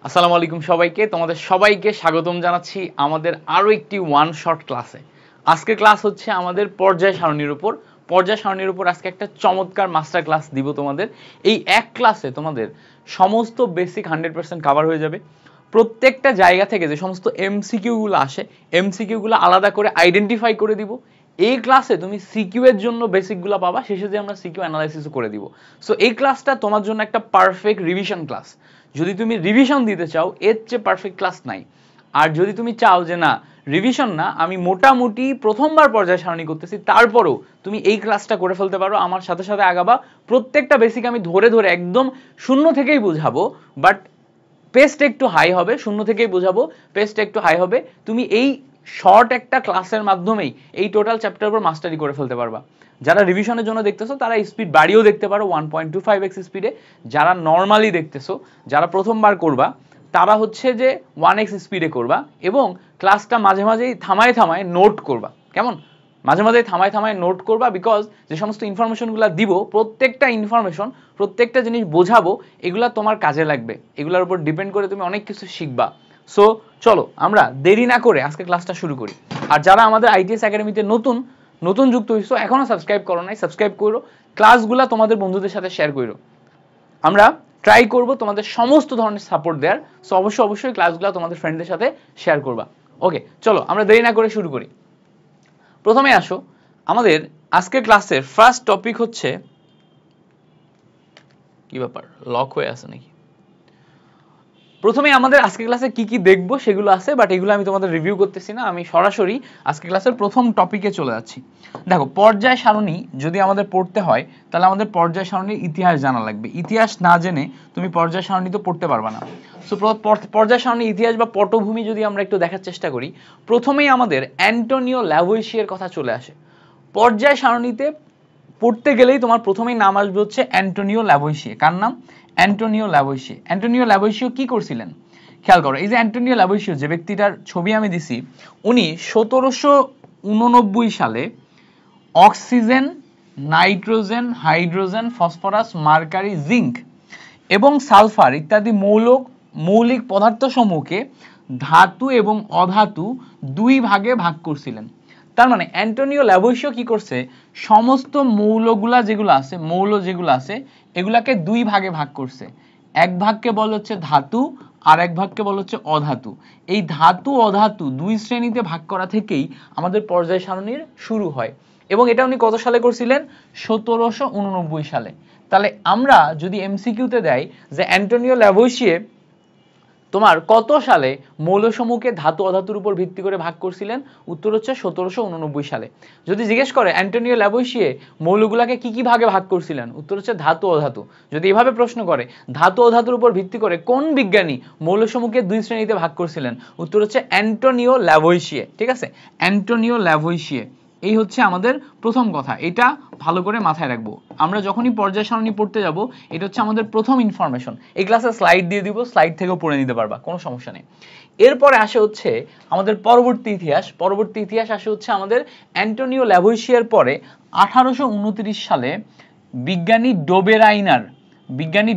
আসসালামু আলাইকুম সবাইকে, তোমাদের সবাইকে স্বাগতম জানাচ্ছি আমাদের আরো একটি ওয়ান শট ক্লাসে। আজকে ক্লাস হচ্ছে আমাদের পর্যায় সারণীর উপর। পর্যায় সারণীর উপর আজকে একটা চমৎকার মাস্টার ক্লাস দিব তোমাদের। এই এক ক্লাসে তোমাদের সমস্ত বেসিক 100% কভার হয়ে যাবে। প্রত্যেকটা জায়গা থেকে যে সমস্ত এমসিকিউ গুলো আসে, এমসিকিউ গুলো আলাদা করে আইডেন্টিফাই করে দিব। এই ক্লাসে তুমি সিকিউ এর জন্য বেসিকগুলো পাবা, শেষে যে আমরা সিকিউ অ্যানালাইসিসও করে দিব। সো এই ক্লাসটা তোমার জন্য একটা পারফেক্ট রিভিশন ক্লাস। যদি তুমি রিভিশন দিতে চাও, এর চেয়ে পারফেক্ট ক্লাস নাই। আর যদি তুমি চাও যে না রিভিশন না, আমি মোটামুটি প্রথমবার পর্যায় সারণী করতেছি, তারপরেও তুমি এই ক্লাসটা করে ফেলতে পারো, আমার সাথে সাথে আগাবা। প্রত্যেকটা বেসিক আমি ধরে ধরে একদম শূন্য থেকেই বুঝাবো, বাট পেসটা একটু হাই হবে। শূন্য থেকেই বোঝাবো, পেসটা একটু হাই হবে। তুমি এই শর্ট একটা ক্লাসের মাধ্যমেই এই টোটাল চ্যাপ্টার উপর মাস্টারি করে ফেলতে পারবা। যারা রিভিশনের জন্য দেখতেছো তারা স্পিড বাড়িয়েও দেখতে পারো 1.25x স্পিডে। যারা নর্মালি দেখতেছো, যারা প্রথমবার করবা, তারা হচ্ছে যে 1x স্পিডে করবা এবং ক্লাসটা মাঝে মাঝেই থামায় থামায় নোট করবা। কেমন? মাঝে মাঝে থামায় থামায় নোট করবা, বিকজ যে সমস্ত ইনফরমেশনগুলো দিব, প্রত্যেকটা ইনফরমেশন, প্রত্যেকটা জিনিস বোঝাবো, এগুলা তোমার কাজে লাগবে। এগুলোর উপর ডিপেন্ড করে তুমি অনেক কিছু শিখবা। সো চলো আমরা দেরি না করে আজকে ক্লাসটা শুরু করি। আর যারা আমাদের আইটিএস একাডেমিতে নতুন নতুন যুক্ত হইছো, এখনো সাবস্ক্রাইব করো নাই, সাবস্ক্রাইব করো। ক্লাসগুলো তোমাদের বন্ধুদের সাথে শেয়ার করো। আমরা ট্রাই করব তোমাদের সমস্ত ধরনের সাপোর্ট দেওয়ার। সো অবশ্যই ক্লাসগুলো তোমাদের ফ্রেন্ডদের সাথে শেয়ার করবা। ওকে, চলো আমরা দেরি না করে শুরু করি। প্রথমে আসো, আমাদের আজকের ক্লাসের ফার্স্ট টপিক হচ্ছে, কি ব্যাপার লক হয়ে আছে নাকি? প্রথমে আমাদের আজকের ক্লাসে কি কি দেখবো সেগুলো আছে, বাট এগুলো আমি তোমাদের রিভিউ করতেছি না, আমি সরাসরি আজকের ক্লাসের প্রথম টপিকে চলে যাচ্ছি। দেখো, পর্যায় সারণী যদি আমাদের পড়তে হয়, তাহলে আমাদের পর্যায় সারণীর ইতিহাস জানা লাগবে। ইতিহাস না জেনে তুমি পর্যায় সারণী তো পড়তে পারবা না। সো পর্যায় সারণীর ইতিহাস বা পটভূমি যদি আমরা একটু দেখার চেষ্টা করি, প্রথমেই আমাদের অ্যান্টোনিও ল্যাভোইসিয়ের কথা চলে আসে। পর্যায় সারণীতে পড়তে গেলেই তোমার প্রথমেই নাম আসবে হচ্ছে অ্যান্টোনিও ল্যাভোইসিয়ে। কার নাম? অ্যান্টোনিও ল্যাভোইসিয়ে। অ্যান্টোনিও ল্যাভোইসিও কি করছিলেন খেয়াল করো। এই যে অ্যান্টোনিও ল্যাভোইসিও, যে ব্যক্তিটার ছবি আমি দিছি, উনি 1789 সালে oxygen, nitrogen, hydrogen, phosphorus, mercury, zinc এবং সালফার ইত্যাদি মৌলিক পদার্থ সমূহকে ধাতু এবং অধাতু দুই ভাগে ভাগ করছিলেন। তার মানে অ্যান্টোনিও ল্যাভোইসিও কি করছে, সমস্ত মৌল যেগুলো আছে এগুলাকে দুই ভাগে ভাগ করছে। এক ভাগকে বলা হচ্ছে ধাতু, আর এক ভাগকে বলা হচ্ছে অধাতু। এই ধাতু অধাতু দুই শ্রেণীতে ভাগ করা থেকেই আমাদের পর্যায় সারণীর শুরু হয়। এবং এটা উনি কত সালে করছিলেন? 1789 সালে। তাহলে আমরা যদি এমসিকিউতে দেয় যে অ্যান্টোনিও ল্যাভোইসিয়ে তোমার কত সালে মৌলসমূহকে ধাতু অধাতুর উপর ভিত্তি করে ভাগ করছিলেন, উত্তর হচ্ছে 1789 সালে। যদি জিজ্ঞেস করে অ্যান্টোনিও ল্যাভোইসিয়ে মৌলগুলাকে কি কি ভাগে ভাগ করছিলেন, উত্তর হচ্ছে ধাতু অধাতু। যদি এভাবে প্রশ্ন করে ধাতু অধাতুর উপর ভিত্তি করে কোন বিজ্ঞানী মৌলসমূহকে দুই শ্রেণীতে ভাগ করছিলেন, উত্তর হচ্ছে অ্যান্টোনিও ল্যাভোইসিয়ে। ঠিক আছে, অ্যান্টোনিও ল্যাভোইসিয়ে। এই হচ্ছে আমাদের প্রথম কথা, এটা ভালো করে মাথায় রাখবো। আমরা যখনই পর্যায় সারণী পড়তে যাব, এটা হচ্ছে আমাদের প্রথম ইনফরমেশন। এই ক্লাসে স্লাইড দিয়ে দিব, স্লাইড থেকেও পড়ে নিতে পারবা, কোনো সমস্যা নেই। এরপরে আসে হচ্ছে আমাদের পরবর্তী ইতিহাস। পরবর্তী ইতিহাস আসে হচ্ছে আমাদের অ্যান্টোনিও ল্যাভোইসিয়ের পরে 1829 সালে বিজ্ঞানী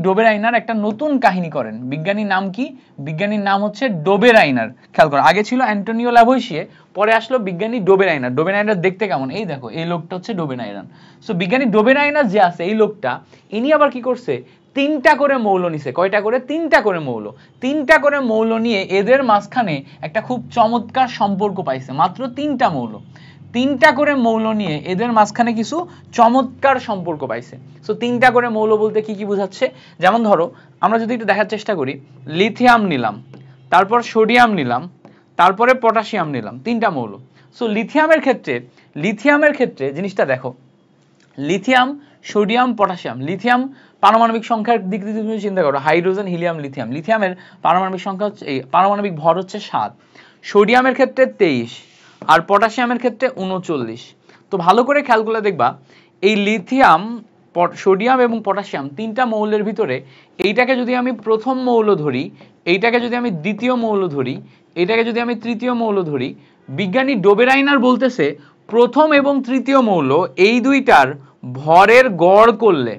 ডোবেরাইনার একটা নতুন কাহিনী করেন। বিজ্ঞানীর নাম কি? বিজ্ঞানীর নাম হচ্ছে ডোবেরাইনার। খেয়াল করো, আগে ছিল অ্যান্টোনিও ল্যাভোইসিয়ে, পরে আসলো বিজ্ঞানী ডোবেরাইনার। ডোবেরাইনার দেখতে কেমন? এই দেখো, এই লোকটা হচ্ছে ডোবেরাইনার। সো বিজ্ঞানী ডোবেরাইনার যে আছে, এই লোকটা, ইনি আবার কি করছে, তিনটা করে মৌল নিছে। কয়টা করে? তিনটা করে মৌল। তিনটা করে মৌল নিয়ে এদের মাঝখানে একটা খুব চমৎকার সম্পর্ক পাইছে। মাত্র তিনটা মৌল, তিনটা করে মৌল নিয়ে এদের মাঝখানে কিছু চমৎকার সম্পর্ক পাইছে। সো তিনটা করে মৌল বলতে কি কি বোঝাচ্ছে? যেমন ধরো, আমরা যদি একটু দেখার চেষ্টা করি, লিথিয়াম নিলাম, তারপর সোডিয়াম নিলাম, তারপরে পটাশিয়াম নিলাম, তিনটা মৌল। সো লিথিয়ামের ক্ষেত্রে জিনিসটা দেখো, লিথিয়াম, সোডিয়াম, পটাশিয়াম। লিথিয়াম পারমাণবিক সংখ্যার দিক দিয়ে তুমি চিন্তা করো, হাইড্রোজেন, হিলিয়াম, লিথিয়াম। লিথিয়ামের পারমাণবিক সংখ্যা হচ্ছে, পারমাণবিক ভর হচ্ছে 7। সোডিয়ামের ক্ষেত্রে 23, আর পটাশিয়ামের ক্ষেত্রে 39। তো ভালো করে খেয়াল করে দেখবা, এই লিথিয়াম, সোডিয়াম এবং পটাশিয়াম তিনটা মৌলের ভিতরে এইটাকে যদি আমি প্রথম মৌল ধরি, এইটাকে যদি আমি দ্বিতীয় মৌল ধরি, এইটাকে যদি আমি তৃতীয় মৌল ধরি, বিজ্ঞানী ডোবেরাইনার বলতেছে প্রথম এবং তৃতীয় মৌল এই দুইটার ভরের গড় করলে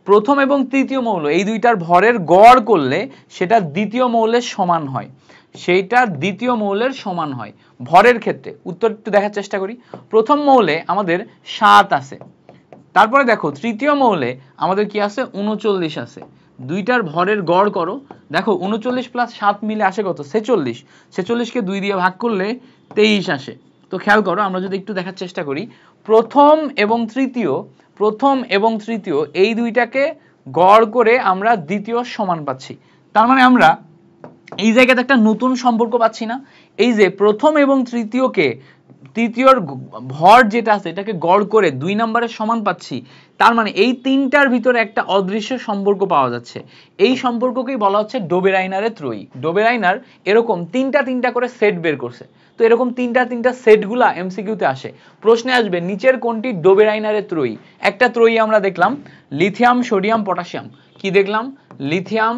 প্রথম এবং তৃতীয় মৌল এই দুইটার ভরের গড় করলে সেটা দ্বিতীয় মৌলের সমান হয়, সেইটা দ্বিতীয় মৌলের সমান হয় ভরের ক্ষেত্রে। উত্তর একটু দেখার চেষ্টা করি। প্রথম মৌলে আমাদের 7 আছে, তারপরে দেখো তৃতীয় মৌলে আমাদের কি আছে 39 আছে। দুইটার ভরের গড় করো, দেখো 39 প্লাস 7 মিলে আসে কত 46, 46কে 2 দিয়ে ভাগ করলে 23 আসে। তো খেয়াল করো, আমরা যদি একটু দেখার চেষ্টা করি, প্রথম এবং তৃতীয় এই দুইটাকে গড় করে আমরা দ্বিতীয় সমান পাচ্ছি। তার মানে আমরা এই জায়গাতে একটা নতুন সম্পর্ক পাচ্ছি না। এই যে প্রথম এবং তৃতীয়র ভর যেটা আছে এটাকে গড় করে 2 নম্বরের সমান পাচ্ছি, তার মানে এই তিনটার ভিতরে একটা অদৃশ্য সম্পর্ক পাওয়া যাচ্ছে। এই সম্পর্ককেই বলা হচ্ছে ডোবেরাইনারের ত্রয়ী। ডোবেরাইনার এরকম তিনটা করে সেট বের করছে। তো এরকম তিনটা সেটগুলা এমসিকিউতে আসে, প্রশ্নে আসবে নিচের কোনটি ডোবেরাইনারের ত্রয়ী। একটা ত্রয়ী আমরা দেখলাম লিথিয়াম সোডিয়াম পটাশিয়াম। কি দেখলাম? লিথিয়াম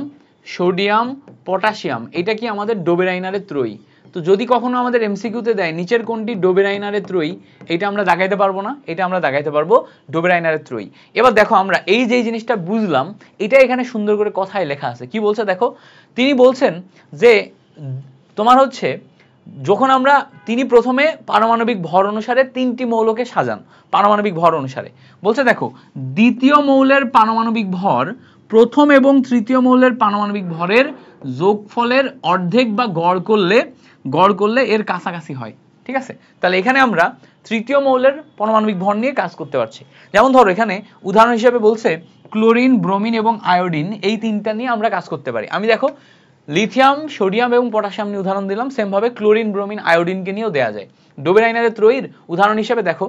সোডিয়াম পটাশিয়াম, এটা কি আমাদের ডোবেরাইনারের ত্রয়ী। তো যদি কখনো আমাদের এমসিকিউতে দেয় নিচের কোনটি ডোবেরাইনারের ত্রয়ী, এটা আমরা দাগাইতে পারবো না, এটা আমরা দাগাইতে পারবো ডোবেরাইনারের ত্রয়ী। এবার দেখো আমরা এই যে জিনিসটা বুঝলাম, এটা এখানে সুন্দর করে কথায় লেখা আছে। কি বলছে দেখো, তিনি বলছেন যে তোমার হচ্ছে যখন তিনি প্রথমে পারমাণবিক ভর অনুসারে 3টি মৌলকে সাজান, পারমাণবিক ভর অনুসারে বলছে দেখো দ্বিতীয় মৌলের পারমাণবিক ভর প্রথম এবং তৃতীয় মৌলের পারমাণবিক ভরের যোগফলের অর্ধেক বা গড় করলে এর কাছাকাছি হয়। ঠিক আছে, তাহলে এখানে আমরা তৃতীয় মৌলের পারমাণবিক ভর নিয়ে কাজ করতে পারছি। যেমন ধরো এখানে উদাহরণ হিসেবে বলছে ক্লোরিন, ব্রোমিন এবং আয়োডিন, এই তিনটা নিয়ে আমরা কাজ করতে পারি। আমি দেখো লিথিয়াম সোডিয়াম এবং পটাশিয়াম নিয়ে উদাহরণ দিলাম, সেম ভাবে ক্লোরিন ব্রোমিন আয়োডিনকে নিয়েও দেওয়া যায়। ডোবেরাইনারের ত্রয়ীর উদাহরণ হিসেবে দেখো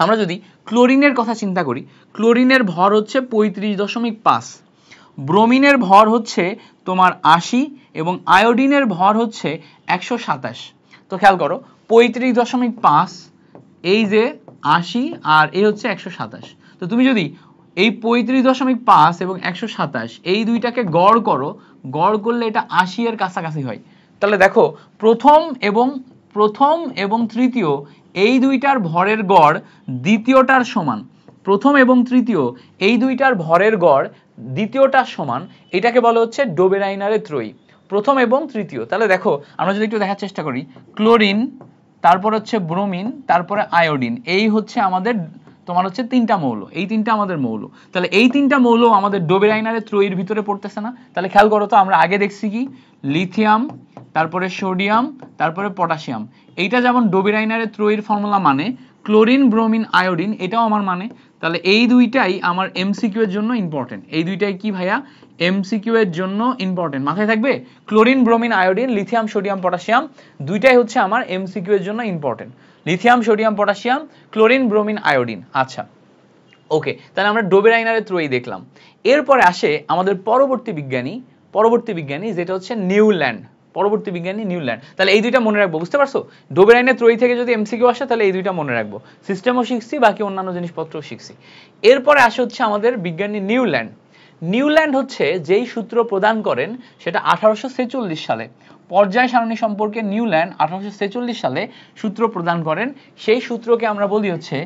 আমরা যদি ক্লোরিনের কথা চিন্তা করি, ক্লোরিনের ভর হচ্ছে 35.5, ব্রোমিনের ভর হচ্ছে তোমার 80 এবং আয়োডিনের ভর হচ্ছে 127। তো খেয়াল করো 35.5 এই যে 80 আর এই হচ্ছে 127। তো তুমি যদি এই 35.5 এবং 127 এই দুইটাকে গড় করো, গড় করলে এটা 80 এর কাছাকাছি হয়। তাহলে দেখো প্রথম এবং তৃতীয় এই দুইটার ভরের গড় দ্বিতীয়টার সমান, প্রথম এবং তৃতীয় এই দুইটার ভরের গড় দ্বিতীয়টার সমান, এটাকে বলা হচ্ছে ডোবেরাইনারের ত্রয়ী, প্রথম এবং তৃতীয়। তাহলে দেখো আমরা যদি একটু দেখার চেষ্টা করি, ক্লোরিন, তারপর হচ্ছে ব্রোমিন, তারপরে আয়োডিন, এই হচ্ছে আমাদের তোমার হচ্ছে 3টা মৌল, এই 3টা আমাদের মৌল। তাহলে এই 3টা মৌল আমাদের ডোবেরাইনারের ত্রয়ীর ভিতরে পড়তেছে না। তাহলে খেয়াল করো তো আমরা আগে দেখছি কি লিথিয়াম, তারপরে সোডিয়াম, তারপরে পটাশিয়াম, এইটা যেমন ডোবেরাইনারের ত্রয়ীর ফর্মুলা মানে, ক্লোরিন ব্রোমিন আয়োডিন এটাও আমার মানে। তাহলে এই দুইটাই আমার এমসিকিউ এর জন্য ইম্পর্টেন্ট। এই দুইটাই কি ভাইয়া? এমসিকিউ এর জন্য ইম্পর্টেন্ট। মাথায় থাকবে chlorine bromine iodine, lithium sodium potassium দুইটাই হচ্ছে আমার এমসিকিউ এর জন্য important. Lithium sodium potassium, chlorine bromine iodine. আচ্ছা ওকে, তাহলে আমরা ডোবেরাইনারের ত্রয়ী দেখলাম। এরপরে আসে আমাদের পরবর্তী বিজ্ঞানী যেটা হচ্ছে নিউল্যান্ড। তাহলে এই দুইটা মনে রাখবো, বুঝতে পারছো? ডোবেরাইনের ত্রয়ী থেকে যদি এমসিকিউ আসে তাহলে এই দুইটা মনে রাখবো। সিস্টেমও শিখছি, বাকি অন্যান্য জিনিসপত্রও শিখছি। এরপরে আসে হচ্ছে আমাদের বিজ্ঞানী নিউল্যান্ড হচ্ছে যেই সূত্র প্রদান করেন সেটা 1846 সালে, পর্যায় সারণী সম্পর্কে নিউল্যান্ড 1846 সালে সূত্র প্রদান করেন। সেই সূত্রকে আমরা বলি হচ্ছে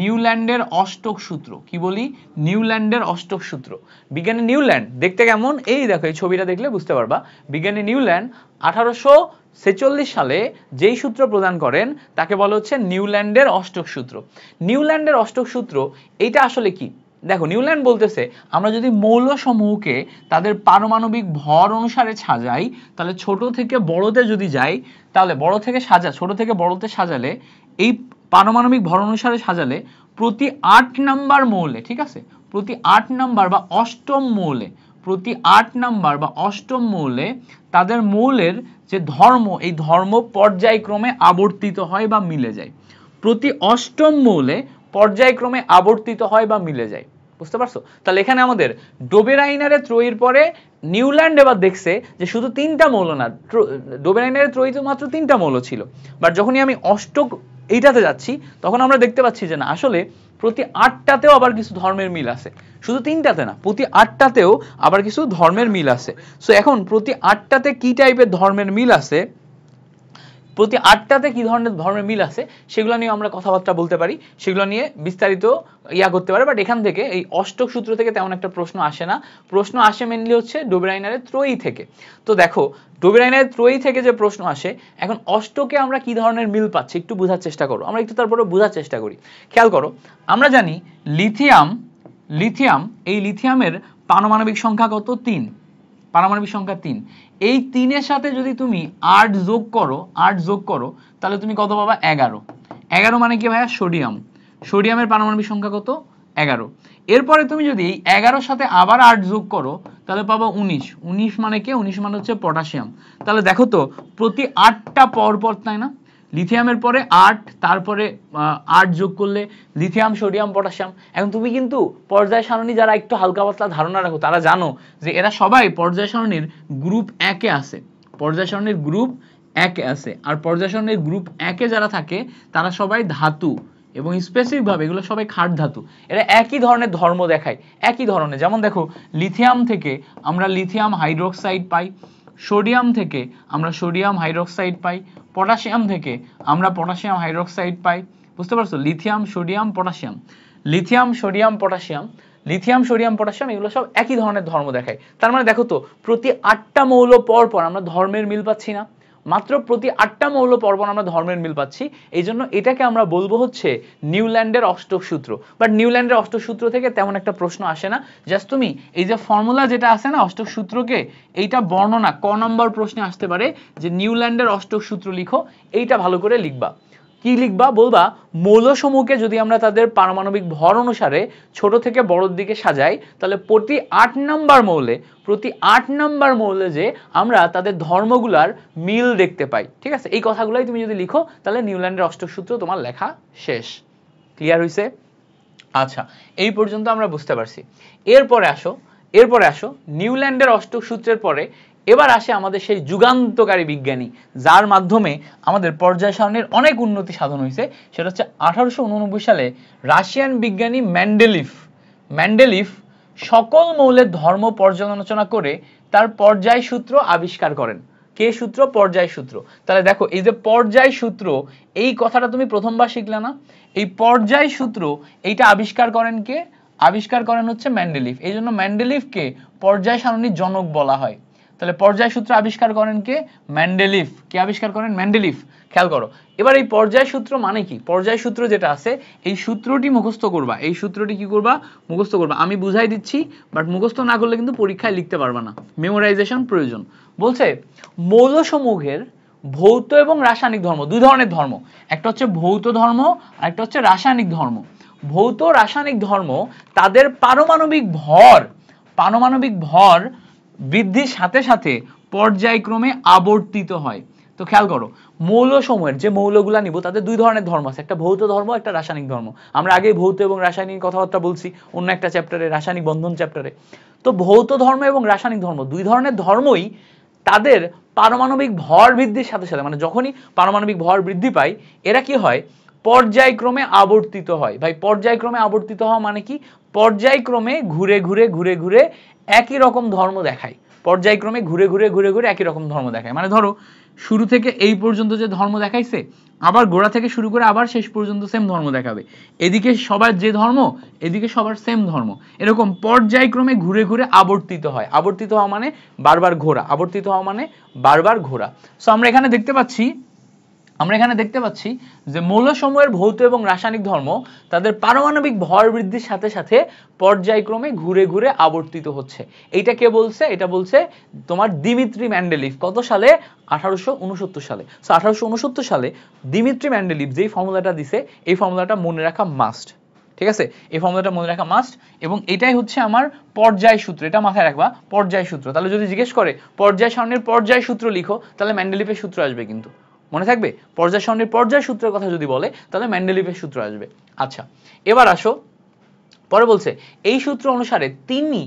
নিউল্যান্ডের অষ্টক সূত্র। কি বলি? নিউল্যান্ডের অষ্টক সূত্র। বিজ্ঞানী নিউল্যান্ড দেখতে কেমন? এই দেখো, এই ছবিটা দেখলে বুঝতে পারবা। বিজ্ঞানী নিউল্যান্ড 1846 সালে যেই সূত্র প্রদান করেন তাকে বলা হচ্ছে নিউল্যান্ডের অষ্টক সূত্র। নিউল্যান্ডের অষ্টক সূত্র এইটা আসলে কি? দেখো নিউল্যান্ড বলতেছে আমরা যদি মৌল সমূহকে তাদের পারমাণবিক ভর অনুসারে সাজাই, তাহলে ছোট থেকে বড়তে যদি যাই, তাহলে ছোট থেকে বড়তে সাজালে, এই পারমাণবিক ভর অনুসারে সাজালে প্রতি 8 নাম্বার মৌলে, ঠিক আছে, প্রতি 8 নাম্বার বা অষ্টম মৌলে তাদের মৌলের যে ধর্ম, এই ধর্ম পর্যায়ক্রমে আবর্তিত হয় বা মিলে যায়। প্রতি অষ্টম মৌলে পর্যায়ক্রমে আবর্তিত হয় বা মিলে যায়। বুঝতে পারছো? তাহলে এখানে আমাদের ডোবেরাইনারের ত্রয়ীর পরে নিউল্যান্ড এবার দেখছে যে শুধু 3টা মৌল না, ডোবেরাইনারের ত্রয়ীতে মাত্র 3টা মৌল ছিল, বাট যখনই আমি অষ্টক এইটাতে যাচ্ছি তখন আমরা দেখতে পাচ্ছি যে না, আসলে প্রতি 8টাতেও আবার কিছু ধর্মের মিল আছে। শুধু 3টাতে না, প্রতি 8টাতেও আবার কিছু ধর্মের মিল আছে। সো এখন প্রতি 8টাতে কি টাইপের ধর্মের মিল আছে প্রতি 8টাতে কি ধরনের ধর্মের মিল আছে সেগুলো নিয়ে আমরা কথাবার্তা বলতে পারি, সেগুলো নিয়ে বিস্তারিত করতে পারি। বাট এখান থেকে এই অষ্টক সূত্র থেকে তেমন একটা প্রশ্ন আসে না, প্রশ্ন আসে মেনলি হচ্ছে ডোবেরাইনারের ত্রয়ী থেকে। তো দেখো ডোবেরাইনারের ত্রয়ী থেকে যে প্রশ্ন আসে, এখন অষ্টকে আমরা কি ধরনের মিল পাচ্ছি একটু বোঝার চেষ্টা করো, আমরা একটু তারপরে বোঝার চেষ্টা করি। খেয়াল করো, আমরা জানি লিথিয়াম এই লিথিয়ামের পারমাণবিক সংখ্যা কত? 3, পারমাণবিক সংখ্যা 3। এই 3-এর সাথে যদি তুমি 8 যোগ করো তাহলে তুমি কত পাবা? 11 মানে কি ভাইয়া? সোডিয়ামের পারমাণবিক সংখ্যা কত? 11। এরপরে তুমি যদি এই 11-র সাথে আবার 8 যোগ করো তাহলে পাবা 19 মানে কি? 19 মানে হচ্ছে পটাশিয়াম। তাহলে দেখো তো প্রতি 8টা পরপর, তাই না? লিথিয়ামের পরে 8, তারপরে 8 যোগ করলে লিথিয়াম, সোডিয়াম, পটাশিয়াম। এখন তুমি কিন্তু পর্যায় সারণী যারা একটু হালকা পাতলা ধারণা রাখো তারা জানো যে এরা সবাই পর্যায় সারণীর গ্রুপ 1-এ আছে, পর্যায় সারণীর গ্রুপ 1-এ আছে। আর পর্যায় সারণীর গ্রুপ 1-এ যারা থাকে তারা সবাই ধাতু, এবং স্পেসিফিক ভাবে এগুলো সবাই খাট ধাতু। এরা একই ধরনের ধর্ম দেখায়, একই ধরনের। যেমন দেখো লিথিয়াম থেকে আমরা লিথিয়াম হাইড্রোক্সাইড পাই, সোডিয়াম থেকে আমরা সোডিয়াম হাইড্রোক্সাইড পাই, পটাশিয়াম থেকে আমরা পটাশিয়াম হাইড্রোক্সাইড পাই। বুঝতে পারছো? Lithium, sodium, potassium, lithium, sodium, potassium, lithium, sodium, potassium, এগুলো সব একই ধরনের ধর্ম দেখায়। তার মানে দেখো তো প্রতি 8টা মৌল পর পর আমরা ধর্মের মিল পাচ্ছি না? মাত্র প্রতি 8টা মৌল পরপর আমরা ধর্মের মিল পাচ্ছি। এই জন্য এটাকে আমরা বলবো হচ্ছে নিউল্যান্ডের অষ্টক সূত্র। বাট নিউল্যান্ডের অষ্টক সূত্র থেকে তেমন একটা প্রশ্ন আসে না। জাস্ট তুমি এই যে ফর্মুলা যেটা আছে না অষ্টক সূত্রকে, এইটা বর্ণনা ক নম্বর প্রশ্নে আসতে পারে যে নিউল্যান্ডের অষ্টক সূত্র লিখো, এইটা ভালো করে লিখবা। কি লিখবা? বলবা মৌলসমূহকে যদি আমরা তাদের পারমাণবিক ভর অনুসারে ছোট থেকে বড়র দিকে সাজাই তাহলে প্রতি 8 নাম্বার মৌলে যে আমরা তাদের ধর্মগুলার মিল দেখতে পাই। ঠিক আছে, এই কথাগুলাই তুমি যদি লিখো তাহলে নিউল্যান্ডের অষ্টক সূত্র তোমার লেখা শেষ। ক্লিয়ার হইছে? আচ্ছা, এই পর্যন্ত আমরা বুঝতে পারছি। এরপরে আসো নিউল্যান্ডের অষ্টক সূত্রের পরে এবার আসে আমাদের সেই যুগান্তকারী বিজ্ঞানী যার মাধ্যমে আমাদের পর্যায় সারণীর অনেক উন্নতি সাধন হয়েছে। সেটা হচ্ছে 1889 সালে রাশিয়ান বিজ্ঞানী মেন্ডেলিভ সকল মৌলের ধর্ম পর্যালোচনা করে তার পর্যায় সূত্র আবিষ্কার করেন। কে সূত্র? পর্যায় সূত্র। তাহলে দেখো এই যে পর্যায় সূত্র, এই কথাটা তুমি প্রথমবার শিখলে না? এই পর্যায় সূত্র এইটা আবিষ্কার করেন কে? আবিষ্কার করেন হচ্ছে মেন্ডেলিভ। এই জন্য মেন্ডেলিভকে পর্যায় সারণীর জনক বলা হয়। তাহলে পর্যায় সূত্র আবিষ্কার করেন কে? মেন্ডেলিভ। কে আবিষ্কার করেন? মেন্ডেলিভ। খেয়াল করো এবার এই পর্যায় সূত্র মানে কি? পর্যায় সূত্র যেটা আছে এই সূত্রটি মুখস্থ করবা। এই সূত্রটি কি করবা? মুখস্থ করবা। আমি বুঝাই দিচ্ছি, বাট মুখস্থ না করলে কিন্তু পরীক্ষায় লিখতে পারবা না, মেমোরাইজেশন প্রয়োজন। বলছে মৌলসমূহের ভৌত এবং রাসায়নিক ধর্ম, দুই ধরনের ধর্ম, একটা হচ্ছে ভৌত ধর্ম আর একটা হচ্ছে রাসায়নিক ধর্ম। ভৌত রাসায়নিক ধর্ম তাদের পারমাণবিক ভর বৃদ্ধির সাথে সাথে পর্যায়ক্রমে আবর্তিত হয়। তো খেয়াল করো মৌলসমূহের যে মৌলগুলা নিব তাদের দুই ধরনের ধর্ম আছে, একটা ভৌত ধর্ম, একটা রাসায়নিক ধর্ম। আমরা আগে ভৌত এবং রাসায়নিক কথাবার্তা বলছি অন্য একটা চ্যাপ্টারে, রাসায়নিক বন্ধন চ্যাপ্টারে। তো ভৌত ধর্ম এবং রাসায়নিক ধর্ম দুই ধরনের ধর্মই তাদের পারমাণবিক ভর বৃদ্ধির সাথে সাথে, মানে যখনই পারমাণবিক ভর বৃদ্ধি পায় এরা কি হয়? পর্যায়ক্রমে আবর্তিত হয়। ভাই পর্যায়ক্রমে আবর্তিত হওয়া মানে কি? পর্যায়ক্রমে ঘুরে ঘুরে একই রকম ধর্ম দেখায়। পর্যায়ক্রমে ঘুরে ঘুরে একই রকম ধর্ম দেখায়। মানে ধরো শুরু থেকে এই পর্যন্ত যে ধর্ম দেখাইছে আবার গোড়া থেকে শুরু করে আবার শেষ পর্যন্ত সেম ধর্ম দেখাবে। এদিকে সবার যে ধর্ম এদিকে সবার সেম ধর্ম। এরকম পর্যায়ক্রমে ঘুরে ঘুরে আবর্তিত হয়। আবর্তিত হওয়া মানে বারবার ঘোরা, আবর্তিত হওয়া মানে বারবার ঘোরা। সো আমরা এখানে দেখতে পাচ্ছি যে মৌলসমূহের ভৌত এবং রাসায়নিক ধর্ম তাদের পারমাণবিক ভর বৃদ্ধির সাথে সাথে পর্যায়ক্রমে ঘুরে ঘুরে আবর্তিত হচ্ছে। এইটা কে বলছে? এটা বলছে তোমার দিমিত্রি মেন্ডেলিভ। কত সালে? 1869 সালে। সো 1869 সালে দিমিত্রি মেন্ডেলিভ যেই ফর্মুলাটা দিছে এই ফর্মুলাটা মনে রাখা মাস্ট। ঠিক আছে, এই ফর্মুলাটা মনে রাখা মাস্ট। এবং এটাই হচ্ছে আমার পর্যায় সূত্র, এটা মাথায় রাখবা, পর্যায় সূত্র। তাহলে যদি জিজ্ঞেস করে পর্যায় সারণীর পর্যায় সূত্র লিখো তাহলে মেন্ডেলিভের সূত্র আসবে, কিন্তু মনে থাকবে। পর্যায় সারণীর পর্যায় সূত্রের কথা যদি বলে তাহলে মেন্ডেলিভের সূত্র আসবে। আচ্ছা এবার আসো, পরে বলছে এই সূত্র অনুসারে তিনি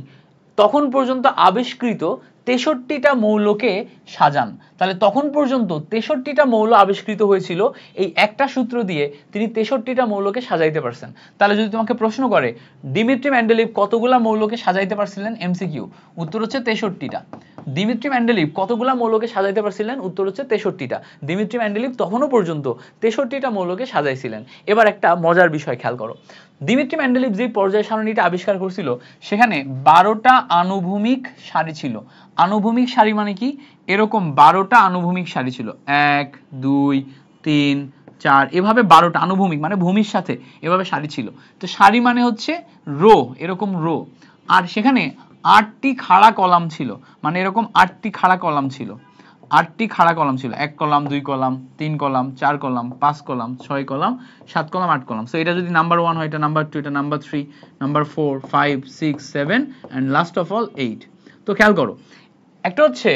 তখন পর্যন্ত আবিষ্কৃত 63টা মৌলকে সাজান। তাহলে তখন পর্যন্ত 63টা মৌল আবিষ্কৃত হয়েছিল, এই একটা সূত্র দিয়ে তিনি 63টা মৌলকে সাজাইতে পারছেন। তাহলে যদি তোমাকে প্রশ্ন করে দিমিত্রি মেন্ডেলিভ কতগুলা মৌলকে সাজাইতে পারছিলেন, এমসিকিউ, উত্তর হচ্ছে 63টা। দিমিত্রি মেন্ডেলিভ কতগুলা মৌলকে সাজাইতে পারছিলেন, উত্তর হচ্ছে 63টা। দিমিত্রি মেন্ডেলিভ তখনও পর্যন্ত 63টা মৌলকে সাজাইছিলেন। এবার একটা মজার বিষয় খেয়াল করো, দিমিত্রি মেন্ডেলিভ যে পর্যায় সারণীটা আবিষ্কার করছিল সেখানে 12টা আনুভূমিক সারি ছিল। আনুভূমিক সারি মানে কি, এরকম 12টা আনুভূমিক সারি ছিল, 1 2 3 4, এভাবে 12টা আনুভূমিক মানে ভূমির সাথে এভাবে সারি ছিল। তো সারি মানে হচ্ছে রো, এরকম রো। আর সেখানে 8টি খাড়া কলাম ছিল, মানে এরকম 8টি খাড়া কলাম ছিল, 8টি খাড়া কলাম ছিল, 1 column 2 column 3 column 4 column 5 column 6 column 7 column 8 column. So এটা যদি নাম্বার 1 হয়, এটা নাম্বার 2, এটা number 3, number 4 5 6 7 and last of all 8। তো খেয়াল করো, একটা হচ্ছে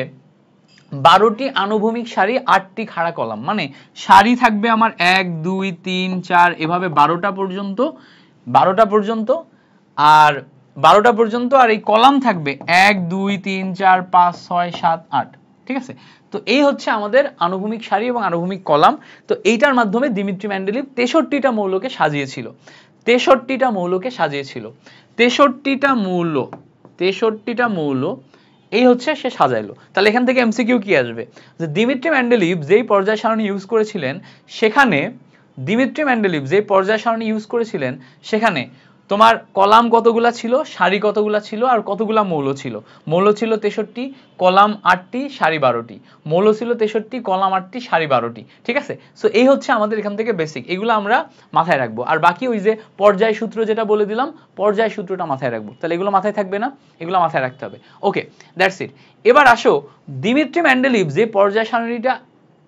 12টি আনুভূমিক সারি 8টি খাড়া কলাম, মানে সারি থাকবে আমার 1 2 3 4 এভাবে 12টা পর্যন্ত, 12টা পর্যন্ত, আর 12টা পর্যন্ত, আর এই কলাম থাকবে 1 2 3 4 5 6 7 8। ঠিক আছে, তো এই হচ্ছে আমাদের আনুভূমিক সারি এবং আনুভূমিক কলাম। তো এইটার মাধ্যমে দিমিত্রি মেন্ডেলিভ 63টা মৌলকে সাজিয়েছিল, 63টা মৌলকে সাজিয়েছিল, 63টা মৌল, 63টা মৌল এই হচ্ছে সে সাজাইলো। তাহলে এখান থেকে এমসিকিউ কি আসবে, যে দিমিত্রি মেন্ডেলিভ যেই পর্যায় সারণী ইউজ করেছিলেন সেখানে, দিমিত্রি মেন্ডেলিভ যে পর্যায় সারণী ইউজ করেছিলেন সেখানে তোমার কলাম কতগুলা ছিল, সারি কতগুলা ছিল, আর কতগুলা মৌল ছিল। মৌল ছিল 63, কলাম 8টি, সারি 12টি। মৌল ছিল 63, কলাম 8টি, সারি 12টি। ঠিক আছে, সো এই হচ্ছে আমাদের এখান থেকে বেসিক, এগুলো আমরা মাথায় রাখবো। আর বাকি ওই যে পর্যায় সূত্র যেটা বলে দিলাম, পর্যায় সূত্রটা মাথায় রাখবো। তাহলে এগুলো মাথায় থাকবে না, এগুলো মাথায় রাখতে হবে। ওকে, দ্যাটস ইট। এবার আসো, দিমিত্রি মেন্ডেলিভ যে পর্যায় সারণীটা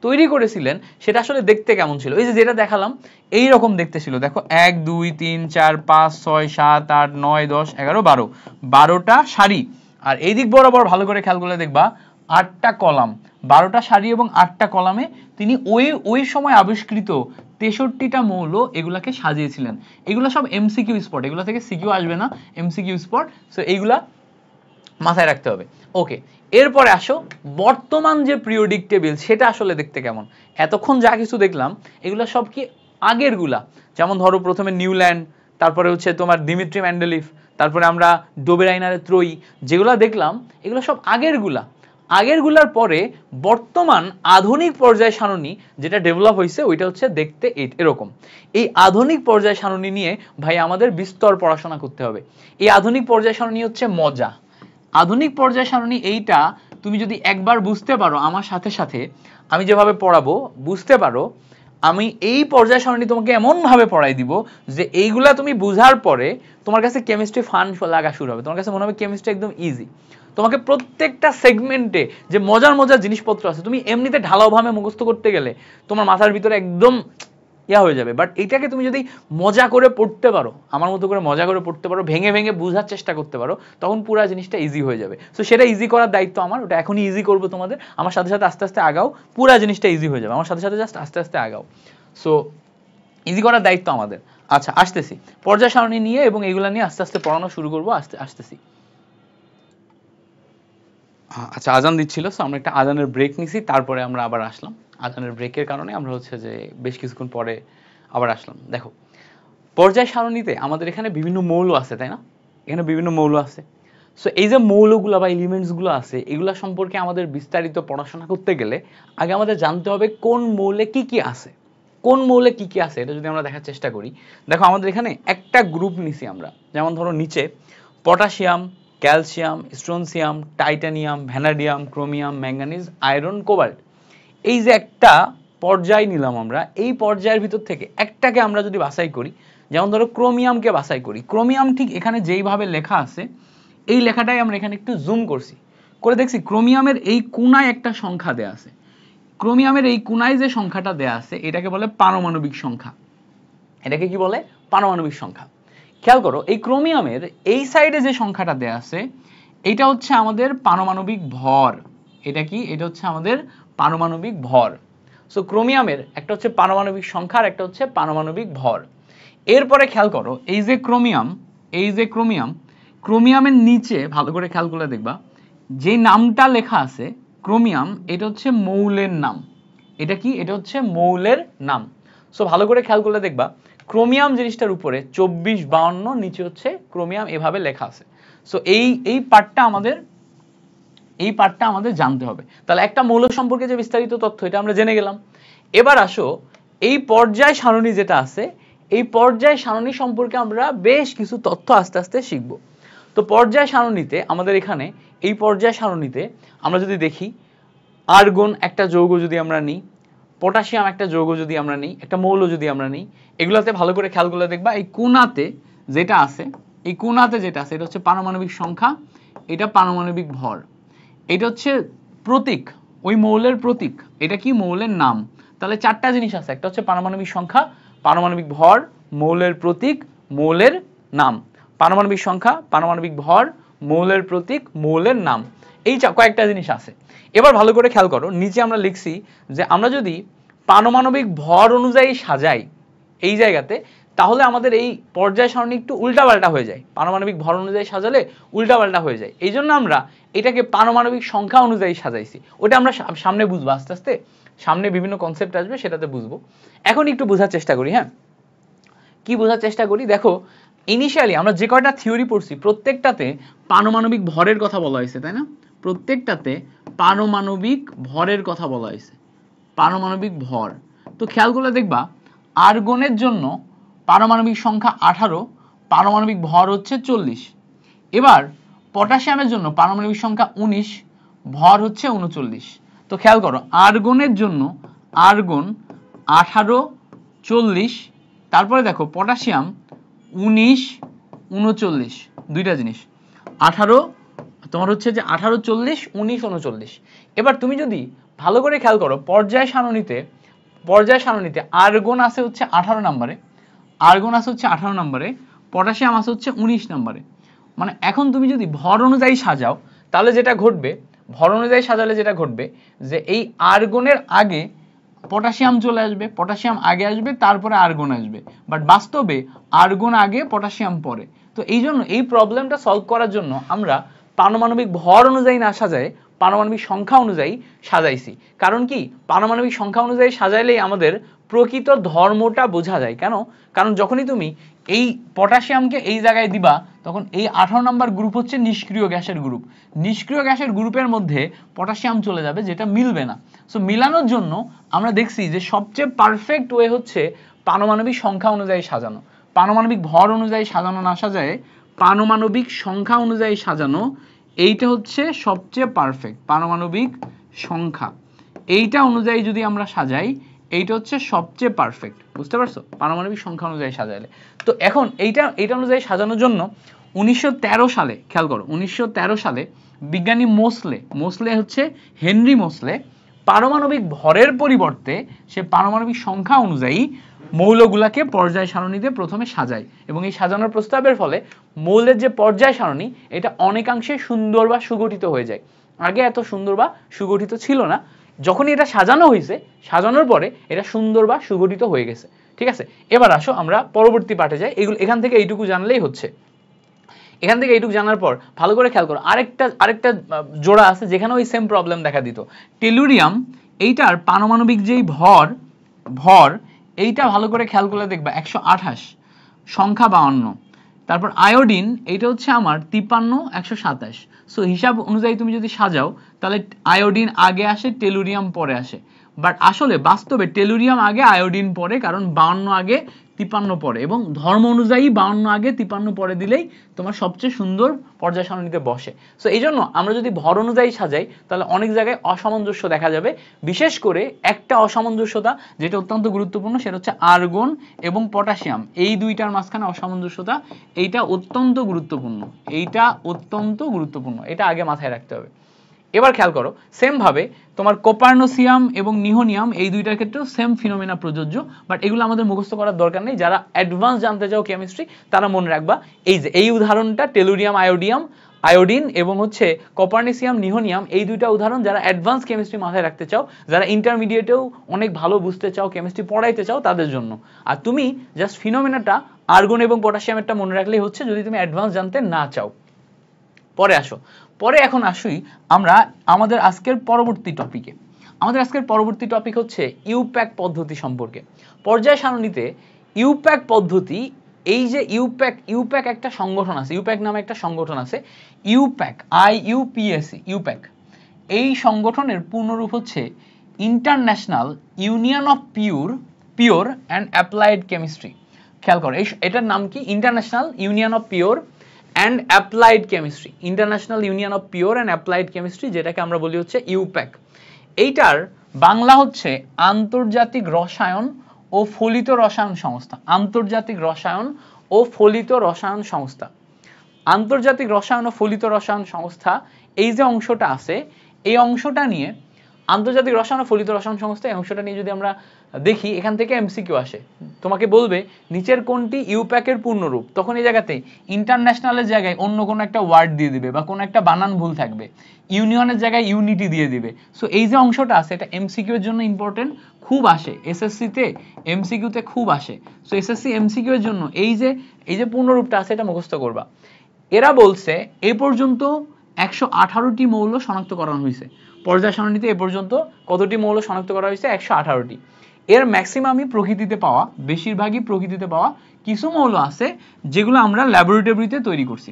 তৈরি করেছিলেন সেটা আসলে দেখতে কেমন ছিল। এই যে যেটা দেখালাম এই রকম দেখতে ছিল, দেখো 1 2 3 4 5 6 7 8 9 10 11 12, 12টা সারি, আর এই দিক বরাবর ভালো করে খেয়াল করে দেখবা 8টা কলাম, 12টা সারি এবং 8টা কলামে তিনি ওই সময় আবিষ্কৃত 63টা মৌল এগুলাকে সাজিয়েছিলেন। এগুলো সব এমসিকিউ স্পট, এগুলো থেকে সিকিউ আসবে না, এমসিকিউ স্পট। সো এইগুলা মাথায় রাখতে হবে। ওকে, এরপরে আসো বর্তমান যে পিরিয়ডিক টেবিল সেটা আসলে দেখতে কেমন। এতক্ষণ যা কিছু দেখলাম এগুলো সব কি আগের গুলা, যেমন ধরো প্রথমে নিউল্যান্ড, তারপরে হচ্ছে তোমার দিমিত্রি মেন্ডেলিভ, তারপরে আমরা ডোবেরাইনারের ত্রয়ী, যেগুলো দেখলাম এগুলো সব আগের গুলা। আগের গুলার পরে বর্তমান আধুনিক পর্যায় সারণী যেটা ডেভেলপ হয়েছে ওইটা হচ্ছে দেখতে এরকম। এই আধুনিক পর্যায় সারণী নিয়ে ভাই আমাদের বিস্তর পড়াশোনা করতে হবে। এই আধুনিক পর্যায় সারণী হচ্ছে মজা। আধুনিক পর্যায় সারণী এইটা তুমি যদি একবার বুঝতে পারো আমার সাথে সাথে, আমি যেভাবে পড়াবো বুঝতে পারো, আমি এই পর্যায় সারণী তোমাকে এমন ভাবে পড়াই দিব যে এইগুলা তুমি বুঝার পরে তোমার কাছে কেমিস্ট্রি ফান লাগা শুরু হবে, তোমার কাছে মনে হবে কেমিস্ট্রি একদম ইজি। তোমাকে প্রত্যেকটা সেগমেন্টে যে মজার মজার জিনিসপত্র আছে তুমি এমনিতে ঢালাওভাবে মুখস্থ করতে গেলে তোমার মাথার ভিতরে একদম ইয়া হয়ে যাবে। বাট এইটাকে তুমি যদি মজা করে পড়তে পারো, আমার মতো করে মজা করে পড়তে পারো, ভেঙে ভেঙে বোঝার চেষ্টা করতে পারো, তখন পুরো জিনিসটা ইজি হয়ে যাবে। সো সেটা ইজি করার দায়িত্ব আমার, ওটা এখনই ইজি করবো তোমাদের। আমার সাথে সাথে আস্তে আস্তে আগাও, পুরো জিনিসটা ইজি হয়ে যাবে, আমার সাথে সাথে জাস্ট আস্তে আস্তে আগাও। সো ইজি করার দায়িত্ব আমাদের। আচ্ছা আসতেছি পর্যায় সারণী নিয়ে, এবং এগুলা নিয়ে আস্তে আস্তে পড়ানো শুরু করবো, আসতেছি। আচ্ছা আজান দিচ্ছিল, সো আমরা একটা আজানের ব্রেক নিছি, তারপরে আমরা আবার আসলাম। আজানের ব্রেকের কারণে আমরা হচ্ছে যে বেশ কিছুক্ষণ পরে আবার আসলাম। দেখো পর্যায় সারণীতে আমাদের এখানে বিভিন্ন মৌল আছে, তাই না? এখানে বিভিন্ন মৌল আছে। সো এই যে মৌলগুলো বা এলিমেন্টসগুলো আছে এগুলা সম্পর্কে আমাদের বিস্তারিত পড়াশোনা করতে গেলে আগে আমাদের জানতে হবে কোন মৌলে কি কি আছে, কোন মৌলে কি কি আছে। এটা যদি আমরা দেখার চেষ্টা করি, দেখো আমাদের এখানে একটা গ্রুপ নিছি আমরা, যেমন ধরো নিচে potassium, calcium, strontium, titanium, vanadium, chromium, manganese, iron, cobalt. এই যে একটা পর্যায় নিলাম আমরা, এই পর্যায়ের ভিতর থেকে একটাকে আমরা যদি বাছাই করি, যেমন ধরো ক্রোমিয়ামকে বাছাই করি, ক্রোমিয়াম ঠিক এখানে যেইভাবে লেখা আছে এই লেখাটাই আমরা এখানে একটু জুম করছি, করে দেখছি ক্রোমিয়ামের এই কোণায় একটা সংখ্যা দেয়া আছে। ক্রোমিয়ামের এই কোণায় যে সংখ্যাটা দেয়া আছে এটাকে বলে পারমাণবিক সংখ্যা। এটাকে কি বলে? পারমাণবিক সংখ্যা। খেয়াল করো এই ক্রোমিয়ামের এই সাইডে যে সংখ্যাটা দেয়া আছে এটা হচ্ছে আমাদের পারমাণবিক ভর। এটা কি? এটা হচ্ছে আমাদের পারমাণবিক ভর। সো ক্রোমিয়ামের একটা হচ্ছে পারমাণবিক সংখ্যা আর একটা হচ্ছে পারমাণবিক ভর। এরপরে খেয়াল করো এই যে ক্রোমিয়াম, এই যে ক্রোমিয়ামের নিচে ভালো করে খেয়াল করে দেখবা যে নামটা লেখা আছে ক্রোমিয়াম, এটা হচ্ছে মৌলের নাম। এটা কি? এটা হচ্ছে মৌলের নাম। সো ভালো করে খেয়াল করলে দেখবা ক্রোমিয়াম জিনিসটার উপরে 2452, নিচে হচ্ছে ক্রোমিয়াম, এভাবে লেখা আছে। সো এই পার্টটা আমাদের জানতে হবে। তাহলে একটা মৌল সম্পর্কে যে বিস্তারিত তথ্য, এটা আমরা জেনে গেলাম। এবার আসো এই পর্যায় সারণী যেটা আছে, এই পর্যায় সারণী সম্পর্কে আমরা বেশ কিছু তথ্য আস্তে আস্তে শিখব। তো পর্যায় সারণীতে আমাদের এখানে, এই পর্যায় সারণীতে আমরা যদি দেখি, আর্গন একটা যৌগ যদি আমরা নিই, পটাশিয়াম একটা যৌগ যদি আমরা নিই, একটা মৌল যদি আমরা নিই, এগুলাতে ভালো করে খেয়াল করলে দেখবা এই কোণাতে যেটা আছে, এটা হচ্ছে পারমাণবিক সংখ্যা, এটা পারমাণবিক ভর, এটা হচ্ছে প্রতীক, ওই মৌলের প্রতীক, এটা কি? মৌলের নাম। তাহলে চারটা জিনিস আছে, একটা হচ্ছে পারমাণবিক সংখ্যা, পারমাণবিক ভর, মৌলের প্রতীক, মৌলের নাম। পারমাণবিক সংখ্যা, পারমাণবিক ভর, মৌলের প্রতীক, মৌলের নাম, এই কয়েকটা জিনিস আছে। এবার ভালো করে খেয়াল করো, নিচে আমরা লিখছি যে আমরা যদি পারমাণবিক ভর অনুযায়ী সাজাই এই জায়গাতে, তাহলে আমাদের এই পর্যায় সারণী একটু উল্টাপাল্টা হয়ে যায়। পারমাণবিক ভর অনুযায়ী সাজালে উল্টাপাল্টা হয়ে যায়, এই জন্য আমরা এটাকে পারমাণবিক সংখ্যা অনুযায়ী সাজাইছি। ওটা আমরা সামনে বুঝবো, আস্তে আস্তে সামনে বিভিন্ন কনসেপ্ট আসবে, সেটাতে বুঝবো। এখন একটু বোঝার চেষ্টা করি। হ্যাঁ, কি বোঝার চেষ্টা করি? দেখো, ইনিশিয়ালি আমরা যে কয়টা থিওরি পড়ছি প্রত্যেকটাতে পারমাণবিক ভরের কথা বলা হয়েছে, তাই না? প্রত্যেকটাতে পারমাণবিক ভরের কথা বলা হয়েছে, পারমাণবিক ভর। তো খেয়াল করলে দেখবা আর্গনের জন্য পারমাণবিক সংখ্যা 18, পারমাণবিক ভর হচ্ছে 40। এবার পটাশিয়ামের জন্য পারমাণবিক সংখ্যা 19, ভর হচ্ছে 39। তো খেয়াল করো, আর্গনের জন্য আর্গন 18, 40, তারপরে দেখো পটাশিয়াম 19, 39, দুইটা জিনিস। 18 তোমার হচ্ছে যে 18, 40, 19, 39। এবার তুমি যদি ভালো করে খেয়াল করো, পর্যায় সারণীতে আর্গন আছে হচ্ছে 18 নম্বরে, পটাশিয়াম আছে হচ্ছে 19 নম্বরে। মানে এখন তুমি যদি ভর অনুযায়ী সাজাও, তাহলে যেটা ঘটবে, ভর অনুযায়ী সাজালে যেটা ঘটবে যে এই আর্গনের আগে পটাশিয়াম চলে আসবে, পটাশিয়াম আগে আসবে, তারপরে আর্গন আসবে। বাট বাস্তবে আর্গন আগে, পটাশিয়াম পরে। তো এই জন্য এই প্রবলেমটা সলভ করার জন্য আমরা পারমাণবিক ভর অনুযায়ী না সাজায় পারমাণবিক সংখ্যা অনুযায়ী সাজাইছি। কারণ কি? পারমাণবিক সংখ্যা অনুযায়ী সাজাইলেই আমাদের প্রকৃত ধর্মটা বোঝা যায়। কেন? কারণ যখনই তুমি এই পটাশিয়ামকে এই জায়গায় দিবা, তখন এই 18 নম্বর গ্রুপ হচ্ছে নিষ্ক্রিয় গ্যাসের গ্রুপ, নিষ্ক্রিয় গ্যাসের গ্রুপের মধ্যে পটাশিয়াম চলে যাবে, যেটা মিলবে না। সো মিলানোর জন্য আমরা দেখছি যে সবচেয়ে পারফেক্ট ওয়ে হচ্ছে পারমাণবিক সংখ্যা অনুযায়ী সাজানো। পারমাণবিক ভর অনুযায়ী সাজানো না সাজায় পারমাণবিক সংখ্যা অনুযায়ী সাজানো, এইটা হচ্ছে সবচেয়ে পারফেক্ট। পারমাণবিক সংখ্যা এইটা অনুযায়ী যদি আমরা সাজাই, এইটা হচ্ছে সবচেয়ে পারফেক্ট। বুঝতে পারছো? পারমাণবিক সংখ্যা অনুযায়ী সাজাইলে। তো এখন এইটা অনুযায়ী সাজানোর জন্য 1913 সালে, খেয়াল করো, 1913 সালে বিজ্ঞানী মোসলে হচ্ছে হেনরি মোসলে পারমাণবিক ভরের পরিবর্তে সে পারমাণবিক সংখ্যা অনুযায়ী মৌলগুলাকে পর্যায় সারণীতে প্রথমে সাজায়, এবং এই সাজানোর প্রস্তাবের ফলে মৌলের যে পর্যায় সারণী, এটা অনেকাংশে সুন্দর বা সুগঠিত হয়ে যায়। আগে এত সুন্দর বা সুগঠিত ছিল না, যখনই এটা সাজানো হয়েছে, সাজানোর পরে এটা সুন্দর বা সুগঠিত হয়ে গেছে। ঠিক আছে, এবার আসো আমরা পরবর্তী পার্টে যাই। এখান থেকে এইটুকু জানলেই হচ্ছে। এখান থেকে এইটুকু জানার পর ভালো করে খেয়াল করো, আরেকটা জোড়া আছে যেখানে ওই সেম প্রবলেম দেখা দিত। টেলুরিয়াম, এইটার পারমাণবিক যেই ভর এইটা ভালো করে খেয়াল করলে দেখবা 128, সংখ্যা 52। তারপর আয়োডিন, এইটা হচ্ছে আমার 53, 127। সো হিসাব অনুযায়ী তুমি যদি সাজাও, তাহলে আয়োডিন আগে আসে, টেলুরিয়াম পরে আসে। বাট আসলে বাস্তবে টেলুরিয়াম আগে, আয়োডিন পরে, কারণ 52 আগে 53 পরে, এবং ধর্ম অনুযায়ী 52 আগে 53 পরে দিলেই তোমার সবচেয়ে সুন্দর পর্যায় সারণীতে বসে। সো এই জন্য আমরা যদি ভর অনুযায়ী সাজাই, তাহলে অনেক জায়গায় অসামঞ্জস্য দেখা যাবে। বিশেষ করে একটা অসামঞ্জস্যতা যেটা অত্যন্ত গুরুত্বপূর্ণ, সেটা হচ্ছে আর্গন এবং পটাশিয়াম, এই দুইটার মাঝখানে অসামঞ্জস্যতা, এইটা অত্যন্ত গুরুত্বপূর্ণ, এটা আগে মাথায় রাখতে হবে। এবার খেয়াল করো, সেম ভাবে তোমার কোপার্নোসিয়াম এবং নিহোনিয়াম, এই দুইটার ক্ষেত্রেও সেম ফিনোমেনা প্রযোজ্য। বাট এগুলো আমাদের মুখস্থ করার দরকার নেই, যারা অ্যাডভান্স জানতে চাও কেমিস্ট্রি তারা মনে রাখবা এই যে এই উদাহরণটা, টেলুরিয়াম আয়োডিন এবং হচ্ছে কোপার্নোসিয়াম নিহোনিয়াম, এই দুইটা উদাহরণ যারা অ্যাডভান্স কেমিস্ট্রি মাথায় রাখতে চাও, যারা ইন্টারমিডিয়েটেও অনেক ভালো বুঝতে চাও, কেমিস্ট্রি পড়াইতে চাও, তাদের জন্য। আর তুমি জাস্ট ফিনোমেনাটা আর্গন এবং পটাশিয়ামেরটা মনে রাখলেই হচ্ছে, যদি তুমি অ্যাডভান্স জানতে না চাও। পরে আসো, পরে এখন আসি আমরা আমাদের আজকের পরবর্তী টপিকে। আমাদের আজকের পরবর্তী টপিক হচ্ছে ইউপ্যাক পদ্ধতি সম্পর্কে। পর্যায় সারণীতে ইউপ্যাক পদ্ধতি, এই যে ইউপ্যাক একটা সংগঠন আছে, ইউপ্যাক নামে একটা সংগঠন আছে, ইউপ্যাক IUPAC ইউপ্যাক, এই সংগঠনের পূর্ণরূপ হচ্ছে international union of pure and applied chemistry. খেয়াল করো এটার নাম কি, international union of pure and applied chemistry, international union of pure and applied chemistry, যেটাকে আমরা বলি হচ্ছে ইউপ্যাক। এইটার বাংলা হচ্ছে আন্তর্জাতিক রসায়ন ও ফলিত রসায়ন সংস্থা, আন্তর্জাতিক রসায়ন ও ফলিত রসায়ন সংস্থা, আন্তর্জাতিক রসায়ন ও ফলিত রসায়ন সংস্থা। এই যে অংশটা আছে, এই অংশটা নিয়ে আন্তর্জাতিক রসায়ন ও ফলিত রসায়ন সংস্থা, এই অংশটা নিয়ে যদি আমরা দেখি, এখান থেকে এমসিকিউ আসে, তোমাকে বলবে নিচের কোনটি ইউপ্যাকের পূর্ণরূপ, তখন এই জায়গাতে ইন্টারন্যাশনালের জায়গায় অন্য কোনো একটা ওয়ার্ড দিয়ে দিবে বা কোনো একটা বানান ভুল থাকবে, ইউনিয়নের জায়গায় ইউনিটি দিয়ে দিবে। সো এই যে অংশটা আছে এটা এমসিকিউ এর জন্য ইম্পর্টেন্ট, খুব আসে এসএসসি তে, এমসিকিউ তে খুব আসে। সো এসএসসি এমসিকিউ এর জন্য এই যে পূর্ণরূপটা আছে এটা মুখস্থ করবা। এরা বলছে এ পর্যন্ত 118টি মৌল শনাক্ত করা হয়েছে পর্যায় সারণীতে, এ পর্যন্ত কতটি মৌল শনাক্ত করা হয়েছে, 118টি। এর ম্যাক্সিমামই প্রকৃতিতে পাওয়া, বেশিরভাগই প্রকৃতিতে পাওয়া। কিছু মৌল আছে যেগুলো আমরা ল্যাবরেটরিতে তৈরি করছি,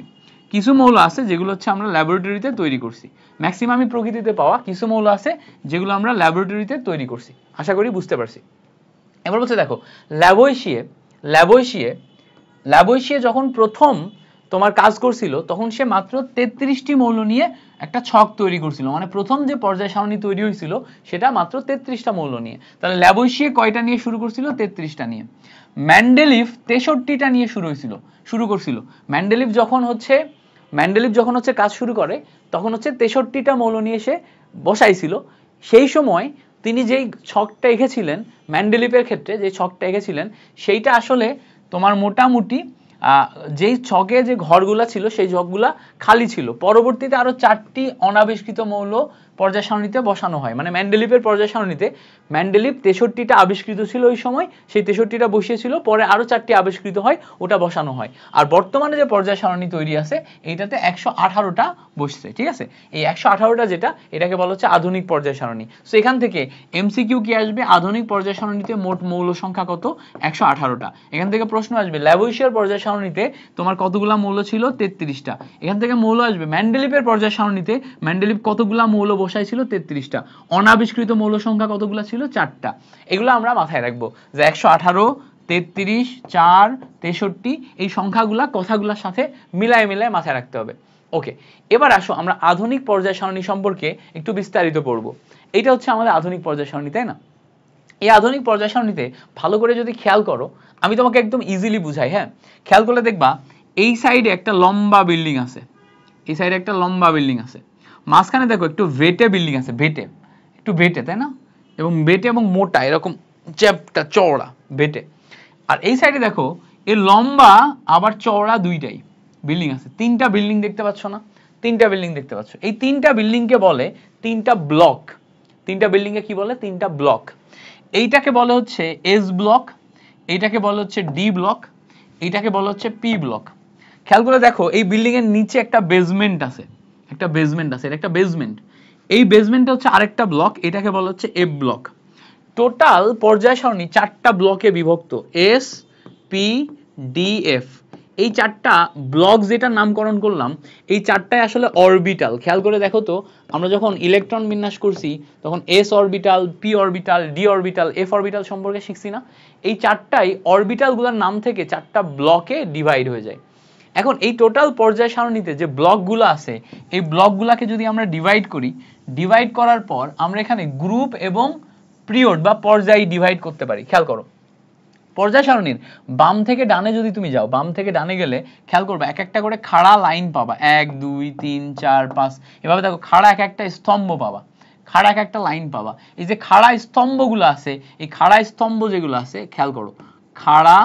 কিছু মৌল আছে যেগুলো হচ্ছে আমরা ল্যাবরেটরিতে তৈরি করছি। ম্যাক্সিমামই প্রকৃতিতে পাওয়া, কিছু মৌল আছে যেগুলো আমরা ল্যাবরেটরিতে তৈরি করছি। আশা করি বুঝতে পারছি। এবার বলছে দেখো, ল্যাবোইশিয়ে যখন প্রথম তোমার কাজ করছিল তখন সে মাত্র 33টি মৌল নিয়ে একটা ছক তৈরি করছিল, মানে প্রথম যে পর্যায় সারণী তৈরি হয়েছিল সেটা মাত্র 33টা মৌল নিয়ে। তাহলে ল্যাবোইশিয়ে কয়টা নিয়ে শুরু করছিল, 33টা নিয়ে। মেন্ডেলিভ 63টা নিয়ে শুরু করছিল। মেন্ডেলিভ যখন হচ্ছে কাজ শুরু করে তখন হচ্ছে 63টা মৌল নিয়ে সে বসাইছিল। সেই সময় তিনি যেই ছকটা এঁকেছিলেন, মেন্ডেলিভের ক্ষেত্রে যে ছকটা এঁকেছিলেন সেইটা আসলে তোমার মোটামুটি যেই ছকে যে ঘরগুলা ছিল সেই ছকগুলা খালি ছিল। পরবর্তীতে আরো 4টি অনাবিষ্কৃত মৌল পর্যায় সারণীতে বসানো হয়, মানে মেন্ডেলিভের পর্যায় সারণীতে মেন্ডেলিভ 63টা আবিষ্কৃত ছিল ওই সময়, সেই 63টা বসিয়েছিল, পরে আরো 4টি আবিষ্কৃত হয়, ওটা বসানো হয়। আর বর্তমানে যে পর্যায় সারণী তৈরি আছে এইটাতে 118টা বসছে, ঠিক আছে। এই 118টা যেটা, এটাকে বলা হচ্ছে আধুনিক পর্যায় সারণী। সো এখান থেকে এমসিকিউ কি আসবে, আধুনিক পর্যায় সারণীতে মোট মৌল সংখ্যা কত, 118টা। এখান থেকে প্রশ্ন আসবে ল্যাবোইশিয়ার পর্যায় সারণীতে তোমার কতগুলা মৌল ছিল, 33টা। এখান থেকে মৌল আসবে মেন্ডেলিভের পর্যায় সারণীতে, মেন্ডেলিভ কতগুলা মৌল বসাইছিল, 33টা। অনাবিষ্কৃত মৌল সংখ্যা কতগুলা ছিল, 4টা। এগুলো আমরা মাথায় রাখবো যে 118, 33, 4, 63 এই সংখ্যাগুলা কথাগুলোর সাথে মিলায় মাথায় রাখতে হবে। ওকে, এবার আসো আমরা আধুনিক পর্যায় সারণী সম্পর্কে একটু বিস্তারিত পড়বো। এটা হচ্ছে আমাদের আধুনিক পর্যায় সারণী, তাই না? এই আধুনিক পর্যায় সারণীতে ভালো করে যদি খেয়াল করো, আমি তোমাকে একদম ইজিলি বুঝাই। হ্যাঁ, খেয়াল করলে দেখবা এই সাইডে একটা লম্বা বিল্ডিং আছে, এই সাইডে একটা লম্বা বিল্ডিং আছে, মাঝখানে দেখো একটু ভেটে বিল্ডিং আছে, একটু ভেটে, তাই না? এবং বেটে এবং মোটা, এরকম চ্যাপটা চওড়া বেটে। আর এই সাইডে দেখো এই লম্বা আবার চওড়া দুইটাই বিল্ডিং আছে। 3টা বিল্ডিং দেখতে পাচ্ছ না? 3টা বিল্ডিং দেখতে পাচ্ছ। এই 3টা বিল্ডিংকে বলে 3টা ব্লক। 3টা বিল্ডিংকে কি বলে? 3টা ব্লক। এইটাকে বলে হচ্ছে এস ব্লক, এইটাকে বলে হচ্ছে ডি ব্লক, এইটাকে বলে হচ্ছে পি ব্লক। খেয়াল করে দেখো এই বিল্ডিং এর নিচে একটা বেসমেন্ট আছে, এটা একটা বেসমেন্ট। এই বেসমেন্টটা হচ্ছে আরেকটা ব্লক, এটাকে বলা হচ্ছে এফ ব্লক। টোটাল পর্যায় সারণী 4টা ব্লকে বিভক্ত, এস পি ডি এফ। এই 4টা ব্লক যেটা নামকরণ করলাম, এই 4টাই আসলে অরবিটাল। খেয়াল করে দেখো তো, আমরা যখন ইলেকট্রন বিন্যাস করছি তখন S orbital, P orbital, D orbital, F orbital সম্পর্কে শিখছি না? এই 4টাই অরবিটালগুলোর নাম থেকে 4টা ব্লকে ডিভাইড হয়ে যায়। এখন এই টোটাল পর্যায় সারণীতে যে ব্লকগুলো আছে, এই ব্লকগুলোকে যদি আমরা ডিভাইড করি, ডিভাইড করার পর আমরা এখানে গ্রুপ এবং পিরিয়ড বা পর্যায় ডিভাইড করতে পারি। খেয়াল করো, পর্যায় সারণীর বাম থেকে ডানে যদি তুমি যাও, বাম থেকে ডানে গেলে খেয়াল করবে এক একটা করে খাড়া লাইন পাবা, 1 2 3 4 5, এভাবে দেখো খাড়া এক একটা স্তম্ভ পাবা, খাড়া এক একটা লাইন পাবা। এই যে খাড়া স্তম্ভগুলো আছে, এই খাড়া স্তম্ভ যেগুলো আছে, খেয়াল করো, খাড়া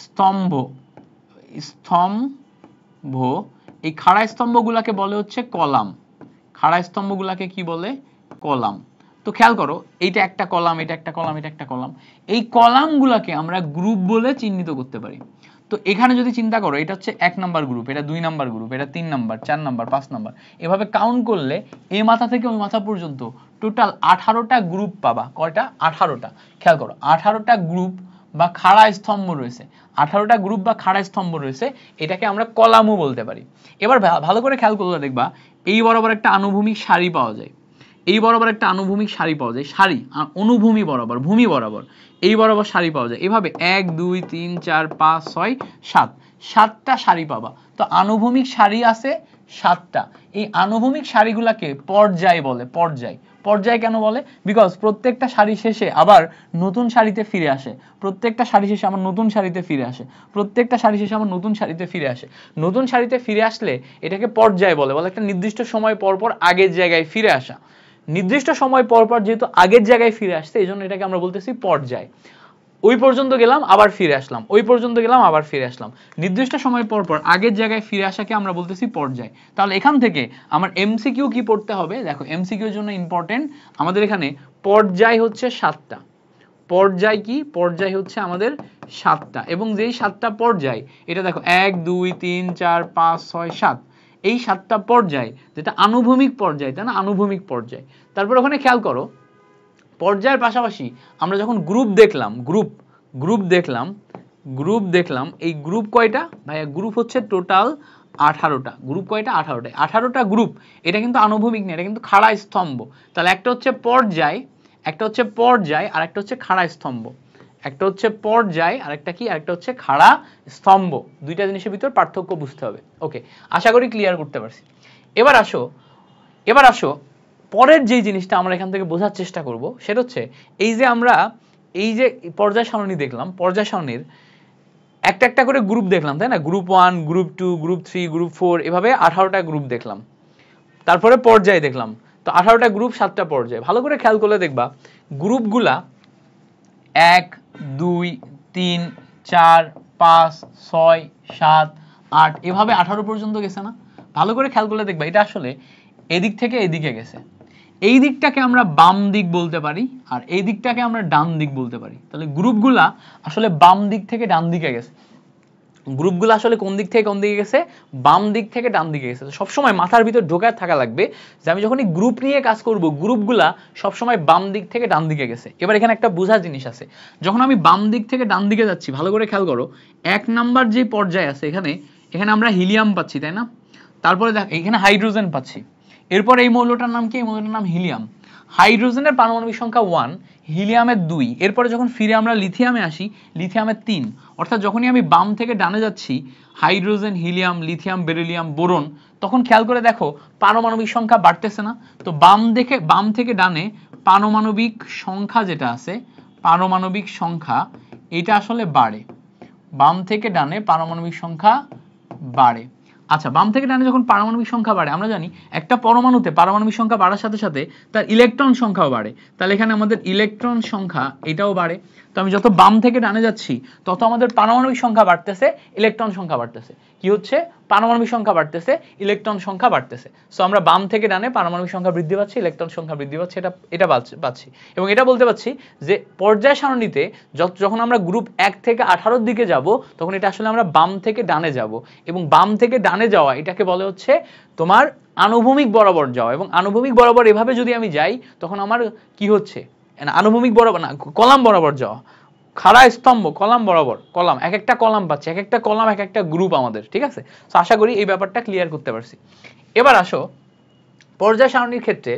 স্তম্ভ, এই খাড়া স্তম্ভগুলোকে বলে হচ্ছে কলাম। খাড়া স্তম্ভগুলোকে কি বলে? কলাম। তো খেয়াল করো, এইটা একটা কলাম, এটা একটা কলাম, এটা একটা কলাম। এই কলামগুলোকে আমরা গ্রুপ বলে চিহ্নিত করতে পারি। তো এখানে যদি চিন্তা করো এটা হচ্ছে 1 নাম্বার গ্রুপ, এটা 2 নাম্বার গ্রুপ, এটা 3 নাম্বার, 4 নাম্বার, 5 নাম্বার, এভাবে কাউন্ট করলে এই মাথা থেকে ওই মাথা পর্যন্ত টোটাল 18টা গ্রুপ পাবা। কয়টা? 18টা। খেয়াল করো, 18টা গ্রুপ বা খাড়া স্তম্ভ রয়েছে, 18টা গ্রুপ বা খাড়া স্তম্ভ রয়েছে, এটাকে আমরা কলামও বলতে পারি। এবার ভালো করে খেয়াল করলে দেখবা এই বরাবর একটা আনুভূমিক সারি পাওয়া যায়, এই বরাবর একটা আনুভূমিক সারি পাওয়া যায়, সারি অনুভূমি বরাবর, ভূমি বরাবর এই বরাবর সারি পাওয়া যায়। এভাবে 1 2 3 4 5 6 7, 7টা সারি পাবা। তো আনুভূমিক সারি আছে 7টা। এই আনুভূমিক সারিগুলোকে পর্যায় বলে। পর্যায়, পর্যায় কেন বলে? বিকজ প্রত্যেকটা সারি শেষে আবার নতুন সারিতে ফিরে আসে, প্রত্যেকটা সারি শেষে আমার নতুন সারিতে ফিরে আসে, প্রত্যেকটা সারি শেষে আমার নতুন সারিতে ফিরে আসে। নতুন সারিতে ফিরে আসলে এটাকে পর্যায় বলে, বলে একটা নির্দিষ্ট সময় পর পর আগের জায়গায় ফিরে আসা। নির্দিষ্ট সময় পর পর যেহেতু আগের জায়গায় ফিরে আসছে, এই জন্য এটাকে আমরা বলতেছি পর্যায়। ওই পর্যন্ত গেলাম আবার ফিরে আসলাম, ওই পর্যন্ত গেলাম আবার ফিরে আসলাম, নির্দিষ্ট সময় পর পর আগের জায়গায় ফিরে আসাকে আমরা বলতেছি পর্যায়। তাহলে এখান থেকে আমার এমসিকিউ কি পড়তে হবে? দেখো এমসিকিউ এর জন্য ইম্পর্টেন্ট আমাদের এখানে পর্যায় হচ্ছে 7টা। পর্যায় কি? পর্যায় হচ্ছে আমাদের 7টা, এবং যেই 7টা পর্যায়, এটা দেখো 1 2 3 4 5 6 7, এই 7টা পর্যায়, যেটা আনুভূমিক পর্যায়, তাই না? আনুভূমিক পর্যায়। তারপর ওখানে খেয়াল করো পর্যায়ের পাশাপাশি আমরা যখন গ্রুপ দেখলাম, গ্রুপ দেখলাম, এই গ্রুপ কয়টা ভাইয়া? গ্রুপ হচ্ছে টোটাল 18টা। গ্রুপ কয়টা? 18টা। 18টা গ্রুপ, এটা কিন্তু আনুভূমিক না, এটা কিন্তু খাড়া স্তম্ভ। তাহলে একটা হচ্ছে পর্যায়, একটা হচ্ছে পর্যায়, আর একটা হচ্ছে খাড়া স্তম্ভ। একটা হচ্ছে পর্যায়, আর একটা কি? আরেকটা হচ্ছে খাড়া স্তম্ভ। দুইটা জিনিসের ভিতর পার্থক্য বুঝতে হবে। ওকে, আশা করি ক্লিয়ার করতে পারছি। এবার আসো পরের যে জিনিসটা আমরা এখান থেকে বোঝার চেষ্টা করব, সেটা হচ্ছে এই যে আমরা এই যে পর্যায় সারণী দেখলাম, পর্যায় সারণীর একটা একটা করে গ্রুপ দেখলাম, তাই না? গ্রুপ 1, গ্রুপ 2, গ্রুপ 3, গ্রুপ 4, এভাবে 18টা গ্রুপ দেখলাম। তারপরে পর্যায় দেখলাম। তো 18টা গ্রুপ, 7টা পর্যায়। ভালো করে খেয়াল করলে দেখবা গ্রুপগুলা 1 2 3 4 5 6 7 8 এভাবে 18 পর্যন্ত গেছে না? ভালো করে খেয়াল করলে দেখবা এটা আসলে এদিক থেকে এদিকে গেছে। এই দিকটাকে আমরা বাম দিক বলতে পারি, আর এই দিকটাকে আমরা ডান দিক বলতে পারি। তাহলে গ্রুপগুলা আসলে বাম দিক থেকে ডান দিকে গেছে। গ্রুপগুলো আসলে কোন দিক থেকে কোন দিকে গেছে? বাম দিক থেকে ডান দিকে গেছে। সবসময় মাথার ভিতর ঢোকা থাকা লাগবে যে আমি যখনই গ্রুপ নিয়ে কাজ করব, গ্রুপগুলা সবসময় বাম দিক থেকে ডান দিকে গেছে। এবার এখানে একটা বোঝার জিনিস আছে, যখন আমি বাম দিক থেকে ডান দিকে যাচ্ছি, ভালো করে খেয়াল করো 1 নাম্বার যে পর্যায় আছে এখানে আমরা হিলিয়াম পাচ্ছি, তাই না? তারপরে দেখ এখানে হাইড্রোজেন পাচ্ছি। এরপর এই মৌলটার নাম কি? এই মৌলটার নাম হিলিয়াম। হাইড্রোজেনের পারমাণবিক সংখ্যা 1, হিলিয়ামের 2। এরপরে যখন ফিরে আমরা লিথিয়ামে আসি, লিথিয়ামের 3। অর্থাৎ যখনই আমি বাম থেকে ডানে যাচ্ছি, hydrogen, helium, lithium, beryllium, boron, তখন খেয়াল করে দেখো পারমাণবিক সংখ্যা বাড়তেছে না? তো বাম থেকে ডানে পারমাণবিক সংখ্যা যেটা আছে, পারমাণবিক সংখ্যা এটা আসলে বাড়ে। বাম থেকে ডানে পারমাণবিক সংখ্যা বাড়ে। আচ্ছা, বাম থেকে ডানে যখন পারমাণবিক সংখ্যা বাড়ে, আমরা জানি একটা পরমাণুতে পারমাণবিক সংখ্যা বাড়ার সাথে সাথে তার ইলেকট্রন সংখ্যাও বাড়ে। তাহলে এখানে আমাদের ইলেকট্রন সংখ্যা এটাও বাড়ে। তো আমি যত বাম থেকে ডানে যাচ্ছি তত আমাদের পারমাণবিক সংখ্যা বাড়তেছে, ইলেকট্রন সংখ্যা বাড়তেছে। কি হচ্ছে? পারমাণবিক সংখ্যা বাড়তেছে, ইলেকট্রন সংখ্যা বাড়তেছে। সো আমরা বাম থেকে ডানে পারমাণবিক সংখ্যা বৃদ্ধি পাচ্ছি, ইলেকট্রন সংখ্যা বৃদ্ধি পাচ্ছে, এটা পাচ্ছি। এবং এটা বলতে পাচ্ছি যে পর্যায় সারণীতে যখন আমরা গ্রুপ 1 থেকে 18 দিকে যাব, তখন এটা আসলে আমরা বাম থেকে ডানে যাব। এবং বাম থেকে ডানে যাওয়া এটাকে বলে হচ্ছে তোমার আনুভূমিক বরাবর যাওয়া। এবং আনুভূমিক বরাবর এভাবে যদি আমি যাই, তখন আমার কি হচ্ছে? আনুভূমিক বরাবর না, কলাম বরাবর যাওয়া। খাড়া স্তম্ভ, কলাম বরাবর, কলাম, এক একটা কলাম পাচ্ছি, এক একটা কলাম এক একটা গ্রুপ আমাদের। ঠিক আছে? তো আশা করি এই ব্যাপারটা ক্লিয়ার করতে পারছি। এবার আসো পর্যায় সারণীর ক্ষেত্রে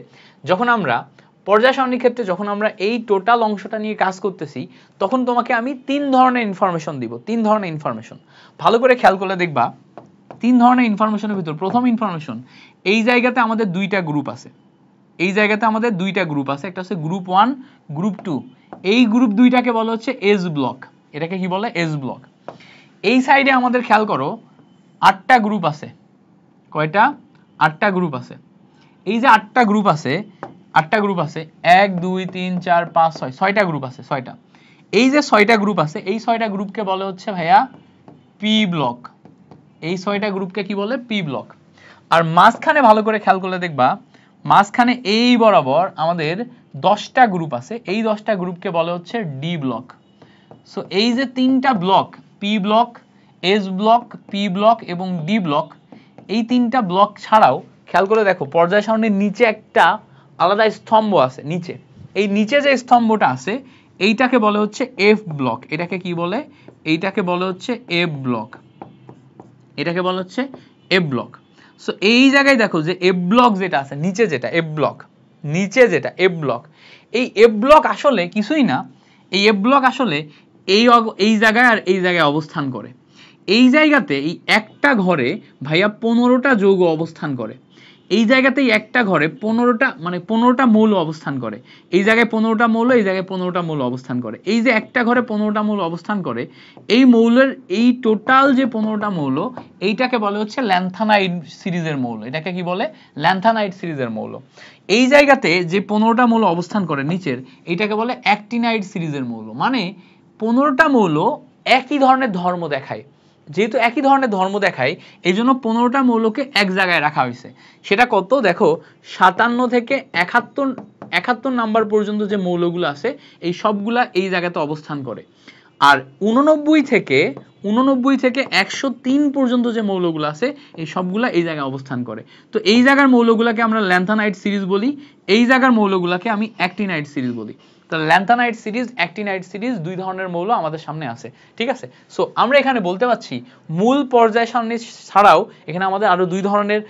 যখন আমরা এই টোটাল অংশটা নিয়ে কাজ করতেছি, তখন তোমাকে আমি 3 ধরনের ইনফরমেশন দিব। 3 ধরনের ইনফরমেশন ভালো করে খেয়াল করলে দেখবা 3 ধরনের ইনফরমেশনের ভিতর প্রথম ইনফরমেশন, এই জায়গাতে আমাদের 2টা গ্রুপ আছে। এই জায়গাতে আমাদের 2টা গ্রুপ আছে, একটা হচ্ছে গ্রুপ 1, গ্রুপ 2। এই গ্রুপ 2টাকে বলা হচ্ছে এস ব্লক। এটাকে কি বলে? S block. এই সাইডে আমাদের খেয়াল করো 8টা গ্রুপ আছে। কয়টা? 8টা গ্রুপ আছে। এই যে 8টা গ্রুপ আছে, 1 2 3 4 5 6, 6টা গ্রুপ আছে, 6টা। এই যে 6টা গ্রুপ আছে, এই 6টা গ্রুপকে বলে হচ্ছে ভাইয়া পি ব্লক। এই 6টা গ্রুপকে কি বলে? P block. আর মাঝখানে ভালো করে খেয়াল করলে দেখবা মাঝখানে এই বরাবর আমাদের 10টা গ্রুপ আছে। এই 10টা গ্রুপকে বলে হচ্ছে ডি ব্লক। সো এই যে 3টা block, P block S block, P block এবং ডি ব্লক, এই তিনটা ব্লক ছাড়াও খেয়াল করে দেখো পর্যায় সারণীর নিচে একটা আলাদা স্তম্ভ আছে নিচে। এই নিচে যে স্তম্ভটা আছে এইটাকে বলে হচ্ছে এফ ব্লক। এটাকে কি বলে? এইটাকে বলে হচ্ছে এফ ব্লক। এটাকে বলা হচ্ছে এফ ব্লক। সো এই জায়গায় দেখো যে এফ ব্লক যেটা আছে নিচে, যেটা এফ ব্লক নিচে, যেটা এফ ব্লক, এই এফ ব্লক আসলে কিছুই না। এই এফ ব্লক আসলে এই জায়গায় আর এই জায়গায় অবস্থান করে। এই জায়গাতে এই একটা ঘরে ভাইয়া 15টা যৌগ অবস্থান করে। এই জায়গাতেই একটা ঘরে 15টা মৌল অবস্থান করে। এই জায়গায় 15টা মৌল, এই জায়গায় 15টা মৌল অবস্থান করে। এই যে একটা ঘরে 15টা মৌল অবস্থান করে, এই মৌলের এই টোটাল যে 15টা মৌল, এইটাকে বলে হচ্ছে ল্যান্থানাইড সিরিজের মৌল। এটাকে কি বলে? ল্যান্থানাইড সিরিজের মৌল। এই জায়গাতে যে 15টা মৌল অবস্থান করে নিচের, এইটাকে বলে অ্যাক্টিনাইড সিরিজের মৌল। মানে 15টা মৌল একই ধরনের ধর্ম দেখায়। যেহেতু একই ধরনের ধর্ম দেখায়, এই জন্য 15টা মৌলকে এক জায়গায় রাখা হয়েছে। সেটা কত দেখো, 57 থেকে 71 নাম্বার পর্যন্ত যে মৌলগুলো আছে এই সবগুলা এই জায়গাতে অবস্থান করে। আর 89 থেকে 103 পর্যন্ত যে মৌলগুলো আছে এই সবগুলা এই জায়গায় অবস্থান করে। তো এই জায়গার মৌলগুলোকে আমরা ল্যান্থানাইড সিরিজ বলি, এই জায়গার মৌলগুলোকে আমি অ্যাক্টিনাইড সিরিজ বলি। তাহলে ল্যান্থানাইড সিরিজ, অ্যাক্টিনাইড সিরিজ, দুই ধরনের মৌল আমাদের সামনে আছে। ঠিক আছে? সো আমরা এখানে বলতে পারছি মূল পর্যায় সারণী ছাড়াও এখানে আমাদের আরো দুই ধরনের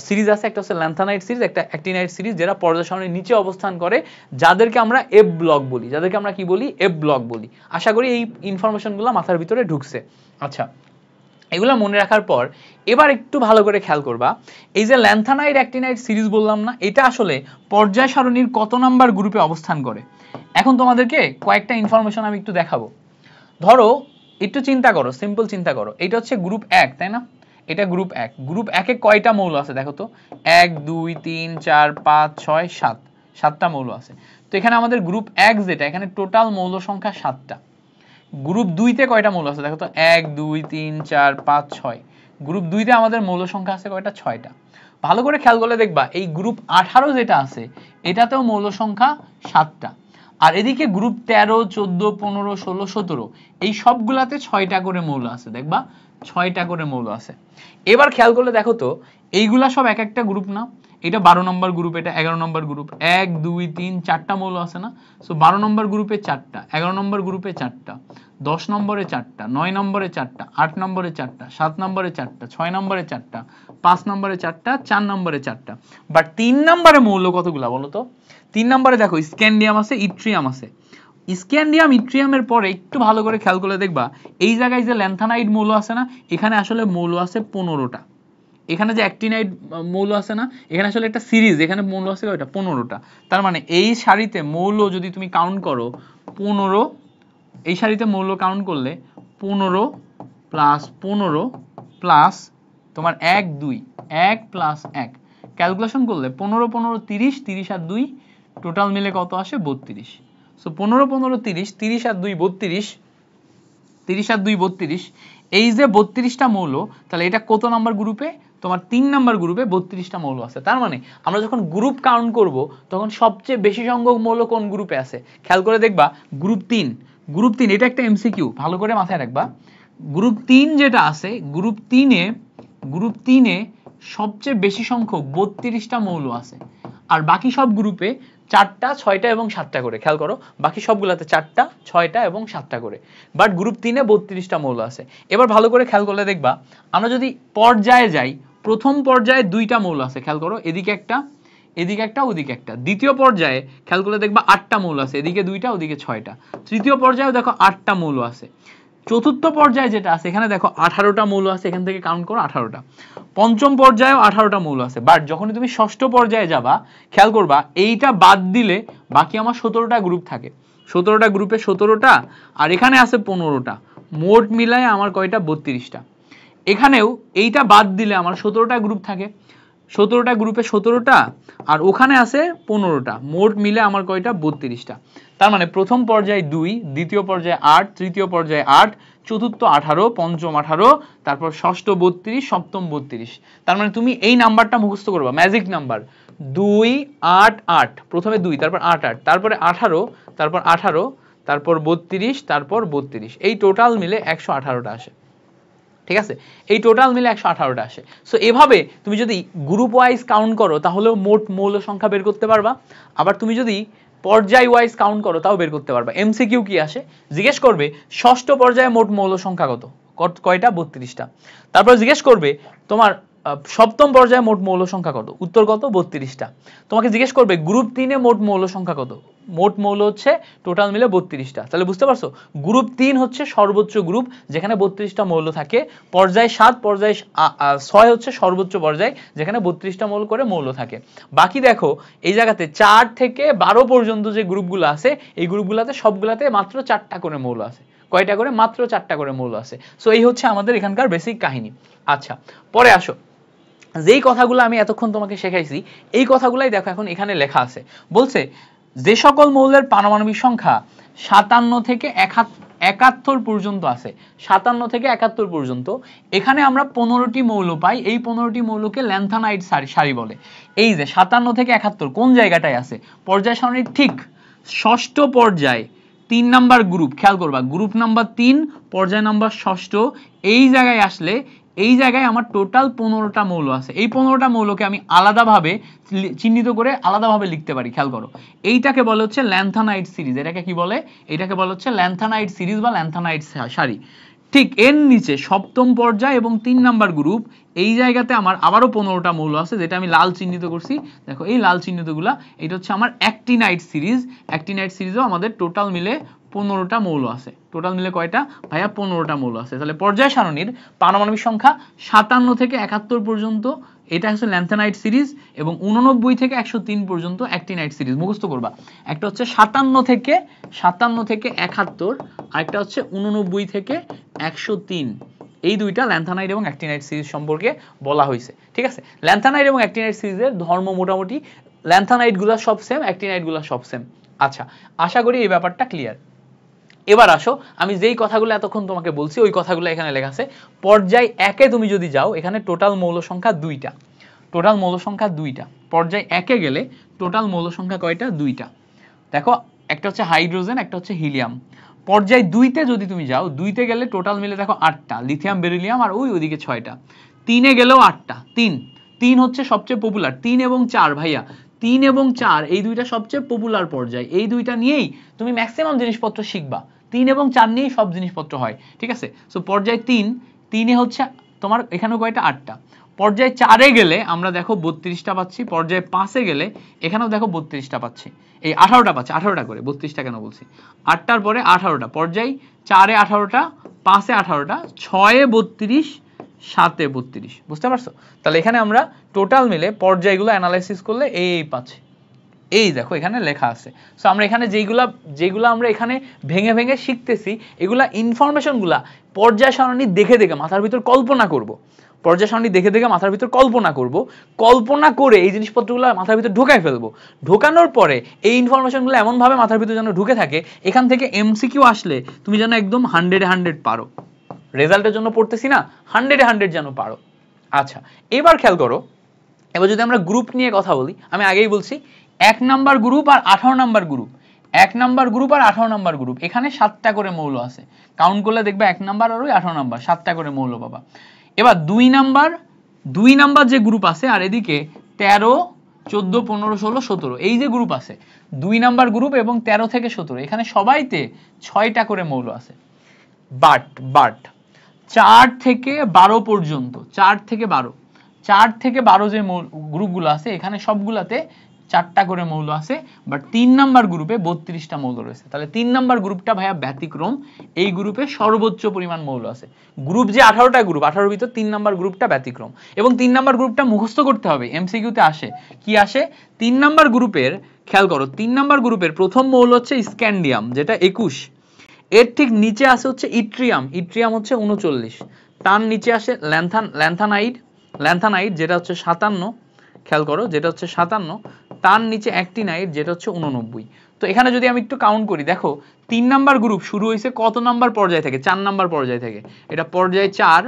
সিরিজ আছে। একটা হচ্ছে ল্যান্থানাইড সিরিজ, একটা অ্যাক্টিনাইড সিরিজ, যারা পর্যায় সারণীর নিচে অবস্থান করে, যাদেরকে আমরা এফ ব্লক বলি। যাদেরকে আমরা কি বলি? এফ ব্লক বলি। আশা করি এই ইনফরমেশনগুলো মাথার ভিতরে ঢুকছে। আচ্ছা, এগুলা মনে রাখার পর এবার একটু ভালো করে খেয়াল করবা, এই যে ল্যান্থানাইড অ্যাক্টিনাইড সিরিজ বললাম না, এটা আসলে পর্যায় সারণীর কত নাম্বার গ্রুপে অবস্থান করে। এখন তোমাদেরকে কয়েকটা ইনফরমেশন আমি একটু দেখাবো। ধরো একটু চিন্তা করো, সিম্পল চিন্তা করো, এটা হচ্ছে গ্রুপ 1, তাই না? এটা গ্রুপ 1। গ্রুপ 1 এ কয়টা মৌল আছে দেখো তো? 1 2 3 4 5 6 7, 7টা মৌল আছে। তো এখানে আমাদের গ্রুপ 1 যেটা, এখানে টোটাল মৌল সংখ্যা 7টা। গ্রুপ 2 তে কয়টা মৌল আছে দেখো তো? 1 2 3 4 5 6। গ্রুপ 2 তে আমাদের মৌল সংখ্যা আছে কয়টা? 6টা। ভালো করে খেয়াল করলে দেখবা এই গ্রুপ 18 যেটা আছে এটাতেও মৌল সংখ্যা 7টা। আর এদিকে গ্রুপ 13 14 15 16 17 এই সবগুলাতে 6টা করে মৌল আছে। দেখবা 6টা করে মৌল আছে। এবার খেয়াল করলে দেখো তো এইগুলা সব এক একটা গ্রুপ না? এটা 12 নম্বর গ্রুপ, এটা 11 নম্বর গ্রুপ। 1 2 3 4টা মৌল আছে না? সো 12 নম্বর গ্রুপে 4টা, 11 নম্বর গ্রুপে 4টা, 10 নম্বরে 4টা, 9 নম্বরে 4টা, 8 নম্বরে 4টা, 7 নম্বরে 4টা, 6 নম্বরে 4টা, 5 নম্বরে 4টা, 4 নম্বরে 4টা। বাট 3 নম্বরে মৌল কতগুলা বলো তো? 3 নম্বরে দেখো স্ক্যান্ডিয়াম আছে, ইট্রিয়াম আছে। স্ক্যান্ডিয়াম ইট্রিয়ামের পরে একটু ভালো করে খেয়াল করে দেখবা এই জায়গায় যে ল্যান্থানাইড মৌল আছে না, এখানে আসলে মৌল আছে 15টা। এখানে যে অ্যাক্টিনাইড মৌল আছে না, এখানে আসলে একটা সিরিজ, এখানে মৌল আছে কয়টা? 15টা। তার মানে এই সারিতে মৌল যদি তুমি কাউন্ট করো 15, এই সারিতে মৌল কাউন্ট করলে 15 প্লাস 15 প্লাস তোমার 1 2, 1 প্লাস 1 ক্যালকুলেশন করলে 15 15 30, 30 আর 2 টোটাল মিলে কত আসে? 32। সো 15 15 30, 30 আর 2 32, 30 আর 2 32। এই যে 32টা মৌল, তাহলে এটা কত নাম্বার গ্রুপে? তোমার 3 নাম্বার গ্রুপে 32টা মৌল আছে। তার মানে আমরা যখন গ্রুপ কাউন্ট করব তখন সবচেয়ে বেশি সংখ্যক মৌল কোন গ্রুপে আছে খেয়াল করে দেখবা, গ্রুপ 3। গ্রুপ 3 এটা একটা এমসিকিউ, ভালো করে মাথায় রাখবা। গ্রুপ 3 যেটা আছে, গ্রুপ 3 এ সবচেয়ে বেশি সংখ্যক 32টা মৌল আছে। আর বাকি সব গ্রুপে 4টা 6টা এবং 7টা করে। খেয়াল করো বাকি সবগুলাতে 4টা 6টা এবং 7টা করে, বাট গ্রুপ 3 এ 32টা মৌল আছে। এবার ভালো করে খেয়াল করলে দেখবা, আমরা যদি পর্যায়ে যাই, প্রথম পর্যায়ে 2টা মৌল আছে। খেয়াল করো এদিকে একটা, এদিকে একটা, ওদিকে একটা। দ্বিতীয় পর্যায়ে খেয়াল করলে দেখবা 8টা মৌল আছে, এদিকে 2টা, ওদিকে 6টা। তৃতীয় পর্যায়েও দেখো 8টা মৌল আছে। চতুর্থ পর্যায়ে যেটা আছে এখানে দেখো 18টা মৌল আছে, এখান থেকে কাউন্ট করো 18টা। পঞ্চম পর্যায়েও 18টা মৌল আছে। বাট যখন তুমি ষষ্ঠ পর্যায়ে যাবা খেয়াল করবা এইটা বাদ দিলে বাকি আমার 17টা গ্রুপ থাকে। 17টা গ্রুপে 17টা আর এখানে আছে 15টা, মোট মিলায় আমার কয়টা? 32টা। এখানেও এইটা বাদ দিলে আমার 17টা গ্রুপ থাকে। 17টা গ্রুপে 17টা আর ওখানে আছে 15টা, মোট মিলে আমার কয়টা? 32টা। তার মানে প্রথম পর্যায়ে 2, দ্বিতীয় পর্যায়ে 8, তৃতীয় পর্যায়ে 8, চতুর্থ 18, পঞ্চম 18, তারপর ষষ্ঠ 32, সপ্তম 32। তার মানে তুমি এই নাম্বারটা মুখস্থ করবা, ম্যাজিক নাম্বার 2 8 8। প্রথমে 2, তারপর 8 8, তারপরে 18, তারপর 18, তারপর 32, তারপর 32। এই টোটাল মিলে 118টা আসে। ঠিক আছে, এই টোটাল মিলে 118টা আসে। সো এভাবে তুমি যদি গ্রুপ ওয়াইজ কাউন্ট করো তাহলেও মোট মৌল সংখ্যা বের করতে পারবা, আবার তুমি যদি পর্যায় ওয়াইজ কাউন্ট করো তাও বের করতে পারবা। এমসিকিউ কি আসে, জিজ্ঞেস করবে ষষ্ঠ পর্যায়ে মোট মৌল সংখ্যা কত, কয়টা, 32টা। তারপর জিজ্ঞেস করবে তোমার সপ্তম পর্যায়ে মোট মৌল সংখ্যা কত, উত্তর কত, 32টা। তোমাকে জিজ্ঞেস করবে গ্রুপ 3-এ মোট মৌল সংখ্যা কত, মোট মৌল হচ্ছে টোটাল মিলে 32টা। তাহলে বুঝতে পারছো গ্রুপ 3 হচ্ছে সর্বোচ্চ গ্রুপ যেখানে 32টা মৌল থাকে, পর্যায় 7 পর্যায় 6 হচ্ছে সর্বোচ্চ পর্যায় যেখানে 32টা মৌল করে মৌল থাকে। বাকি দেখো এই জায়গাতে 4 থেকে 12 পর্যন্ত যে গ্রুপগুলো আছে এই গ্রুপগুলোতে সবগুলাতে মাত্র 4টা করে মৌল আছে। কয়টা করে, মাত্র 4টা করে মৌল আছে। সো এই হচ্ছে আমাদের এখানকার বেসিক কাহিনী। আচ্ছা পরে আসো, যেই কথাগুলো আমি এতক্ষণ তোমাকে শেখাইছি এই কথাগুলাই দেখো এখন এখানে লেখা আছে। বলছে যে সকল মৌলের পারমাণবিক সংখ্যা 57 থেকে 71 পর্যন্ত আছে, 57 থেকে 71 পর্যন্ত, এখানে আমরা 15টি মৌল পাই। এই 15টি মৌলকে ল্যান্থানাইড সারি বলে। এই যে 57 থেকে 71 কোন জায়গাটায় আছে, পর্যায় সারণীর ঠিক ষষ্ঠ পর্যায় 3 নাম্বার গ্রুপ, খেয়াল করবা গ্রুপ নাম্বার 3 পর্যায় নাম্বার ষষ্ঠ, এই জায়গায় আসলে এই জায়গায় আমার টোটাল 15টা মৌল আছে। এই 15টা মৌলকে আমি আলাদাভাবে চিহ্নিত করে আলাদাভাবে লিখতে পারি। খেয়াল করো এইটাকে বলে হচ্ছে ল্যান্থানাইড সিরিজ। এটাকে কি বলে, এটাকে বলে হচ্ছে ল্যান্থানাইড সিরিজ বা ল্যান্থানাইড সারি। ঠিক এর নিচে সপ্তম পর্যায় এবং 3 নাম্বার গ্রুপ, এই জায়গাতে আমার আবারও 15টা মৌল আছে যেটা আমি লাল চিহ্নিত করছি। দেখো এই লাল চিহ্নিতগুলা, এটা হচ্ছে আমার অ্যাক্টিনাইড সিরিজ। অ্যাক্টিনাইড সিরিজও আমাদের টোটাল মিলে 15টা মৌল আছে। টোটাল মিলে কয়টা ভাইয়া, 15টা মৌল আছে। তাহলে পর্যায় সারণীর পারমাণবিক সংখ্যা 57 থেকে 71 পর্যন্ত এটা হচ্ছে ল্যান্থানাইড সিরিজ, এবং 89 থেকে 103 পর্যন্ত অ্যাক্টিনাইড সিরিজ। মুখস্থ করবা, একটা হচ্ছে 57 থেকে 71, আরেকটা হচ্ছে 89 থেকে 103। এই দুইটা ল্যান্থানাইড এবং অ্যাক্টিনাইড সিরিজ সম্পর্কে বলা হয়েছে। ঠিক আছে, ল্যান্থানাইড এবং অ্যাক্টিনাইড সিরিজের ধর্ম মোটামুটি ল্যান্থানাইডগুলো সব সেম, অ্যাক্টিনাইডগুলো সব সেম। আচ্ছা আশা করি এই ব্যাপারটা ক্লিয়ার। এবার আসো, আমি যেই কথাগুলো এতক্ষণ তোমাকে বলছি ওই কথাগুলো এখানে লেখা আছে। পর্যায় 1-এ তুমি যদি যাও এখানে টোটাল মৌল সংখ্যা 2টা, টোটাল মৌল সংখ্যা 2টা। পর্যায় 1-এ গেলে টোটাল মৌল সংখ্যা কয়টা, 2টা। দেখো একটা হচ্ছে হাইড্রোজেন, একটা হচ্ছে হিলিয়াম। পর্যায় 2-তে যদি তুমি যাও, 2-তে গেলে টোটাল মিলে দেখো 8টা, লিথিয়াম বেরিলিয়াম, আর ওইদিকে 6টা। 3-এ গেলেও 8টা, 3 হচ্ছে সবচেয়ে পপুলার। 3 এবং 4 ভাইয়া, 3 এবং 4 এই দুইটা সবচেয়ে পপুলার পর্যায়। এই দুইটা নিয়েই তুমি ম্যাক্সিমাম জিনিসপত্র শিখবা। 3 এবং 4 নিয়েই সব জিনিসপত্র হয়। ঠিক আছে, সো পর্যায় 3-এ হচ্ছে তোমার এখানেও কয়টা, 8টা। পর্যায় 4-এ গেলে আমরা দেখো 32টা পাচ্ছি। পর্যায় 5-এ গেলে এখানেও দেখো 32টা পাচ্ছি, এই 18টা পাচ্ছি, 18টা করে, 32টা কেন বলছি, 8টার পরে 18টা। পর্যায় 4-এ 18টা, 5-এ 18টা, 6-এ 32, 7-এ 32। বুঝতে পারছো? তাহলে এখানে আমরা টোটাল মিলে পর্যায়গুলো অ্যানালাইসিস করলে এই পাচ্ছি। এই দেখো এখানে লেখা আছে। সো আমরা এখানে যেগুলা আমরা এখানে ভেঙে ভেঙে শিখতেছি, এগুলা ইনফরমেশনগুলা পর্যায় সারণী দেখে দেখে মাথার ভিতর কল্পনা করব। পর্যায় সারণী দেখে দেখে মাথার ভিতর কল্পনা করব, কল্পনা করে এই জিনিসপত্রগুলো মাথার ভিতর ঢোকায় ফেলবো। ঢোকানোর পরে এই ইনফরমেশনগুলো এমনভাবে মাথার ভিতর যেন ঢুকে থাকে, এখান থেকে এমসিকিউ আসলে তুমি যেন একদম 100-এ 100 পারো। রেজাল্টের জন্য পড়তেছি না, 100-এ 100 যেন পারো। আচ্ছা এবার খেয়াল করো, এবার যদি আমরা গ্রুপ নিয়ে কথা বলি, আমি আগেই বলছি 1 নাম্বার গ্রুপ আর 18 নাম্বার গ্রুপ, 1 নাম্বার গ্রুপ আর 18 নাম্বার গ্রুপ, এখানে 7টা করে মৌল আছে। কাউন্ট করলে দেখবে 1 নাম্বার আর ওই 18 নাম্বার 7টা করে মৌল পাবা। এবার 2 নাম্বার যে গ্রুপ আছে, আর এদিকে 13, 14, 15, 16, 17 এই যে গ্রুপ আছে, 2 নাম্বার গ্রুপ এবং 13 থেকে 17 এখানে সবাইতে 6টা করে মৌল আছে। বাট 4 থেকে 12 পর্যন্ত, 4 থেকে 12 যে গ্রুপগুলো আছে এখানে সবগুলাতে 4টা করে মৌল আছে। বাট 3 নাম্বার গ্রুপে 32টা মৌল রয়েছে। তাহলে 3 নাম্বার গ্রুপটা ভাইয়া ব্যতিক্রম, এই গ্রুপে সর্বোচ্চ পরিমাণ মৌল আছে। গ্রুপ যে 18টা গ্রুপ, 18-এর ভিতর 3 নাম্বার গ্রুপটা ব্যতিক্রম, এবং 3 নাম্বার গ্রুপটা মুখস্থ করতে হবে। এমসিকিউতে আসে, কি আসে, 3 নাম্বার গ্রুপের, খেয়াল করো 3 নাম্বার গ্রুপের প্রথম মৌল হচ্ছে স্ক্যান্ডিয়াম যেটা 21, এর ঠিক নিচে আসে হচ্ছে ইট্রিয়াম হচ্ছে 39, তার নিচে আসে ল্যান্থানাইড যেটা হচ্ছে 57, খেয়াল করো যেটা হচ্ছে 57, তার নিচে অ্যাক্টিনাইড যেটা হচ্ছে 89। তো এখানে যদি আমি একটু কাউন্ট করি, দেখো 3 নাম্বার গ্রুপ শুরু হয়েছে কত নাম্বার পর্যায় থেকে, 4 নাম্বার পর্যায় থেকে। এটা পর্যায় 4,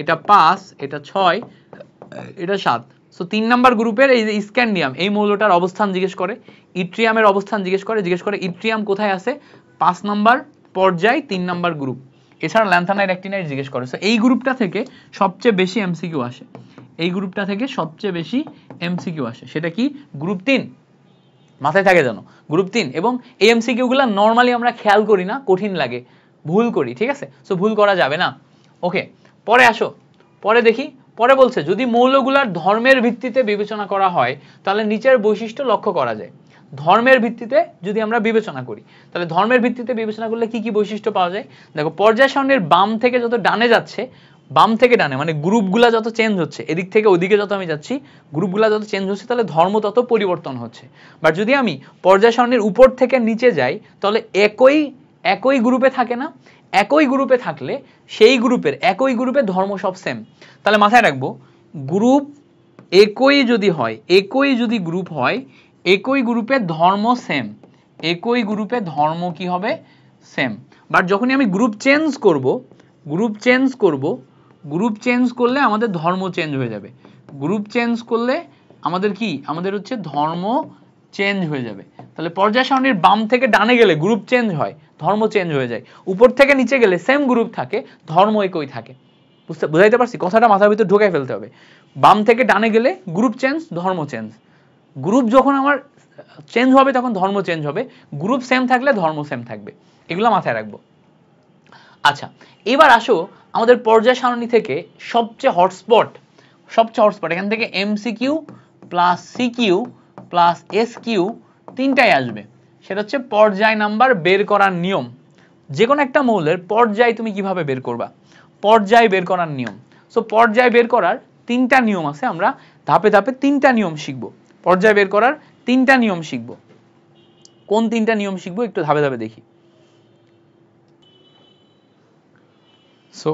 এটা 5, এটা 6, এটা 7। সো 3 নাম্বার গ্রুপের এই যে স্ক্যান্ডিয়াম এই মৌলটার অবস্থান জিজ্ঞেস করে, ইট্রিয়ামের অবস্থান জিজ্ঞেস করে ইট্রিয়াম কোথায় আছে, 5 নাম্বার পর্যায় 3 নাম্বার গ্রুপ। এছাড়া ল্যান্থানাইট অ্যাক্টিনাইট জিজ্ঞেস করে। সো এই গ্রুপটা থেকে সবচেয়ে বেশি এমসিকিউ আসে, এই গ্রুপটা থেকে সবচেয়ে বেশি এমসিকিউ আসে। সেটা কি? গ্রুপ 3, মাথায় থাকে জানো, গ্রুপ 3। এবং এই এমসিকিউ গুলো নরমালি আমরা খেয়াল করি না, কঠিন লাগে, ভুল করি, ঠিক আছে? সো ভুল করা যাবে না। ওকে, পরে আসো, পরে দেখি। পরে বলছে যদি মৌলগুলার ধর্মের ভিত্তিতে বিবেচনা করা হয় তাহলে নিচের বৈশিষ্ট্য লক্ষ্য করা যায়। ধর্মের ভিত্তিতে যদি আমরা বিবেচনা করি তাহলে ধর্মের ভিত্তিতে বিবেচনা করলে কি কি বৈশিষ্ট্য পাওয়া যায়? দেখো, পর্যায় সারণীর বাম থেকে যত ডানে যাচ্ছে, বাম থেকে ডানে মানে গ্রুপগুলা যত চেঞ্জ হচ্ছে, এদিক থেকে ওদিকে যত আমি যাচ্ছি, গ্রুপগুলা যত চেঞ্জ হচ্ছে তাহলে ধর্ম তত পরিবর্তন হচ্ছে। বাট যদি আমি পর্যায় সারণীর উপর থেকে নিচে যাই তাহলে একই গ্রুপে থাকে না, একই গ্রুপে থাকলে সেই গ্রুপের একই গ্রুপে ধর্ম সব সেম। তাহলে মাথায় রাখবো, গ্রুপ একই যদি হয়, একই যদি গ্রুপ হয়, একই গ্রুপে ধর্ম সেম, একই গ্রুপে ধর্ম কি হবে? সেম। বাট যখনই আমি গ্রুপ চেঞ্জ করব, গ্রুপ চেঞ্জ করব, গ্রুপ চেঞ্জ করলে আমাদের ধর্ম চেঞ্জ হয়ে যাবে। গ্রুপ চেঞ্জ করলে আমাদের কি? আমাদের হচ্ছে ধর্ম চেঞ্জ হয়ে যাবে। তাহলে পর্যায় সারণীর বাম থেকে ডানে গেলে গ্রুপ চেঞ্জ হয়, ধর্ম চেঞ্জ হয়ে যায়। উপর থেকে নিচে গেলে সেম গ্রুপ থাকে, ধর্ম একই থাকে। বুঝাইতে পারছি? কথাটা মাথার ভিতর ঢোকাই ফেলতে হবে। বাম থেকে ডানে গেলে গ্রুপ চেঞ্জ, ধর্ম চেঞ্জ। গ্রুপ যখন আমার চেঞ্জ হবে তখন ধর্ম চেঞ্জ হবে, গ্রুপ সেম থাকলে ধর্ম সেম থাকবে। এগুলো মাথায় রাখবো। আচ্ছা, এবার আসো আমাদের পর্যায় সারণী থেকে সবচেয়ে হটস্পট, এখান থেকে MCQ plus CQ plus SQ তিনটাই আসবে। সেটা হচ্ছে পর্যায় নাম্বার বের করার নিয়ম। যে কোনো একটা মৌলের পর্যায় তুমি কিভাবে বের করবা, পর্যায় বের করার নিয়ম। সো পর্যায় বের করার তিনটা নিয়ম আছে, আমরা ধাপে ধাপে তিনটা নিয়ম শিখবো। পর্যায় বের করার তিনটা নিয়ম শিখবো। কোন তিনটা নিয়ম শিখবো একটু ধাপে ধাপে দেখি। সো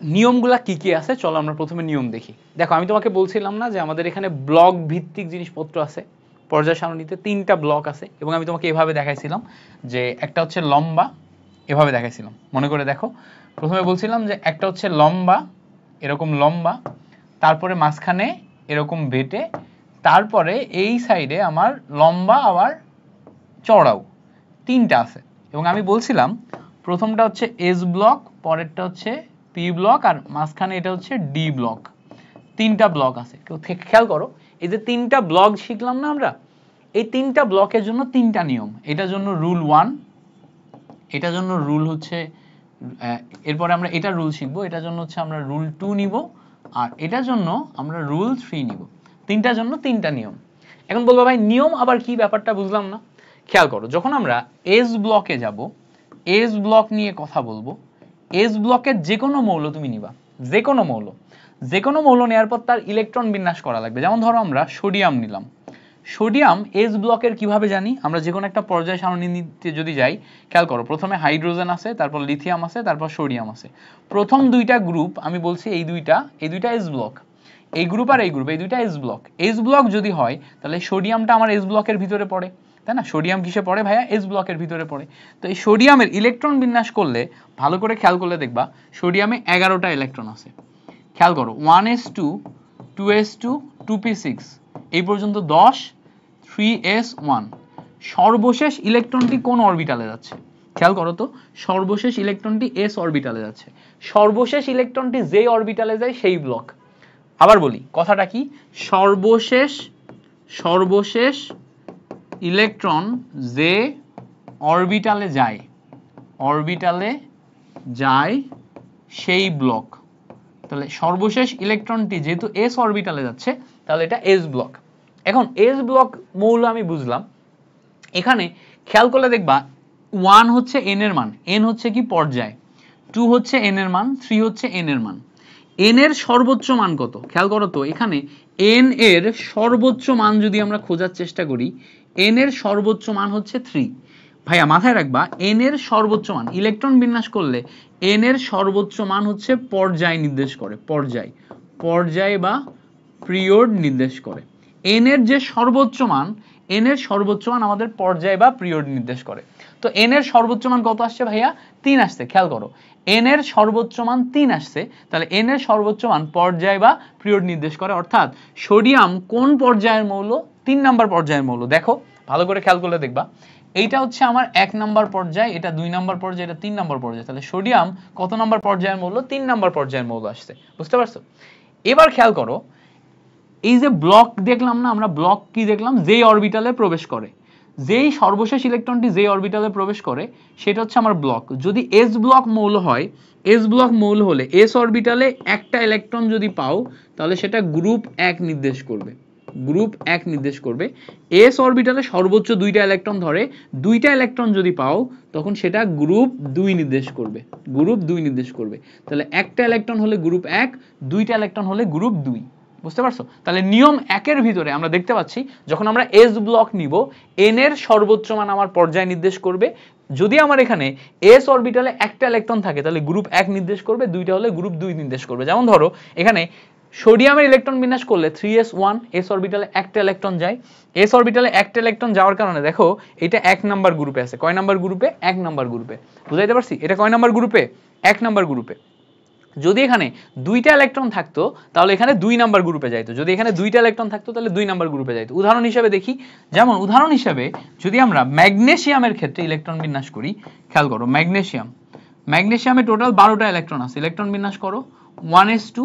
নিয়মগুলা কি কি আছে চলো আমরা প্রথমে নিয়ম দেখি। দেখো, আমি তোমাকে বলছিলাম না যে আমাদের এখানে ব্লক ভিত্তিক জিনিসপত্র আছে, পর্যায় সারণীতে তিনটা ব্লক আছে, এবং আমি তোমাকে এভাবে দেখাইছিলাম যে একটা হচ্ছে লম্বা, এভাবে দেখাইছিলাম, মনে করে দেখো। প্রথমে বলছিলাম যে একটা হচ্ছে লম্বা, এরকম লম্বা, তারপরে মাঝখানে এরকম বেটে, তারপরে এই সাইডে আমার লম্বা আবার চওড়াও, তিনটা আছে। এবং আমি বলছিলাম প্রথমটা হচ্ছে এস ব্লক, পরেরটা হচ্ছে পি ব্লক, আর মাঝখানে এটা হচ্ছে ডি ব্লক। তিনটা ব্লক আছে। কেউ খেয়াল করো, এই যে তিনটা ব্লক শিখলাম না আমরা, এই তিনটা ব্লকের জন্য তিনটা নিয়ম। এটার জন্য রুল 1, এটার জন্য রুল হচ্ছে, এরপরে আমরা এটা রুল শিখবো, এটার জন্য হচ্ছে আমরা রুল 2 নিব, আর এটার জন্য আমরা রুল 3 নিব। তিনটার জন্য তিনটা নিয়ম। এখন বলবো ভাই নিয়ম আবার কি, ব্যাপারটা বুঝলাম না। খেয়াল করো, যখন আমরা এস ব্লকে যাব, এস ব্লক নিয়ে কথা বলবো, এস ব্লকের যে কোনো মৌল তুমি নিবা, যে কোনো মৌল, যে কোনো মৌল নেওয়ার পর তার ইলেকট্রন বিন্যাস করা লাগবে। যেমন ধরো আমরা সোডিয়াম নিলাম, সোডিয়াম এস ব্লকের কিভাবে জানি আমরা? যে কোনো একটা পর্যায় সারণীতে যদি যাই, খেয়াল করো, প্রথমে হাইড্রোজেন আছে, তারপর লিথিয়াম আছে, তারপর সোডিয়াম আছে। প্রথম দুইটা গ্রুপ আমি বলছি এই দুইটা এস ব্লক, এই গ্রুপ আর এই গ্রুপ, এই দুইটা এস ব্লক। এস ব্লক যদি হয় তাহলে সোডিয়ামটা আমার এস ব্লকের ভিতরে পড়ে, তাই না? সোডিয়াম কিসে পড়ে ভাইয়া? এস ব্লকের ভিতরে পড়ে। তো এই সোডিয়ামের ইলেকট্রন বিন্যাস করলে, ভালো করে খেয়াল করলে দেখবা সোডিয়ামে 11টা ইলেকট্রন আছে। খেয়াল করো, 1s2 2s2 2p6 এই পর্যন্ত 10, 3s1। সর্বশেষ ইলেকট্রনটি কোন অরবিটালে যাচ্ছে? খেয়াল করো তো, সর্বশেষ ইলেকট্রনটি এস অরবিটালে যাচ্ছে। সর্বশেষ ইলেকট্রনটি যে অরবিটালে যায় সেই ব্লক। আবার বলি কথাটা কি, সর্বশেষ ইলেকট্রন যে অরবিটালে যায় সেই ব্লক। তাহলে সর্বশেষ ইলেকট্রনটি যেহেতু এস অরবিটালে যাচ্ছে তাহলে এটা এস ব্লক। এখন এস ব্লক মৌল আমি বুঝলাম। এখানে খেয়াল করলে দেখবা 1 হচ্ছে এন এর মান, এন হচ্ছে কি পর্যায়, 2 হচ্ছে এন এর মান, 3 হচ্ছে এন এর মান। এন এর সর্বোচ্চ মান কত? খেয়াল করো তো, এখানে এন এর সর্বোচ্চ মান যদি আমরা খোঁজার চেষ্টা করি, এন এর সর্বোচ্চ মান হচ্ছে 3। ভাইয়া মাথায় রাখবা, এন এর সর্বোচ্চ মান, ইলেকট্রন বিন্যাস করলে এন এর সর্বোচ্চ মান হচ্ছে পর্যায় নির্দেশ করে, পর্যায় বা পিরিয়ড নির্দেশ করে। এন এর যে সর্বোচ্চ মান, এন এর সর্বোচ্চ মান আমাদের পর্যায় বা পিরিয়ড নির্দেশ করে। তো এন এর সর্বোচ্চ মান কত আসছে ভাইয়া? 3 আসছে। খেয়াল করো, এন এর সর্বোচ্চ মান 3 আসছে, তাহলে এন এর সর্বোচ্চ মান পর্যায় বা পিরিয়ড নির্দেশ করে। অর্থাৎ সোডিয়াম কোন পর্যায়ের মৌল? 3 নাম্বার পর্যায়ের মৌল। দেখো ভালো করে খেয়াল করলে দেখবা এইটা হচ্ছে আমার 1 নাম্বার পর্যায়, এটা 2 নাম্বার পর্যায়, এটা 3 নাম্বার পর্যায়। তাহলে সোডিয়াম কত নাম্বার পর্যায়ের মৌল? 3 নাম্বার পর্যায়ের মৌল আসছে, বুঝতে পারছো? এবার খেয়াল করো, এই যে ব্লক দেখলাম না আমরা, ব্লক কি দেখলাম? যেই অরবিটালে প্রবেশ করে, যেই সর্বশেষ ইলেকট্রনটি যেই অরবিটালে প্রবেশ করে সেটা হচ্ছে আমার ব্লক। যদি এস ব্লক মৌল হয়, এস ব্লক মৌল হলে এস অরবিটালে একটা ইলেকট্রন যদি পাও তাহলে সেটা গ্রুপ 1 নির্দেশ করবে, গ্রুপ 1 নির্দেশ করবে। এস অরবিটালে সর্বোচ্চ 2টা ইলেকট্রন ধরে, 2টা ইলেকট্রন যদি পাও তখন সেটা গ্রুপ 2 নির্দেশ করবে, গ্রুপ 2 নির্দেশ করবে। তাহলে একটা ইলেকট্রন হলে গ্রুপ 1, 2টা ইলেকট্রন হলে গ্রুপ 2, বুঝতে পারছো? তাহলে নিয়ম 1 এর ভিতরে আমরা দেখতে পাচ্ছি যখন আমরা এস ব্লক নিব, এন এর সর্বোচ্চ মান আমার পর্যায় নির্দেশ করবে। যদি আমার এখানে এস অরবিটালে একটা ইলেকট্রন থাকে তাহলে গ্রুপ 1 নির্দেশ করবে, 2টা হলে গ্রুপ 2 নির্দেশ করবে। যেমন ধরো এখানে সোডিয়ামের ইলেকট্রন বিন্যাস করলে 3s1, এস অরবিটালে একটা ইলেকট্রন যায়, এস অরবিটালে একটা ইলেকট্রন যাওয়ার কারণে দেখো এটা 1 নাম্বার গ্রুপে আছে। কয় নাম্বার গ্রুপে? 1 নাম্বার গ্রুপে। বুঝাইতে পারছি? এটা কয় নাম্বার গ্রুপে? 1 নাম্বার গ্রুপে। যদি এখানে 2টা ইলেকট্রন থাকতো তাহলে এখানে 2 নাম্বার গ্রুপে যাইতো, যদি এখানে 2টা ইলেকট্রন থাকতো তাহলে 2 নাম্বার গ্রুপে যাইতো। উদাহরণ হিসেবে দেখি, যেমন উদাহরণ হিসেবে যদি আমরা ম্যাগনেসিয়ামের ক্ষেত্রে ইলেকট্রন বিন্যাস করি, খেয়াল করো ম্যাগনেসিয়াম, ম্যাগনেসিয়ামে টোটাল 12টা ইলেকট্রন আছে। ইলেকট্রন বিন্যাস করো 1s2,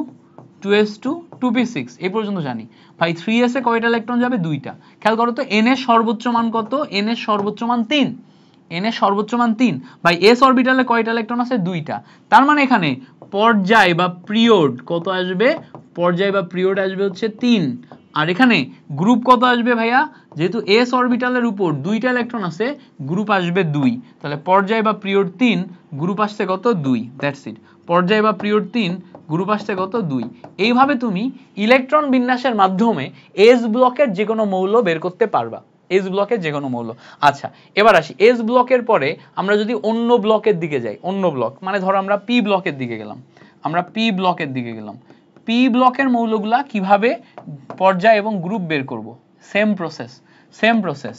2s2, 2p6 এই পর্যন্ত জানি। ভাই 3s এ কয়টা ইলেকট্রন যাবে? 2টা। খেয়াল করো তো n এর সর্বোচ্চ মান কত? n এর সর্বোচ্চ মান 3, n এর সর্বোচ্চ মান 3। ভাই s অরবিটালে কয়টা ইলেকট্রন আছে? 2টা। তার মানে এখানে পর্যায় বা পিরিয়ড কত আসবে? পর্যায় বা পিরিয়ড আসবে হচ্ছে 3। আর এখানে গ্রুপ কত আসবে ভাইয়া? যেহেতু s অরবিটালের উপর 2টা ইলেকট্রন আছে, গ্রুপ আসবে 2। তাহলে পর্যায় বা পিরিয়ড 3, গ্রুপ আসছে কত? 2। That's it. পর্যায় বা পিরিয়ড 3, গ্রুপ আসছে কত? 2। এইভাবে তুমি ইলেকট্রন বিন্যাসের মাধ্যমে এস ব্লকের যে কোনো মৌল বের করতে পারবা, এস ব্লকের যে কোনো মৌল। আচ্ছা এবার আসি এস ব্লকের পরে আমরা যদি অন্য ব্লকের দিকে যাই, অন্য ব্লক মানে ধরো আমরা পি ব্লকের দিকে গেলাম, আমরা পি ব্লকের দিকে গেলাম, পি ব্লকের মৌলগুলা কিভাবে পর্যায় এবং গ্রুপ বের করব? Same process, same process.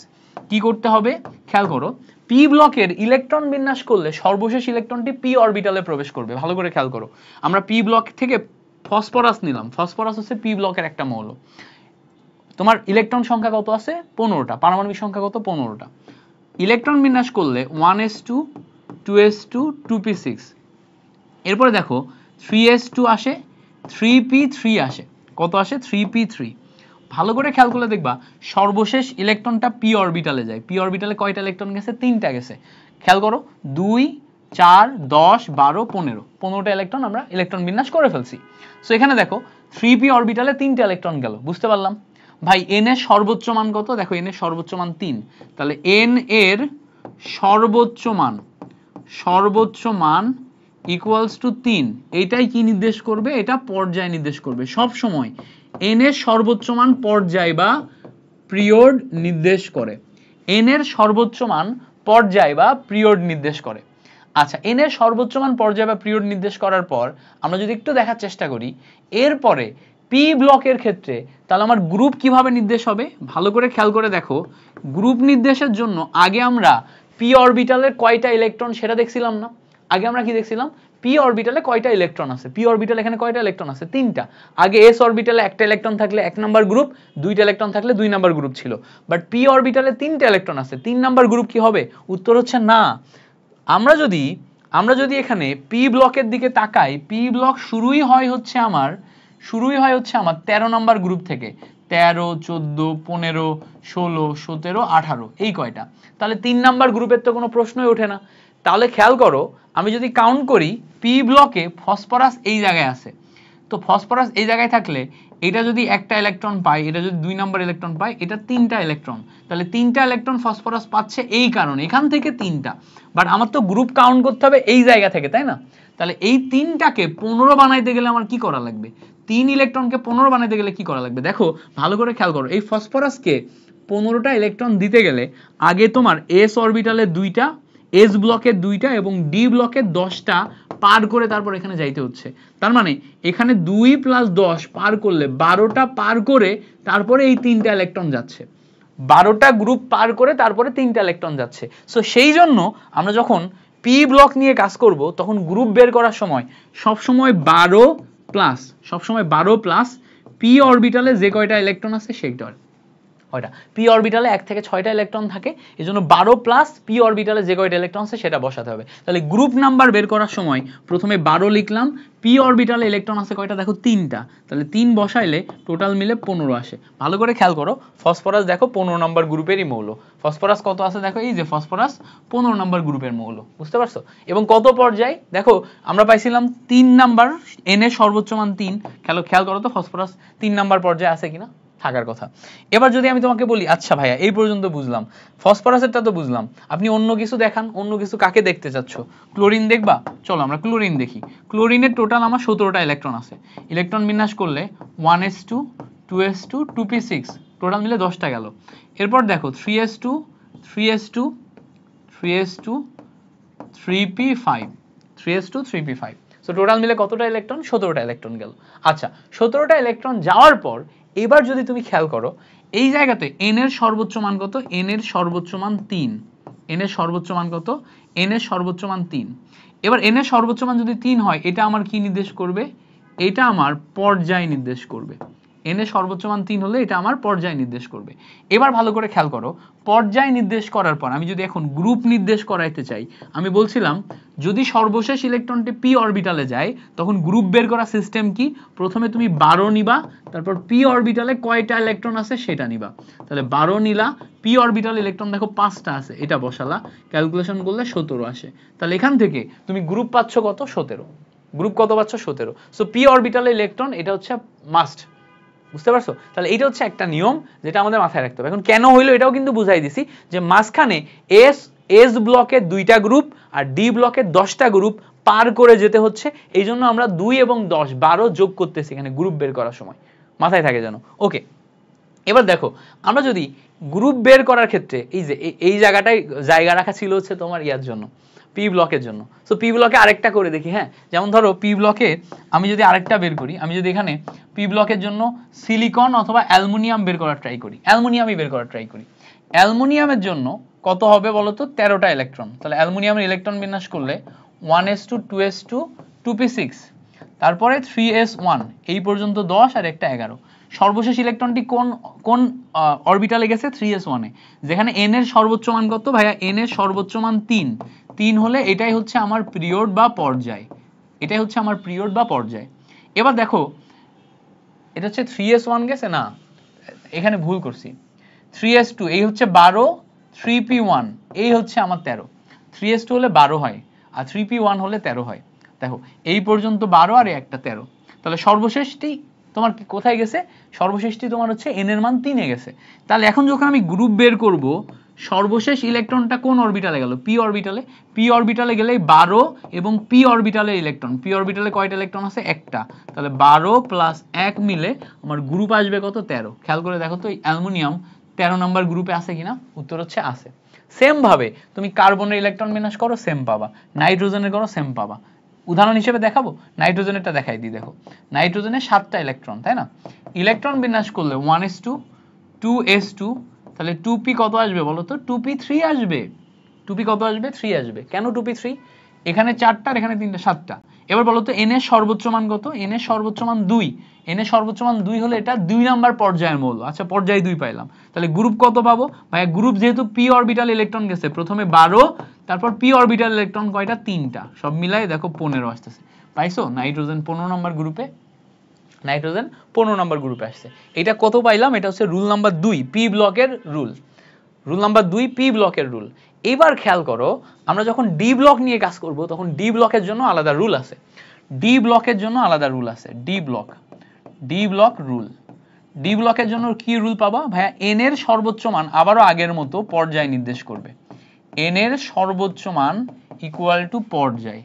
কি করতে হবে? খেয়াল করো, পি ব্লকের ইলেকট্রন বিন্যাস করলে সর্বশেষ ইলেকট্রনটি পি অরবিটালে প্রবেশ করবে। ভালো করে খেয়াল করো, আমরা পি ব্লক থেকে ফসফরাস নিলাম, ফসফরাস হচ্ছে পি ব্লকের একটা মৌল। তোমার ইলেকট্রন সংখ্যা কত আছে? 15টা। পারমাণবিক সংখ্যা কত? 15টা। ইলেকট্রন বিন্যাস করলে 1s2, 2s2, 2p6। এরপরে দেখো 3s2 আসে, 3p3 আসে। কত আসে? 3p3। ভালো করে খেয়াল করলে দেখবা সর্বশেষ ইলেকট্রনটা পি অরবিটালে যায়। পি অরবিটালে কয়টা ইলেকট্রন গেছে? 3টা গেছে। খেয়াল করো 2, 4, 10, 12, 15, 15টা ইলেকট্রন আমরা ইলেকট্রন বিন্যাস করে ফেলছি। সো এখানে দেখো 3p অরবিটালে 3টা ইলেকট্রন গেল, বুঝতে পারলাম? ভাই n এর সর্বোচ্চ মান কত? দেখো n এর সর্বোচ্চ মান 3। তাহলে n এর সর্বোচ্চ মান, সর্বোচ্চ মান ইকুয়ালস টু 3। এইটাই কি নির্দেশ করবে? এটা পর্যায় নির্দেশ করবে। সব সময় n এর সর্বোচ্চ মান পর্যায় বা পিরিয়ড নির্দেশ করে, n এর সর্বোচ্চ মান পর্যায় বা পিরিয়ড নির্দেশ করে। আচ্ছা n এর সর্বোচ্চ মান পর্যায় বা পিরিয়ড নির্দেশ করার পর আমরা যদি একটু দেখার চেষ্টা করি এরপরে পি ব্লকের ক্ষেত্রে তাহলে আমার গ্রুপ কিভাবে নির্দেশ হবে? ভালো করে খেয়াল করে দেখো, গ্রুপ নির্দেশের জন্য আগে আমরা পি অরবিটালের কয়টা ইলেকট্রন সেটা দেখছিলাম না? আগে আমরা কি দেখছিলাম? পি অরবিটালে কয়টা ইলেকট্রন আছে? পি অরবিটাল এখানে কয়টা ইলেকট্রন আছে? 3টা। আগে এস অরবিটালে একটা ইলেকট্রন থাকলে 1 নাম্বার গ্রুপ, 2টা ইলেকট্রন থাকলে 2 নাম্বার গ্রুপ ছিল। বাট পি অরবিটালে 3টা ইলেকট্রন আছে, 3 নাম্বার গ্রুপ কি হবে? উত্তর হচ্ছে না। আমরা যদি এখানে পি ব্লকের দিকে তাকাই, পি ব্লক শুরুই হয় হচ্ছে আমার 13 নাম্বার গ্রুপ থেকে। 13, 14, 15, 16, 17, 18 এই কয়টা। তাহলে 3 নাম্বার গ্রুপের তো কোনো প্রশ্নই ওঠে না। তাহলে খেয়াল করো আমি যদি কাউন্ট করি পি ব্লকে ফসফরাস এই জায়গায় আছে, তো ফসফরাস এই জায়গায় থাকলে এটা যদি একটা ইলেকট্রন পায়, এটা যদি 2 নাম্বার ইলেকট্রন পায়, এটা 3টা ইলেকট্রন। তাহলে 3টা ইলেকট্রন ফসফরাস পাচ্ছে এই কারণে, এখান থেকে 3টা। বাট আমার তো গ্রুপ কাউন্ট করতে হবে এই জায়গা থেকে, তাই না? তাহলে এই 3টাকে 15 বানাইতে গেলে আমার কি করা লাগবে? 3 ইলেকট্রনকে 15 বানাইতে গেলে কি করা লাগবে? দেখো ভালো করে খেয়াল করো, এই ফসফরাসকে 15টা ইলেকট্রন দিতে গেলে আগে তোমার এস অরবিটালে 2টা, এস ব্লকের 2টা এবং ডি ব্লকের 10টা পার করে তারপর এখানে যাইতে হচ্ছে। তার মানে এখানে 2 + 10 পার করলে 12টা পার করে তারপরে এই 3টা ইলেকট্রন যাচ্ছে, 12টা গ্রুপ পার করে তারপরে 3টা ইলেকট্রন যাচ্ছে। সো সেই জন্য আমরা যখন পি ব্লক নিয়ে কাজ করব তখন গ্রুপ বের করার সময় সবসময় 12 প্লাস পি অরবিটালে যে কয়টা ইলেকট্রন আছে সেইটা কয়টা পি অরবিটালে 1 থেকে 6টা ইলেকট্রন থাকে, এজন্য 12 প্লাস পি অরবিটালে যে কয়টা ইলেকট্রন আছে সেটা বসাতে হবে। তাহলে গ্রুপ নাম্বার বের করার সময় প্রথমে 12 লিখলাম, পি অরবিটালে ইলেকট্রন আছে কয়টা দেখো 3টা, তাহলে 3 বসাইলে টোটাল মিলে 15 আসে। ভালো করে খেয়াল করো, ফসফরাস দেখো 15 নম্বর গ্রুপেরই মৌল। ফসফরাস কত আছে দেখো, এই যে ফসফরাস 15 নম্বর গ্রুপের মৌল, বুঝতে পারছো? এবং কত পর্যায় দেখো আমরা পাইছিলাম 3 নাম্বার, এন এর সর্বোচ্চ মান 3, খেয়াল করো তো ফসফরাস 3 নাম্বার পর্যায়ে আছে কিনা, থাকার কথা। এবার যদি আমি তোমাকে বলি আচ্ছা ভাইয়া এই পর্যন্ত বুঝলাম, ফসফরাসেরটা তো বুঝলাম, আপনি অন্য কিছু দেখান, অন্য কিছু কাকে দেখতে চাচ্ছ? ক্লোরিন দেখবা? চলো আমরা ক্লোরিন দেখি। ক্লোরিনের টোটাল আমার 17টা ইলেকট্রন আছে, ইলেকট্রন বিন্যাস করলে 1s2 2s2 2p6, টোটাল মিলে 10টা গেল। এরপর দেখো 3s2 3s2 3s2 3p5 3s2 3p5, so total মিলে কতটা ইলেকট্রন? 17টা ইলেকট্রন গেল। আচ্ছা 17টা ইলেকট্রন যাওয়ার পর এবার যদি তুমি খেয়াল করো এই জায়গাতে n এর সর্বোচ্চ মান কত? n এর সর্বোচ্চ মান 3, n এর সর্বোচ্চ মান কত? n এর সর্বোচ্চ মান 3। এবার n এর সর্বোচ্চ মান যদি 3 হয় এটা আমার কি নির্দেশ করবে? এটা আমার পর্যায় নির্দেশ করবে। n এর সর্বোচ্চ মান 3 হলে এটা আমার পর্যায় নির্দেশ করবে। এবার ভালো করে খেয়াল করো, পর্যায় নির্দেশ করার পর আমি যদি এখন গ্রুপ নির্দেশ করাইতে চাই, আমি বলছিলাম যদি সর্বশেষ ইলেকট্রনটি p অরবিটালে যায় তখন গ্রুপ বের করা সিস্টেম কি? প্রথমে তুমি 12 নিবা, তারপর p অরবিটালে কয়টা ইলেকট্রন আছে সেটা নিবা। তাহলে 12 নিলা, p অরবিটালে ইলেকট্রন দেখো 5টা আছে, এটা বসালা, ক্যালকুলেশন করলে 17 আসে। তাহলে এখান থেকে তুমি গ্রুপ পাচ্ছ কত? 17। গ্রুপ কত পাচ্ছ? 17। সো p অরবিটালে ইলেকট্রন এটা হচ্ছে মাস্ট, বুঝতে পারছো? তাহলে এটা হচ্ছে একটা নিয়ম যেটা আমাদের মাথায় রাখতে হবে। এখন কেন হইলো এটাও কিন্তু বুঝাই দিছি, যে মাঝখানে এস ব্লকের 2টা গ্রুপ আর ডি ব্লকের 10টা গ্রুপ পার করে যেতে হচ্ছে, এই জন্য আমরা 2 এবং 10 12 যোগ করতেছি এখানে গ্রুপ বের করার সময়, মাথায় থাকে যেন। ওকে, এবার দেখো আমরা যদি গ্রুপ বের করার ক্ষেত্রে এই যে এই জায়গাটায় জায়গা রাখা ছিল হচ্ছে তোমার ইয়ার জন্য, পি ব্লকের জন্য। সো পি ব্লকে আরেকটা করে দেখি, হ্যাঁ যেমন ধরো পি ব্লকে আমি যদি আরেকটা বের করি, আমি যদি এখানে পি ব্লকের জন্য সিলিকন অথবা অ্যালুমিনিয়াম বের করার ট্রাই করি, অ্যালুমিনিয়ামই বের করার ট্রাই করি। অ্যালুমিনিয়ামের জন্য কত হবে বলো তো? 13টা ইলেকট্রন। তাহলে অ্যালুমিনিয়ামের ইলেকট্রন বিন্যাস করলে 1s2 2s2 2p6, তারপরে 3s1, এই পর্যন্ত 10 আর একটা 11। সর্বশেষ ইলেকট্রনটি কোন অরবিটালে গেছে? 3s1 এ, যেখানে n এর সর্বোচ্চ মান কত ভাইয়া? n এর সর্বোচ্চ মান 3 হলে এটাই হচ্ছে আমার পিরিয়ড বা পর্যায়, এটাই হচ্ছে আমার পিরিয়ড বা পর্যায়। এবার দেখো এটা হচ্ছে 3s1 গেছে না, এখানে ভুল করছি, 3s2 এই হচ্ছে 12, 3p1 এই হচ্ছে আমার 13, 3s2 হলে 12 হয় আর 3p1 হলে 13 হয়। দেখো এই পর্যন্ত 12 আর একটা 13, তাহলে সর্বশেষটি তোমার কোথায় গেছে? সর্বশেষটি তোমার হচ্ছে n এর মান 3 এ গেছে। তাহলে এখন যখন আমি গ্রুপ বের করব, সর্বশেষ ইলেকট্রনটা কোন অরবিটালে গেল? p অরবিটালে। p অরবিটালে গেলে 12 এবং p অরবিটালে ইলেকট্রন, p অরবিটালে কয়টা ইলেকট্রন আছে? একটা, তাহলে 12 প্লাস 1 মিলে আমার গ্রুপ আসবে কত? 13। খেয়াল করে দেখো তো এই অ্যালুমিনিয়াম 13 নম্বর গ্রুপে আছে কিনা, উত্তর হচ্ছে আছে। সেম ভাবে তুমি কার্বনের ইলেকট্রন বিন্যাস করো, সেম পাবা, নাইট্রোজেনের করো, সেম পাবা। উদাহরণ হিসেবে দেখাবো, নাইট্রোজেনেরটা দেখাই দিই। দেখো নাইট্রোজেনের 7টা ইলেকট্রন, তাই না? ইলেকট্রন বিন্যাস করলে 1s2 2s2, তাহলে 2p কত আসবে বলো তো? 2p3 আসবে। 2p কত আসবে? 3 আসবে। কেন 2p3? এখানে 4টা আর এখানে 3টা, 7টা। এবার বলো তো n এর সর্বোচ্চ মান কত? n এর সর্বোচ্চ মান 2, n এর সর্বোচ্চ মান 2 হলে এটা 2 নাম্বার পর্যায়ের মৌল। আচ্ছা পর্যায় 2 পাইলাম, তাহলে গ্রুপ কত পাবো ভাই? গ্রুপ যেহেতু p অরবিটাল ইলেকট্রন গেছে, প্রথমে 12, তারপর p অরবিটাল ইলেকট্রন কয়টা? 3টা, সব মিলাই দেখো 15 আসতেছে। পাইছো? নাইট্রোজেন 15 নাম্বার গ্রুপে, নাইট্রোজেন 15 নাম্বার গ্রুপে আসছে। এটা কত পাইলাম? এটা হচ্ছে রুল নাম্বার 2, পি ব্লকের রুল, রুল নাম্বার 2 পি ব্লকের রুল। এবার খেয়াল করো আমরা যখন ডি ব্লক নিয়ে কাজ করব তখন ডি ব্লকের জন্য আলাদা রুল আছে, ডি ব্লকের জন্য আলাদা রুল আছে, ডি ব্লক রুল। ডি ব্লকের জন্য কি রুল পাবা ভাইয়া? এন এর সর্বোচ্চ মান আবারও আগের মতো পর্যায় নির্দেশ করবে, এন এর সর্বোচ্চ মান ইকুয়াল টু পর্যায়,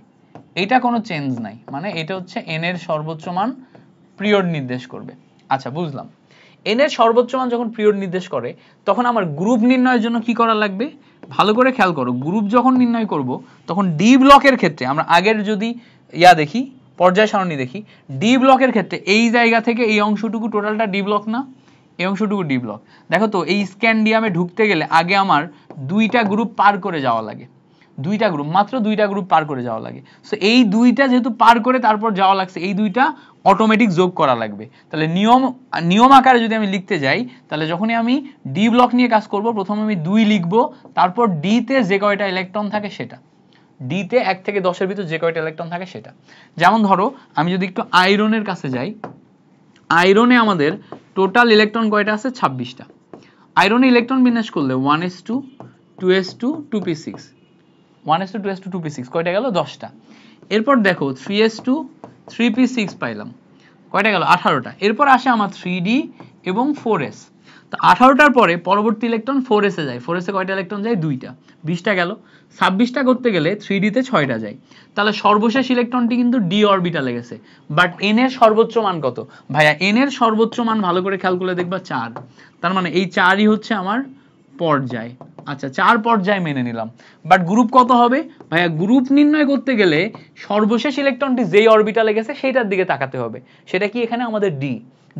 এটা কোনো চেঞ্জ নাই, মানে এটা হচ্ছে এন এর সর্বোচ্চ মান পিরিয়ড নির্দেশ করবে। আচ্ছা বুঝলাম। এন এর সর্বোচ্চ মান যখন পিরিয়ড নির্দেশ করে তখন আমার গ্রুপ নির্ণয়ের জন্য কি করা লাগবে? ভালো করে খেয়াল করো, গ্রুপ যখন নির্ণয় করব তখন ডি ব্লকের ক্ষেত্রে আমরা আগের যদি দেখি, পর্যায় সারণী দেখি, ডি ব্লকের ক্ষেত্রে এই জায়গা থেকে এই অংশটুকু টোটালটা ডি ব্লক না? এই অংশটুকু ডি ব্লক। দেখো তো এই স্ক্যান্ডিয়ামে ঢুকতে গেলে আগে আমার 2টা গ্রুপ পার করে যাওয়া লাগে, দুইটা গ্রুপ, মাত্র দুইটা গ্রুপ পার করে যাওয়া লাগে। সো এই দুইটা যেহেতু পার করে তারপর যাওয়া লাগছে, এই দুইটা অটোমেটিক যোগ করা লাগবে। তাহলে নিয়ম আকারে যদি আমি লিখতে যাই, তাহলে যখনই আমি ডি ব্লক নিয়ে কাজ করব, প্রথমে আমি 2 লিখবো, তারপর ডি তে যে কয়টা ইলেকট্রন থাকে সেটা, ডি তে 1 থেকে 10 এর ভিতর যে কয়টা ইলেকট্রন থাকে সেটা। যেমন ধরো আমি যদি একটু আয়রনের কাছে যাই, আয়রনে আমাদের টোটাল ইলেকট্রন কয়টা আছে? 26টা। আয়রনে ইলেকট্রন বিন্যাস করলে 1s2 2s2 2p6, 1s2 2s2 2p6 কয়টা গেল? 10টা। এরপর দেখো 3s2 3p6 পাইলাম, কয়টা গেল? 18টা। এরপর আসে আমার 3d এবং 4s। তো 18টার পরে পরবর্তী ইলেকট্রন 4s এ যায়, 4s এ কয়টা ইলেকট্রন যায়? 2টা, 20টা গেল। 26টা করতে গেলে 3d তে 6টা যায়। তাহলে সর্বশেষ ইলেকট্রনটি কিন্তু d অরবিটালে গেছে। বাট n এর সর্বোচ্চ মান কত? ভাইয়া n এর সর্বোচ্চ মান ভালো করে খেয়াল করে দেখবা 4। তার মানে এই 4ই হচ্ছে আমার পর্যায়। আচ্ছা, 4 পর্যায় মেনে নিলাম। বাট গ্রুপ কত হবে? ভাইয়া গ্রুপ নির্ণয় করতে গেলে সর্বশেষ ইলেকট্রনটি যেই অরবিটালে গেছে সেটার দিকে তাকাতে হবে। সেটা কি এখানে আমাদের ডি।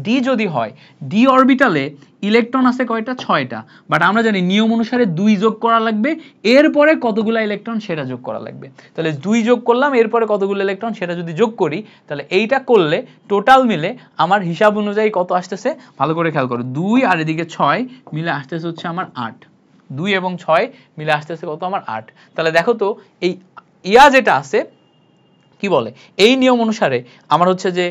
ডি যদি হয়, ডি অরবিটালে ইলেকট্রন আছে কয়টা? 6টা। বাট আমরা জানি নিয়ম অনুসারে 2 যোগ করা লাগবে, এরপরে কতগুলো ইলেকট্রন সেটা যোগ করা লাগবে। তাহলে 2 যোগ করলাম, এরপরে কতগুলো ইলেকট্রন সেটা যদি যোগ করি, তাহলে এইটা করলে টোটাল মিলে আমার হিসাব অনুযায়ী কত আসতেছে? ভালো করে খেয়াল করো, 2 আর এদিকে 6 মিলে আসতেছে হচ্ছে আমার 8। 2 এবং 6 মিলে আসতেছে কত? আমার 8। তাহলে দেখো তো এই ইয়া যেটা আছে কি বলে, এই নিয়ম অনুসারে আমার হচ্ছে যে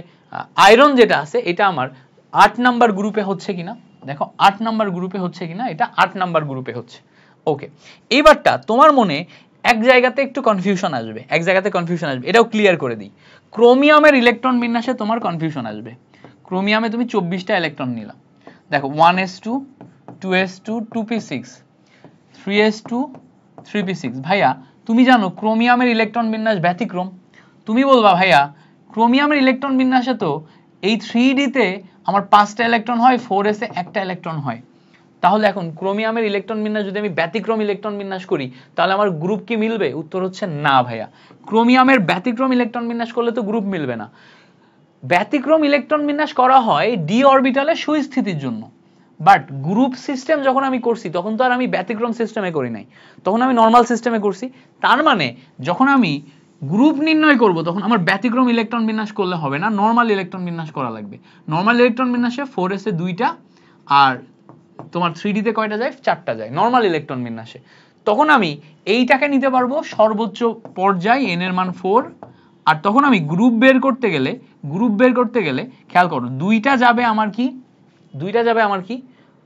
আয়রন যেটা আছে এটা আমার 8 নাম্বার গ্রুপে হচ্ছে কিনা, দেখো 8 নাম্বার গ্রুপে হচ্ছে কিনা, এটা 8 নাম্বার গ্রুপে হচ্ছে। ওকে, এইবারটা তোমার মনে এক জায়গাতে একটু কনফিউশন আসবে, এটাও ক্লিয়ার করে দিই। ক্রোমিয়ামের ইলেকট্রন বিন্যাসে তোমার কনফিউশন আসবে। ক্রোমিয়ামে তুমি 24টা ইলেকট্রন নিলাম, দেখো 1s2 2s2 2p6 3s2 3p6। ভাইয়া তুমি জানো ক্রোমিয়ামের ইলেকট্রন বিন্যাস ব্যতিক্রম। তুমি বলবা ভাইয়া ক্রোমিয়ামের ইলেকট্রন বিন্যাসে তো এই 3d তে আমার 5টা ইলেকট্রন হয়, 4s এ একটা ইলেকট্রন হয়। তাহলে এখন ক্রোমিয়ামের ইলেকট্রন বিন্যাস যদি আমি ব্যতিক্রম ইলেকট্রন বিন্যাস করি, তাহলে আমার গ্রুপ কি মিলবে? উত্তর হচ্ছে না ভাইয়া। ক্রোমিয়ামের ব্যতিক্রম ইলেকট্রন বিন্যাস করলে তো গ্রুপ মিলবে না। ব্যতিক্রম ইলেকট্রন বিন্যাস করা হয় ডি অরবিটালে সুস্থিতির জন্য। বাট গ্রুপ সিস্টেম যখন আমি করছি তখন তো আর আমি ব্যতিক্রম সিস্টেমে করি নাই, তখন আমি নর্মাল সিস্টেমে করছি। তার মানে যখন আমি গ্রুপ নির্ণয় করব তখন আমার ব্যতিক্রম ইলেকট্রন বিন্যাস করলে হবে না, নর্মাল ইলেকট্রন বিন্যাস করা লাগবে। নর্মাল ইলেকট্রন বিন্যাসে 4s এ 2টা আর তোমার 3d তে কয়টা যায়? 4টা যায় নর্মাল ইলেকট্রন বিন্যাসে। তখন আমি এইটাকে নিতে পারবো সর্বোচ্চ পর্যায়, n এর মান 4। আর তখন আমি গ্রুপ বের করতে গেলে খেয়াল করো, 2টা যাবে আমার কি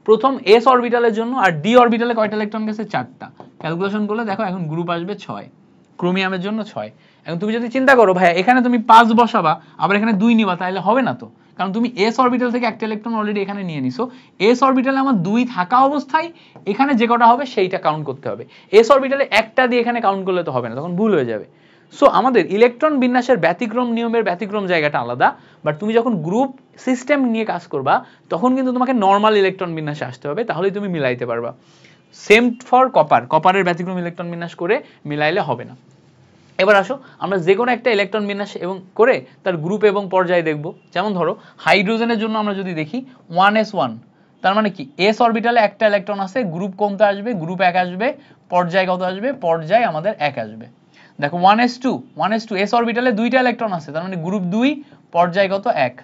প্রথম s অরবিটালের জন্য, আর d অরবিটালে কয়টা ইলেকট্রন গেছে? 4টা। ক্যালকুলেশন করলে দেখো এখন গ্রুপ আসবে 6, ক্রোমিয়ামের জন্য 6। এখন তুমি যদি চিন্তা করো ভাইয়া এখানে তুমি 5 বসাবা আবার এখানে 2 নিবা, তাহলে হবে না তো, কারণ তুমি s অরবিটাল থেকে একটা ইলেকট্রন অলরেডি এখানে নিয়ে নিছো। s অরবিটালে আমার 2 থাকা অবস্থায় এখানে যে কটা হবে সেইটা কাউন্ট করতে হবে। s অরবিটালে একটা দিয়ে এখানে কাউন্ট করলে তো হবে না, তখন ভুল হয়ে যাবে। সো আমাদের ইলেকট্রন বিন্যাসের ব্যতিক্রম নিয়মের ব্যতিক্রম জায়গাটা আলাদা। বাট তুমি যখন গ্রুপ সিস্টেম নিয়ে কাজ করবা তখন কিন্তু তোমাকে নর্মাল ইলেকট্রন বিন্যাসে আসতে হবে, তাহলেই তুমি মিলাইতে পারবা। সেম ফর কপারের ব্যতিক্রম ইলেকট্রন বিন্যাস করে মিলাইলে হবে না। এবার আসো আমরা যে কোনো একটা ইলেকট্রন বিন্যাস এবং করে তার গ্রুপ এবং পর্যায় দেখব। যেমন ধরো হাইড্রোজেনের জন্য আমরা যদি দেখি 1s1, তার মানে কি s অরবিটালে একটা ইলেকট্রন আছে, গ্রুপ কোনটা আসবে? গ্রুপ 1 আসবে। পর্যায় কত আসবে? পর্যায় আমাদের 1 আসবে। দেখো 1s2 s অরবিটালে 2টা ইলেকট্রন আছে, তার মানে গ্রুপ 2, পর্যায় কত? 1।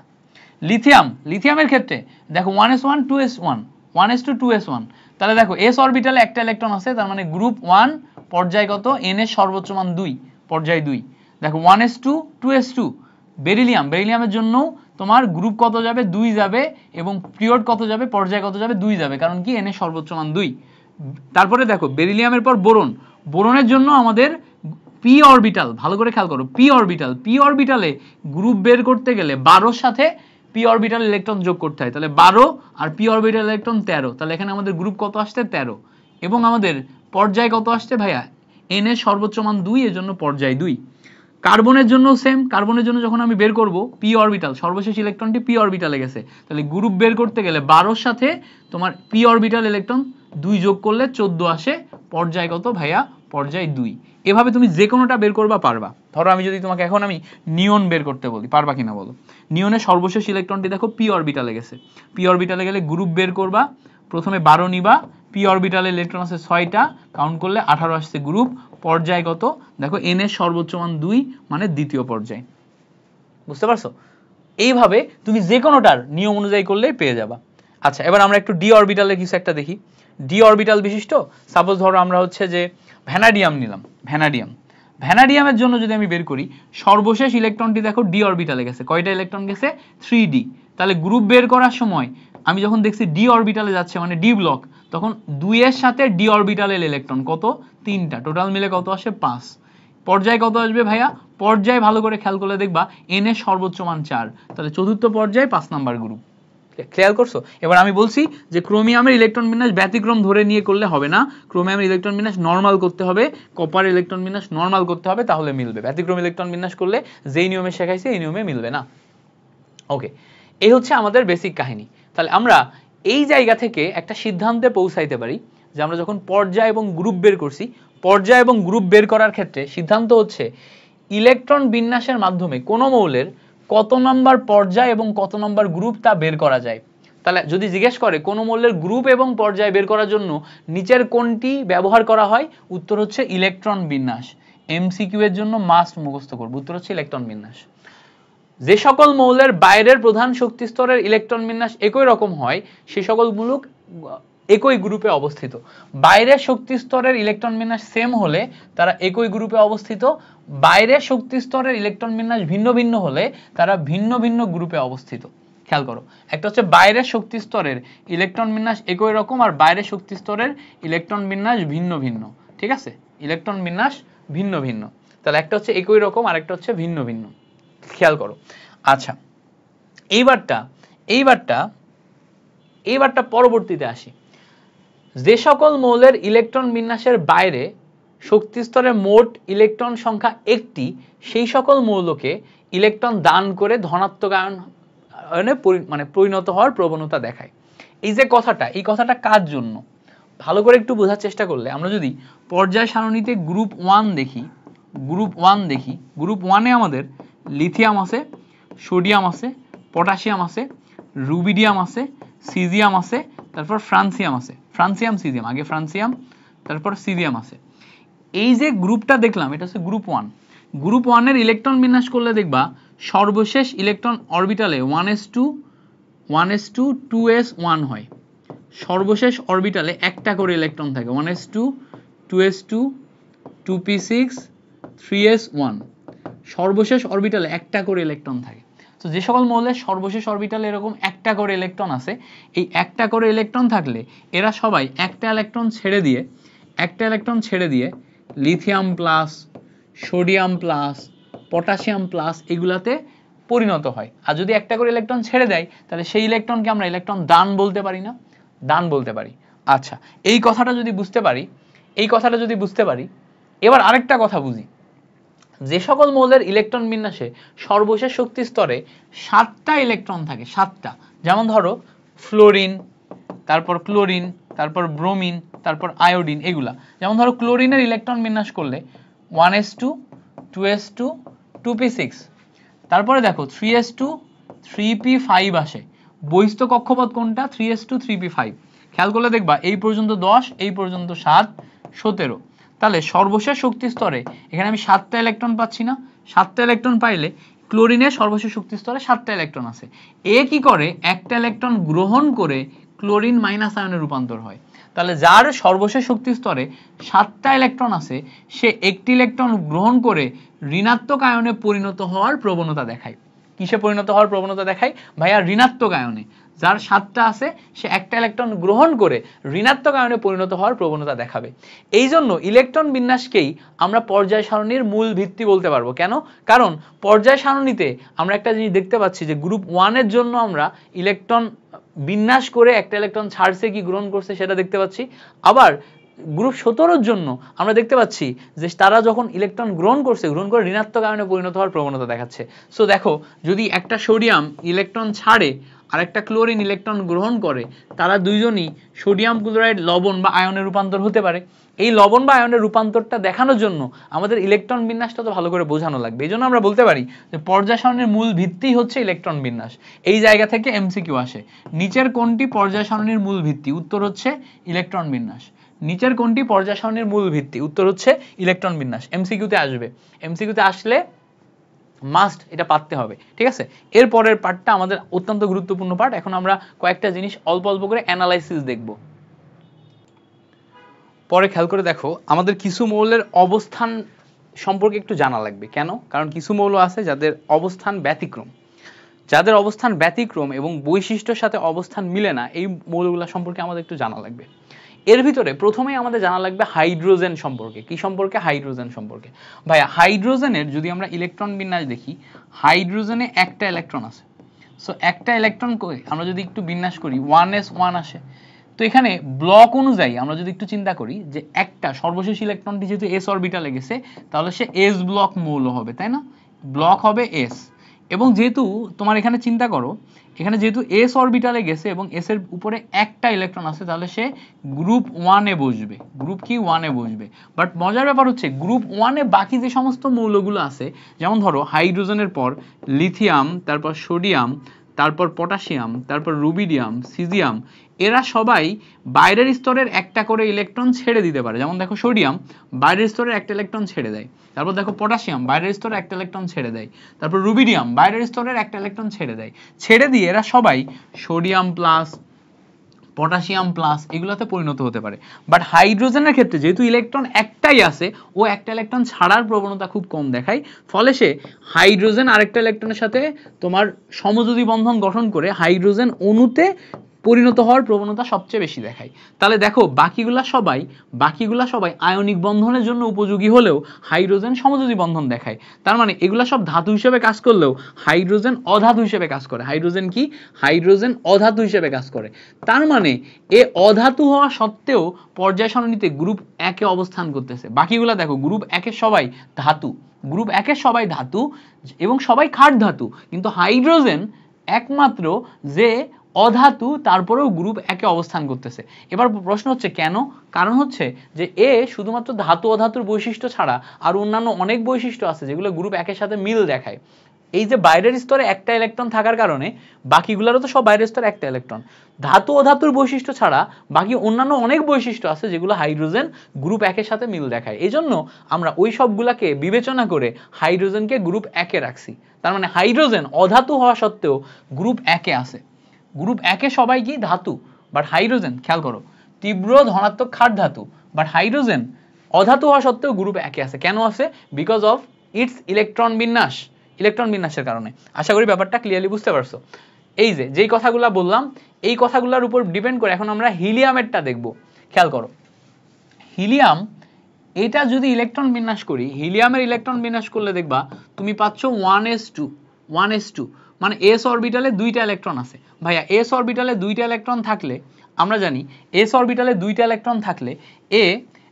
লিথিয়ামের ক্ষেত্রে দেখো 1s1 2s1 1s2 2s1, তাহলে দেখো s অরবিটালে একটা ইলেকট্রন আছে, তার মানে গ্রুপ 1, পর্যায় কত? n এর সর্বোচ্চ মান 2, পর্যায় 2। দেখো 1s2 2s2 বেরিলিয়ামের জন্য তোমার গ্রুপ কত যাবে? 2 যাবে, এবং পিরিয়ড কত যাবে? পর্যায় কত যাবে? 2 যাবে, কারণ কি n এর সর্বোচ্চ মান 2। তারপরে দেখো বেরিলিয়ামের পর বোরনের জন্য আমাদের পি অরবিটাল, ভালো করে খেয়াল করো, পি অরবিটালে গ্রুপ বের করতে গেলে 12 সাথে পি অরবিটাল ইলেকট্রন যোগ করতে হয়, তাহলে 12 আর পি অরবিটাল ইলেকট্রন 13, তাহলে এখানে আমাদের গ্রুপ কত আসছে? 13। এবং আমাদের পর্যায় কত আসছে ভাইয়া? n এর সর্বোচ্চ মান 2, এর জন্য পর্যায় 2। কার্বনের জন্য সেম, কার্বনের জন্য যখন আমি বের করব পি অরবিটাল, সর্বশেষ ইলেকট্রনটি পি অরবিটালে গেছে, তাহলে গ্রুপ বের করতে গেলে 12 সাথে তোমার পি অরবিটাল ইলেকট্রন 2 যোগ করলে 14 আসে, পর্যায় কত ভাইয়া? পর্যায় 2। এভাবে তুমি যে কোনোটা বের করবা পারবা। ধরো আমি যদি তোমাকে এখন আমি নিয়ন বের করতে বলি, পারবা কিনা বলো? নিয়নের সর্বশেষ ইলেকট্রনটি দেখো পি অরবিটালে গেছে, পি অরবিটালে গেলে গ্রুপ বের করবা, প্রথমে 12 নিবা, পি অরবিটালে ইলেকট্রন আছে 6টা, কাউন্ট করলে 18 আসছে গ্রুপ, পর্যায় কত, দেখো n এর সর্বোচ্চ মান 2 মানে দ্বিতীয় পর্যায়। বুঝতে পারছো? এইভাবে তুমি যে কোনোটার নিয়ম অনুযায়ী করলেই পেয়ে যাবা। আচ্ছা, এবার আমরা একটু ডি অরবিটালের কিছু একটা দেখি। ডি অরবিটাল বিশিষ্ট সাপোজ ধরো আমরা হচ্ছে যে ভ্যানাডিয়াম নিলাম। ভ্যানাডিয়ামের জন্য যদি আমি বের করি, সর্বশেষ ইলেকট্রনটি দেখো ডি অরবিটালে গেছে। কয়টা ইলেকট্রন গেছে? 3d। তাহলে গ্রুপ বের করার সময় আমি যখন দেখছি ডি অরবিটালে যাচ্ছে মানে ডি ব্লক, তখন 2 এর সাথে ডি অরবিটালের ইলেকট্রন কত? 3টা, টোটাল মিলে কত আসে? 5। পর্যায় কত আসবে ভাইয়া? পর্যায় ভালো করে খেয়াল করলে দেখবা n এর সর্বোচ্চ মান 4, তাহলে চতুর্থ পর্যায়ে 5 নাম্বার গ্রুপ। খেয়াল করছো? এবার আমি বলছি যে ক্রোমিয়ামের ইলেকট্রন বিন্যাস ব্যতিক্রম ধরে নিয়ে করলে হবে না, ক্রোমিয়ামের ইলেকট্রন বিন্যাস নরমাল করতে হবে, কপার ইলেকট্রন বিন্যাস নরমাল করতে হবে, তাহলে মিলবে। ব্যতিক্রম ইলেকট্রন বিন্যাস করলে যেই নিয়মে শেখাইছে এই নিয়মে মিলবে না। ওকে, এই হচ্ছে আমাদের বেসিক কাহিনী। তাহলে আমরা এই জায়গা থেকে একটা সিদ্ধান্তে পৌঁছাইতে পারি যে আমরা যখন পর্যায় এবং গ্রুপ বের করছি, পর্যায় এবং গ্রুপ বের করার ক্ষেত্রে সিদ্ধান্ত হচ্ছে ইলেকট্রন বিন্যাসের মাধ্যমে কোন মৌলের কত নম্বর পর্যায় এবং কত নম্বর গ্রুপ তা বের করা যায়। তাহলে যদি জিজ্ঞেস করে কোন মৌলের গ্রুপ এবং পর্যায় বের করার জন্য নিচের কোনটি ব্যবহার করা হয়, উত্তর হচ্ছে ইলেকট্রন বিন্যাস। এমসিকিউ এর জন্য মাস্ট মুখস্থ করব, উত্তর হচ্ছে ইলেকট্রন বিন্যাস। যে সকল মৌলের বাইরের প্রধান শক্তি স্তরের ইলেকট্রন বিন্যাস একই রকম হয় সে সকল মূলক একই গ্রুপে অবস্থিত। বাইরের শক্তি স্তরের ইলেকট্রন বিন্যাস সেম হলে তারা একই গ্রুপে অবস্থিত, বাইরের শক্তি স্তরের ইলেকট্রন বিন্যাস ভিন্ন ভিন্ন হলে তারা ভিন্ন ভিন্ন গ্রুপে অবস্থিত। খেয়াল করো, একটা হচ্ছে বাইরের শক্তি স্তরের ইলেকট্রন বিন্যাস একই রকম আর বাইরের শক্তি স্তরের ইলেকট্রন বিন্যাস ভিন্ন ভিন্ন। ঠিক আছে, ইলেকট্রন বিন্যাস ভিন্ন ভিন্ন, তাহলে একটা হচ্ছে একই রকম আর একটা হচ্ছে ভিন্ন ভিন্ন। খেয়াল করো। আচ্ছা, এইবারটা পরবর্তীতে আসি। যে সকল মৌলের ইলেকট্রন বিন্যাসের বাইরে শক্তি স্তরে মোট ইলেকট্রন সংখ্যা একটি, সেই সকল মৌলকে ইলেকট্রন দান করে ধনাত্মক আয়নে মানে পরিণত হওয়ার প্রবণতা দেখায়। এই যে কথাটা, এই কথাটা কার জন্য ভালো করে একটু বোঝার চেষ্টা করলে, আমরা যদি পর্যায় সারণীতে গ্রুপ 1 দেখি, গ্রুপ 1 এ আমাদের লিথিয়াম আছে, সোডিয়াম আছে, পটাশিয়াম আছে, রুবিডিয়াম আছে, সিজিয়াম আছে, তারপর ফ্রান্সিয়াম আছে। সিজিয়াম, আগে ফ্রান্সিয়াম তারপর সিজিয়াম আছে। এই যে গ্রুপটা দেখলাম এটা হচ্ছে গ্রুপ 1। গ্রুপ 1 এর ইলেকট্রন বিন্যাস করলে দেখবা সর্বশেষ ইলেকট্রন অরবিটালে 1s2 2s1 হয়। সর্বশেষ অরবিটালে একটা করে ইলেকট্রন থাকে, 1s2 2s2 2p6 3s1। সর্বশেষ অরবিটালে একটা করে ইলেকট্রন থাকে। তো যে সকল মৌলের সর্বশেষ অরবিটালে এরকম একটা করে ইলেকট্রন আছে, এই একটা করে ইলেকট্রন থাকলে এরা সবাই একটা ইলেকট্রন ছেড়ে দিয়ে lithium plus, sodium plus, potassium plus এগুলাতে পরিণত হয়। আর যদি একটা করে ইলেকট্রন ছেড়ে দেয় তাহলে সেই ইলেকট্রনকে আমরা ইলেকট্রন দান বলতে পারি না? দান বলতে পারি। আচ্ছা, এই কথাটা যদি বুঝতে পারি, এবার আরেকটা কথা বুঝি। যে সকল মৌলের ইলেকট্রন বিন্যাসে সর্বশেষ শক্তি স্তরে 7টা ইলেকট্রন থাকে, 7টা, যেমন ধরো ফ্লোরিন, তারপর ক্লোরিন, তারপর ব্রোমিন, তারপর আয়োডিন, এগুলা। যেমন ধরো ক্লোরিনের ইলেকট্রন বিন্যাস করলে 1s2 2s2 2p6, তারপরে দেখো 3s2 3p5 আসে। বহিস্থ কক্ষপথ কোনটা? 3s2 3p5। খেয়াল করলে দেখবা এই পর্যন্ত 10, এই পর্যন্ত 7 17। তাহলে সর্বশেষ শক্তি স্তরে এখানে আমি 7টা ইলেকট্রন পাচ্ছি না? 7টা ইলেকট্রন পাইলে ক্লোরিনের সর্বশেষ শক্তি স্তরে 7টা ইলেকট্রন আছে। এ কি করে? একটা ইলেকট্রন গ্রহণ করে ক্লোরিন মাইনাস আয়নে রূপান্তর হয়। তাহলে যার সর্বশেষ শক্তি স্তরে 7টা ইলেকট্রন আছে সে একটি ইলেকট্রন গ্রহণ করে ঋণাত্মক আয়নে পরিণত হওয়ার প্রবণতা দেখায়। কিসে পরিণত হওয়ার প্রবণতা দেখায় ভাইয়া? ঋণাত্মক আয়নে। যার 7টা আছে সে একটা ইলেকট্রন গ্রহণ করে ঋণাত্মক আয়নে পরিণত হওয়ার প্রবণতা দেখাবে। এই জন্য ইলেকট্রন বিন্যাসকেই আমরা পর্যায় সারণীর মূল ভিত্তি বলতে পারবো। কেন? কারণ পর্যায় সারণীতে আমরা একটা জিনিস দেখতে পাচ্ছি যে গ্রুপ 1 এর জন্য আমরা ইলেকট্রন বিন্যাস করে একটা ইলেকট্রন ছাড়ছে কি গ্রহণ করছে সেটা দেখতে পাচ্ছি। আবার গ্রুপ 17 এর জন্য আমরা দেখতে পাচ্ছি যে তারা যখন ইলেকট্রন গ্রহণ করে ঋণাত্মক আয়নে পরিণত হওয়ার প্রবণতা দেখাচ্ছে। সো দেখো, যদি একটা সোডিয়াম ইলেকট্রন ছাড়ে আর একটা ক্লোরিন ইলেকট্রন গ্রহণ করে, তারা দুইজনই সোডিয়াম ক্লোরাইড লবণ বা আয়নে রূপান্তর হতে পারে। এই লবণ বা আয়নের রূপান্তরটা দেখানোর জন্য আমাদের ইলেকট্রন বিন্যাসটা তো ভালো করে বোঝানো লাগবে। এই জন্য আমরা বলতে পারি যে পর্যায় সারণীর মূল ভিত্তি হচ্ছে ইলেকট্রন বিন্যাস। এই জায়গা থেকে এমসিকিউ আসে, নিচের কোনটি পর্যায় সারণীর মূল ভিত্তি? উত্তর হচ্ছে ইলেকট্রন বিন্যাস। নিচের কোনটি পর্যায় সারণীর মূল ভিত্তি? উত্তর হচ্ছে ইলেকট্রন বিন্যাস। এমসিকিউতে আসবে, এমসিকিউতে আসলে মাস্ট এটা পারতে হবে, ঠিক আছে। এর পরের পার্টটা আমাদের অত্যন্ত গুরুত্বপূর্ণ পার্ট। এখন আমরা কয়েকটা জিনিস অল্প অল্প করে অ্যানালাইসিস দেখব। পরে খেয়াল করে দেখো, আমাদের কিছু মৌলের অবস্থান সম্পর্কে একটু জানা লাগবে। কেন? কারণ কিছু মৌল আছে যাদের অবস্থান ব্যতিক্রম, যাদের অবস্থান ব্যতিক্রম এবং বৈশিষ্ট্যের সাথে অবস্থান মিলে না, এই মৌলগুলো সম্পর্কে আমাদের একটু জানা লাগবে। এর ভিতরে প্রথমেই আমাদের জানা লাগবে হাইড্রোজেন সম্পর্কে। কি সম্পর্কে? হাইড্রোজেন সম্পর্কে। ভাইয়া হাইড্রোজেনের যদি আমরা ইলেকট্রন বিন্যাস দেখি, হাইড্রোজেনে একটা ইলেকট্রন আছে। সো একটা ইলেকট্রন করে আমরা যদি একটু বিন্যাস করি 1s1 আসে। তো এখানে ব্লক অনুযায়ী আমরা যদি একটু চিন্তা করি যে একটা সর্বশেষ ইলেকট্রনটি যেহেতু এস অরবিটালে গেছে, তাহলে সে এস ব্লক মৌল হবে, তাই না? ব্লক হবে এস। এবং যেহেতু তোমার এখানে চিন্তা করো, এখানে যেহেতু এস অরবিটালে গেছে এবং এস এর উপরে একটা ইলেকট্রন আছে, তাহলে সে গ্রুপ 1 এ বসবে। গ্রুপ কি? 1 এ বসবে। বাট মজার ব্যাপার হচ্ছে গ্রুপ 1 এ বাকি যে সমস্ত মৌলগুলো আছে, যেমন ধরো হাইড্রোজেনের পর লিথিয়াম, তারপর সোডিয়াম, তারপর পটাশিয়াম, তারপর রুবিডিয়াম, সিজিয়াম, এরা সবাই বাইরের স্তরের একটা করে ইলেকট্রন ছেড়ে দিতে পারে। যেমন দেখো সোডিয়াম বাইরের স্তরের একটা ইলেকট্রন ছেড়ে দেয়, তারপর দেখো পটাশিয়াম বাইরের স্তরের একটা ইলেকট্রন ছেড়ে দেয়, তারপর রুবিডিয়াম বাইরের স্তরের একটা ইলেকট্রন ছেড়ে দেয়। ছেড়ে দিয়ে এরা সবাই সোডিয়াম প্লাস, পটাশিয়াম প্লাস এগুলোতে পরিণত হতে পারে। বাট হাইড্রোজেনের ক্ষেত্রে যেহেতু ইলেকট্রন একটাই আছে, ও একটা ইলেকট্রন ছাড়ার প্রবণতা খুব কম দেখায়, ফলে সে হাইড্রোজেন আরেকটা ইলেকট্রনের সাথে তোমার সমযোজী বন্ধন গঠন করে হাইড্রোজেন অণুতে পরিণত হওয়ার প্রবণতা সবচেয়ে বেশি দেখায়। তাহলে দেখো বাকিগুলা সবাই আয়নিক বন্ধনের জন্য উপযোগী হলেও হাইড্রোজেন সমযোজী বন্ধন দেখায়। তার মানে এগুলা সব ধাতু হিসেবে কাজ করলেও হাইড্রোজেন অধাতু হিসেবে কাজ করে। হাইড্রোজেন কি? হাইড্রোজেন অধাতু হিসেবে কাজ করে। তার মানে এ অধাতু হওয়া সত্ত্বেও পর্যায় সারণীতে গ্রুপ 1 এ অবস্থান করতেছে। বাকিগুলা দেখো গ্রুপ 1 এর সবাই ধাতু, গ্রুপ 1 এর সবাই ধাতু এবং সবাই খাট ধাতু, কিন্তু হাইড্রোজেন একমাত্র যে অধাতু, তারপরেও গ্রুপ 1 এ অবস্থান করতেছে। এবার প্রশ্ন হচ্ছে কেন? কারণ হচ্ছে যে এ শুধুমাত্র ধাতু অধাতুর বৈশিষ্ট্য ছাড়া আর অন্যান্য অনেক বৈশিষ্ট্য আছে যেগুলো গ্রুপ 1 এর সাথে মিল দেখায়। এই যে বাইরের স্তরে একটা ইলেকট্রন থাকার কারণে বাকিগুলোরও তো সব বাইরের স্তরে একটা ইলেকট্রন। ধাতু অধাতুর বৈশিষ্ট্য ছাড়া বাকি অন্যান্য অনেক বৈশিষ্ট্য আছে যেগুলো হাইড্রোজেন গ্রুপ 1 এর সাথে মিল দেখায়। এজন্য আমরা ওই সবগুলাকে বিবেচনা করে হাইড্রোজেনকে গ্রুপ 1 এ রাখছি। তার মানে হাইড্রোজেন অধাতু হওয়া সত্ত্বেও গ্রুপ 1 এ আছে। গ্রুপ 1 এ সবাই কি? ধাতু। বাট হাইড্রোজেন, খেয়াল করো, তীব্র ধনাত্মক খাট ধাতু। বাট হাইড্রোজেন অধাতু হওয়া সত্ত্বেও গ্রুপ 1 এ আছে। কেন আছে? বিকজ অফ ইটস ইলেকট্রন বিন্যাস, ইলেকট্রন বিন্যাসের কারণে। আশা করি ব্যাপারটা ক্লিয়ারলি বুঝতে পারছো। এই যে যেই কথাগুলো বললাম, এই কথাগুলোর উপর ডিপেন্ড করে এখন আমরা হিলিয়ামেরটা দেখব। খেয়াল করো, হিলিয়াম এটা যদি ইলেকট্রন বিন্যাস করি, হিলিয়ামের ইলেকট্রন বিন্যাস করলে দেখবা তুমি পাচ্ছ 1s2, 1s2 মানে এস অরবিটালে দুইটা ইলেকট্রন আছে। ভাইয়া এস অরবিটালে দুইটা ইলেকট্রন থাকলে আমরা জানি এস অরবিটালে দুইটা ইলেকট্রন থাকলে এ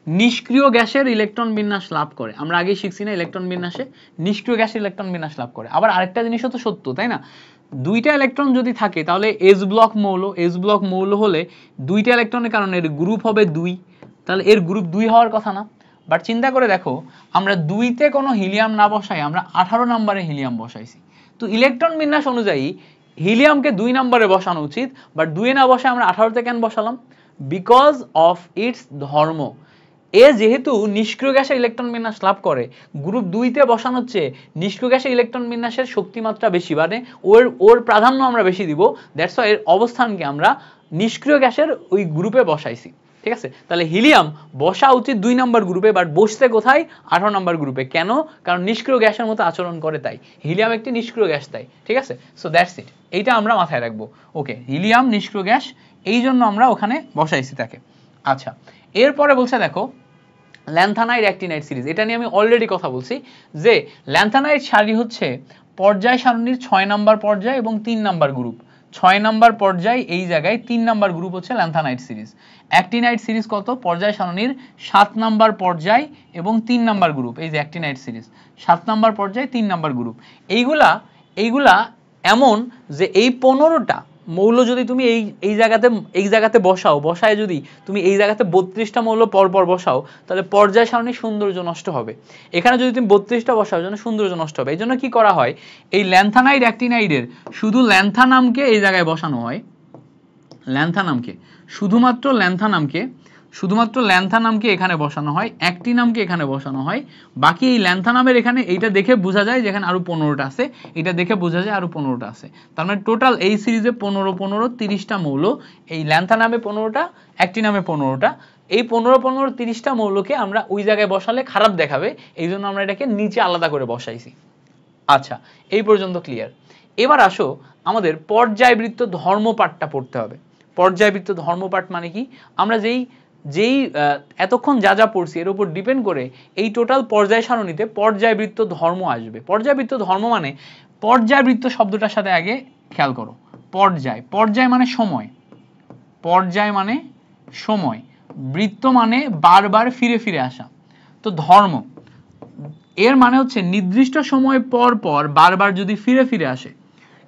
নিষ্ক্রিয় গ্যাসের ইলেকট্রন বিন্যাস লাভ করে। আমরা আগেই শিখছি না ইলেকট্রন বিন্যাসে, নিষ্ক্রিয় গ্যাসের ইলেকট্রন বিন্যাস লাভ করে। আবার আরেকটা জিনিসও তো সত্য, তাই না? দুইটা ইলেকট্রন যদি থাকে তাহলে এস ব্লক মৌল, এস ব্লক মৌল হলে দুইটা ইলেকট্রনের কারণে এর গ্রুপ হবে 2, তাহলে এর গ্রুপ 2 হওয়ার কথা না? বাট চিন্তা করে দেখো, আমরা 2তে কোনো হিলিয়াম না বসাই, আমরা 18 নম্বরে হিলিয়াম বসাইছি। তো ইলেকট্রন বিন্যাস অনুযায়ী হিলিয়ামকে 2 নম্বরে বসানো উচিত, বাট 2 না বসায় আমরা 18তে কেন বসালাম? বিকজ অফ ইটস ধর্ম। এ যেহেতু নিষ্ক্রিয় গ্যাসের ইলেকট্রন বিন্যাস লাভ করে, গ্রুপ 2তে বসানো হচ্ছে নিষ্ক্রিয় গ্যাসের ইলেকট্রন বিন্যাসের শক্তিমাত্রা বেশি, মানে ওর প্রাধান্য আমরা বেশি দিব। দ্যাটস ওয়াই এর অবস্থানকে আমরা নিষ্ক্রিয় গ্যাসের ওই গ্রুপে বসাইছি, ঠিক আছে? তাহলে হিলিয়াম বসা উচিত 2 নম্বর গ্রুপে, বাট বসতে কোথায়? 18 নম্বর গ্রুপে। কেন? কারণ নিষ্ক্রিয় গ্যাসের মতো আচরণ করে তাই। হিলিয়াম একটি নিষ্ক্রিয় গ্যাস তাই, ঠিক আছে? সো দ্যাটস ইট, এইটা আমরা মাথায় রাখবো। ওকে, হিলিয়াম নিষ্ক্রিয় গ্যাস, এই জন্য আমরা ওখানে বসাইছি তাকে। আচ্ছা, এরপরে বলছে দেখো ল্যান্থানাইড অ্যাক্টিনাইড সিরিজ, এটা নিয়ে আমি অলরেডি কথা বলছি যে ল্যান্থানাইড সারি হচ্ছে পর্যায় সারণীর 6 নম্বর পর্যায় এবং 3 নম্বর গ্রুপ। 6 নম্বর পর্যায় এই জায়গায়, 3 নম্বর গ্রুপ হচ্ছে ল্যান্থানাইড সিরিজ। অ্যাক্টিনাইড সিরিজ কত? পর্যায় সারণীর 7 নম্বর পর্যায় এবং 3 নম্বর গ্রুপ। এই যে অ্যাক্টিনাইড সিরিজ 7 নম্বর পর্যায় 3 নম্বর গ্রুপ। এইগুলা এমন যে এই 15টা মৌল যদি তুমি এই জায়গাতে বসায় যদি তুমি এই জায়গাতে 32টা মৌল পরপর বসাও, তাহলে পর্যায় সারণীর সৌন্দর্য নষ্ট হবে। এখানে যদি তুমি 32টা বসাও, জন্য সৌন্দর্য নষ্ট হবে। এই জন্য কি করা হয়, এই ল্যান্থানাইড অ্যাক্টিনাইডের শুধু ল্যান্থানামকে এই জায়গায় বসানো হয়, ল্যান্থানামকে, শুধুমাত্র ল্যান্থানামকে শুধুমাত্র ল্যান্থানামকে এখানে বসানো হয়, অ্যাক্টিনামকে এখানে বসানো হয়, বাকি এই ল্যান্থানামের এখানে এইটা দেখে বোঝা যায় যে এখানে আরো 15টা আছে, এটা দেখে বোঝা যায় আরো 15টা আছে। তার মানে টোটাল এই সিরিজে 15 15 30টা মৌল, এই ল্যান্থানামে 15টা, অ্যাক্টিনামে 15টা। এই 15 15 30টা মৌলকে আমরা ওই জায়গায় বসালে খারাপ দেখাবে, এই জন্য আমরা এটাকে নিচে আলাদা করে বসাইছি। আচ্ছা, এই পর্যন্ত ক্লিয়ার। এবার আসো আমাদের পর্যায়বৃত্ত ধর্ম পাঠটা পড়তে হবে। পর্যায়বৃত্ত ধর্ম পাঠ মানে কি? আমরা যেই এতক্ষণ যা যা পড়ছি এর উপর ডিপেন্ড করে এই টোটাল পর্যায় সারণীতে পর্যায়বৃত্ত ধর্ম আসবে। পর্যায়বৃত্ত ধর্ম মানে, পর্যায়বৃত্ত শব্দটার সাথে আগে খেয়াল করো, পর্যায়, পর্যায় মানে সময়, পর্যায় মানে সময়, বৃত্ত মানে বারবার ফিরে ফিরে আসা। তো ধর্ম এর মানে হচ্ছে নির্দিষ্ট সময় পর পর বারবার যদি ফিরে ফিরে আসে।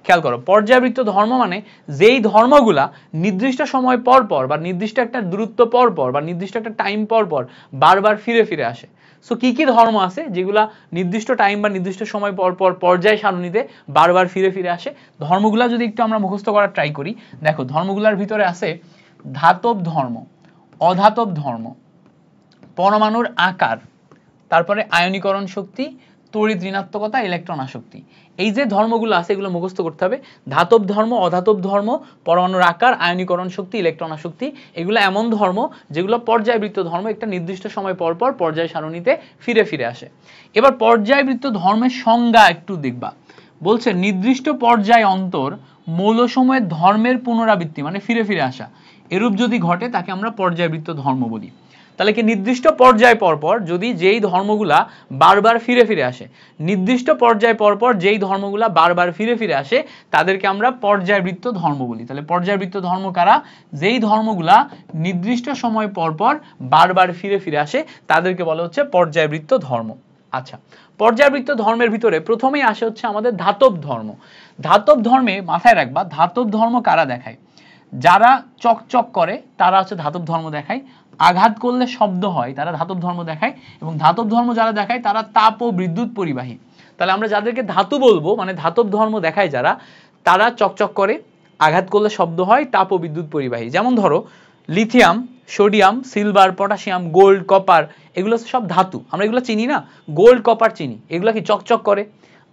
খেয়াল করো, পর্যায়বৃত্ত ধর্ম মানে যেই ধর্মগুলা নির্দিষ্ট সময় পর পর বা নির্দিষ্ট একটা দূরত্ব পর পর বা নির্দিষ্ট একটা টাইম পর পর বারবার ফিরে ফিরে আসে। সো কি কি ধর্ম আছে যেগুলা নির্দিষ্ট টাইম বা নির্দিষ্ট সময় পর পর পর্যায় সারণীতে বারবার ফিরে ফিরে আসে? ধর্মগুলা যদি একটু আমরা মুখস্থ করার ট্রাই করি, দেখো ধর্মগুলার ভিতরে আছে ধাতব ধর্ম, অধাতব ধর্ম, পরমাণুর আকার, তারপরে আয়নীকরণ শক্তি, তড়িৎ ঋণাত্মকতা, ইলেকট্রন আসক্তি। এই যে ধর্মগুলো আছে এগুলো মুখস্থ করতে হবে। ধাতব ধর্ম, অধাতব ধর্ম, পরমাণুর আকার, আয়নীকরণ শক্তি, ইলেকট্রন আসক্তি, এগুলো এমন ধর্ম যেগুলো পর্যায়বৃত্ত ধর্ম, একটা নির্দিষ্ট সময় পর পর পর্যায় সারণীতে ফিরে ফিরে আসে। এবার পর্যায়বৃত্ত ধর্মের সংজ্ঞা একটু দেখবা। বলছে নির্দিষ্ট পর্যায় অন্তর মৌলসমূহের ধর্মের পুনরাবৃত্তি মানে ফিরে ফিরে আসা, এরূপ যদি ঘটে তাকে আমরা পর্যায়বৃত্ত ধর্ম বলি। তাহলে কি নির্দিষ্ট পর্যায় পরপর যদি যেই ধর্মগুলা বারবার ফিরে ফিরে আসে, নির্দিষ্ট পর্যায় পরপর যেই ধর্মগুলা বারবার ফিরে ফিরে আসে তাদেরকে আমরা পর্যায়বৃত্ত ধর্ম বলি। তাহলে পর্যায়বৃত্ত ধর্ম কারা? যেই ধর্মগুলা নির্দিষ্ট সময় পরপর বারবার ফিরে ফিরে আসে তাদেরকে বলা হচ্ছে পর্যায়বৃত্ত ধর্ম। আচ্ছা, পর্যায়বৃত্ত ধর্মের ভিতরে প্রথমেই আসে হচ্ছে আমাদের ধাতব ধর্ম। ধাতব ধর্মে মাথায় রাখবা, ধাতব ধর্ম কারা দেখায়? যারা চকচক করে তারা হচ্ছে ধাতব ধর্ম দেখায়, আঘাত করলে শব্দ হয় তারা ধাতব ধর্ম দেখায়, এবং ধাতব ধর্ম যারা দেখায় তারা তাপ ও বিদ্যুৎ পরিবাহী। তাহলে আমরা যাদেরকে ধাতু বলবো মানে ধাতব ধর্ম দেখায় যারা, তারা চকচক করে, আঘাত করলে শব্দ হয়, তাপ ও বিদ্যুৎ পরিবাহী। যেমন ধরো lithium, sodium, silver, potassium, gold, copper, এগুলো সব ধাতু, আমরা এগুলো চিনি না, গোল্ড কপার চিনি, এগুলো কি চকচক করে,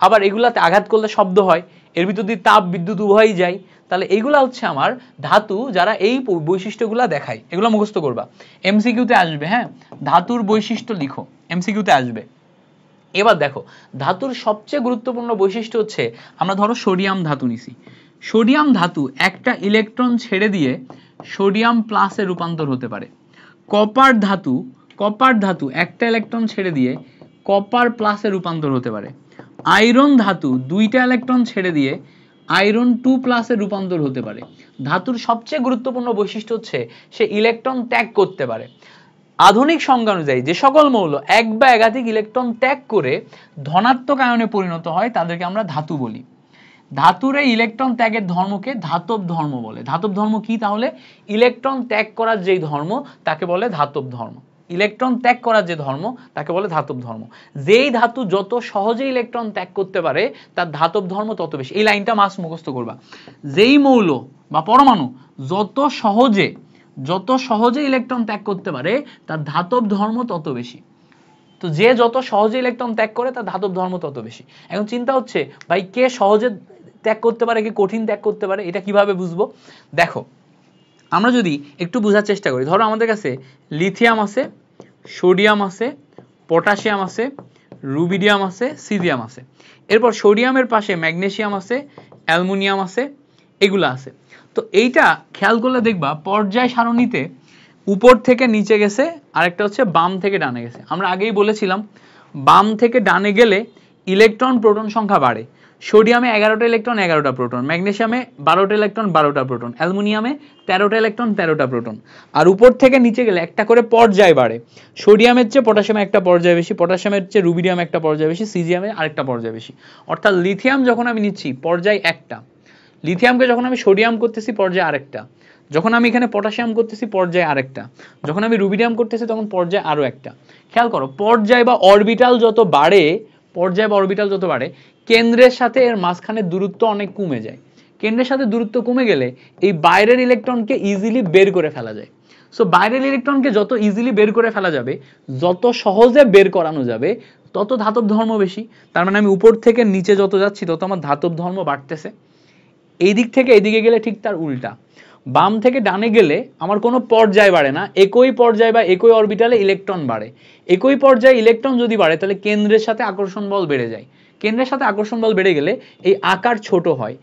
আবার এগুলাতে আঘাত করলে শব্দ হয়, এর ভিতর দিয়ে তাপ বিদ্যুৎ উভয়ই যায়। তাহলে এইগুলা হচ্ছে আমার ধাতু যারা এই বৈশিষ্ট্যগুলা দেখায়, এগুলো মুখস্থ করবা, এমসিকিউতে আসবে। হ্যাঁ, ধাতুর বৈশিষ্ট্য লিখো, এমসিকিউতে আসবে। এবার দেখো ধাতুর সবচেয়ে গুরুত্বপূর্ণ বৈশিষ্ট্য হচ্ছে, আমরা ধরো সোডিয়াম ধাতু নিছি, সোডিয়াম ধাতু একটা ইলেকট্রন ছেড়ে দিয়ে সোডিয়াম প্লাসে রূপান্তর হতে পারে। কপার ধাতু, কপার ধাতু একটা ইলেকট্রন ছেড়ে দিয়ে কপার প্লাসে রূপান্তর হতে পারে। আয়রন ধাতু দুইটা ইলেকট্রন ছেড়ে দিয়ে আয়রন 2 প্লাসে রূপান্তর হতে পারে। ধাতুর সবচেয়ে গুরুত্বপূর্ণ বৈশিষ্ট্য হচ্ছে সে ইলেকট্রন ত্যাগ করতে পারে। আধুনিক সংজ্ঞা অনুযায়ী যে সকল মৌল এক বা একাধিক ইলেকট্রন ত্যাগ করে ধনাত্মক আয়নে পরিণত হয় তাদেরকে আমরা ধাতু বলি। ধাতুর এই ইলেকট্রন ত্যাগের ধর্মকে ধাতব ধর্ম বলে। ধাতব ধর্ম কি তাহলে? ইলেকট্রন ত্যাগ করার যেই ধর্ম তাকে বলে ধাতব ধর্ম। ইলেকট্রন ত্যাগ করার যে ধর্ম তাকে বলে ধাতব ধর্ম। যেই ধাতু যত সহজে ইলেকট্রন ত্যাগ করতে পারে তার ধাতব ধর্ম তত বেশি। এই লাইনটা মাস্ট মুখস্থ করবা। যেই মৌল বা পরমাণু যত সহজে ইলেকট্রন ত্যাগ করতে পারে তার ধাতব ধর্ম তত বেশি। তো যে যত সহজে ইলেকট্রন ত্যাগ করে তার ধাতব ধর্ম তত বেশি। এখন চিন্তা হচ্ছে ভাই কে সহজে ত্যাগ করতে পারে, কে কঠিন ত্যাগ করতে পারে, এটা কিভাবে বুঝবো? দেখো আমরা যদি একটু বোঝার চেষ্টা করি, ধরো আমাদের কাছে লিথিয়াম আছে, সোডিয়াম আছে, পটাশিয়াম আছে, রুবিডিয়াম আছে, সিজিয়াম আছে, এরপর সোডিয়ামের পাশে ম্যাগনেসিয়াম আছে, অ্যালুমিনিয়াম আছে, এগুলো আছে। তো এইটা খেয়াল করলে দেখবা পর্যায় সারণীতে উপর থেকে নিচে গেছে, আরেকটা হচ্ছে বাম থেকে ডানে গেছে। আমরা আগেই বলেছিলাম বাম থেকে ডানে গেলে ইলেকট্রন প্রোটন সংখ্যা বাড়ে। সোডিয়ামে 11টা ইলেকট্রন 11টা প্রোটন, ম্যাগনেসিয়ামে 12টা ইলেকট্রন 12টা প্রোটন, অ্যালুমিনিয়ামে 13টা ইলেকট্রন 13টা প্রোটন। আর উপর থেকে নিচে গেলে একটা করে পর্যায় বাড়ে। সোডিয়ামের চেয়ে পটাশিয়ামে একটা পর্যায় বেশি, পটাশিয়ামের চেয়ে রুবিডিয়াম একটা পর্যায় বেশি, সিজিয়ামে আরেকটা পর্যায় বেশি। অর্থাৎ লিথিয়াম যখন আমি নিচ্ছি পর্যায় একটা, লিথিয়ামকে যখন আমি সোডিয়াম করতেছি পর্যায় আরেকটা, যখন আমি এখানে পটাশিয়াম করতেছি পর্যায়ে আরেকটা, যখন আমি রুবিডিয়াম করতেছি তখন পর্যায়ে আরো একটা। খেয়াল করো পর্যায় বা অরবিটাল যত বাড়ে, পর্যায় বা অরবিটাল যত বাড়ে, কেন্দ্রের সাথে এর মাঝখানে দূরত্ব অনেক কমে যায়। কেন্দ্রের সাথে দূরত্ব কমে গেলে এই বাইরের ইলেকট্রনকে ইজিলি বের করে ফেলা যায়। সো বাইরের ইলেকট্রনকে যত ইজিলি বের করে ফেলা যাবে, যত সহজে বের করানো যাবে, তত ধাতব ধর্ম বেশি। তার মানে আমি উপর থেকে নিচে যত যাচ্ছি তত আমার ধাতব ধর্ম বাড়তেছে। এই দিক থেকে এদিকে গেলে ঠিক তার উল্টা, বাম থেকে ডানে গেলে আমার কোনো পর্যায় বাড়ে না, একই পর্যায় বা একই অরবিটালে ইলেকট্রন বাড়ে। একই পর্যায়ে ইলেকট্রন যদি বাড়ে তাহলে কেন্দ্রের সাথে আকর্ষণ বল বেড়ে যায়। কেন্দ্রের সাথে আকর্ষণ বল বেড়ে গেলে এই আকার ছোট হয়।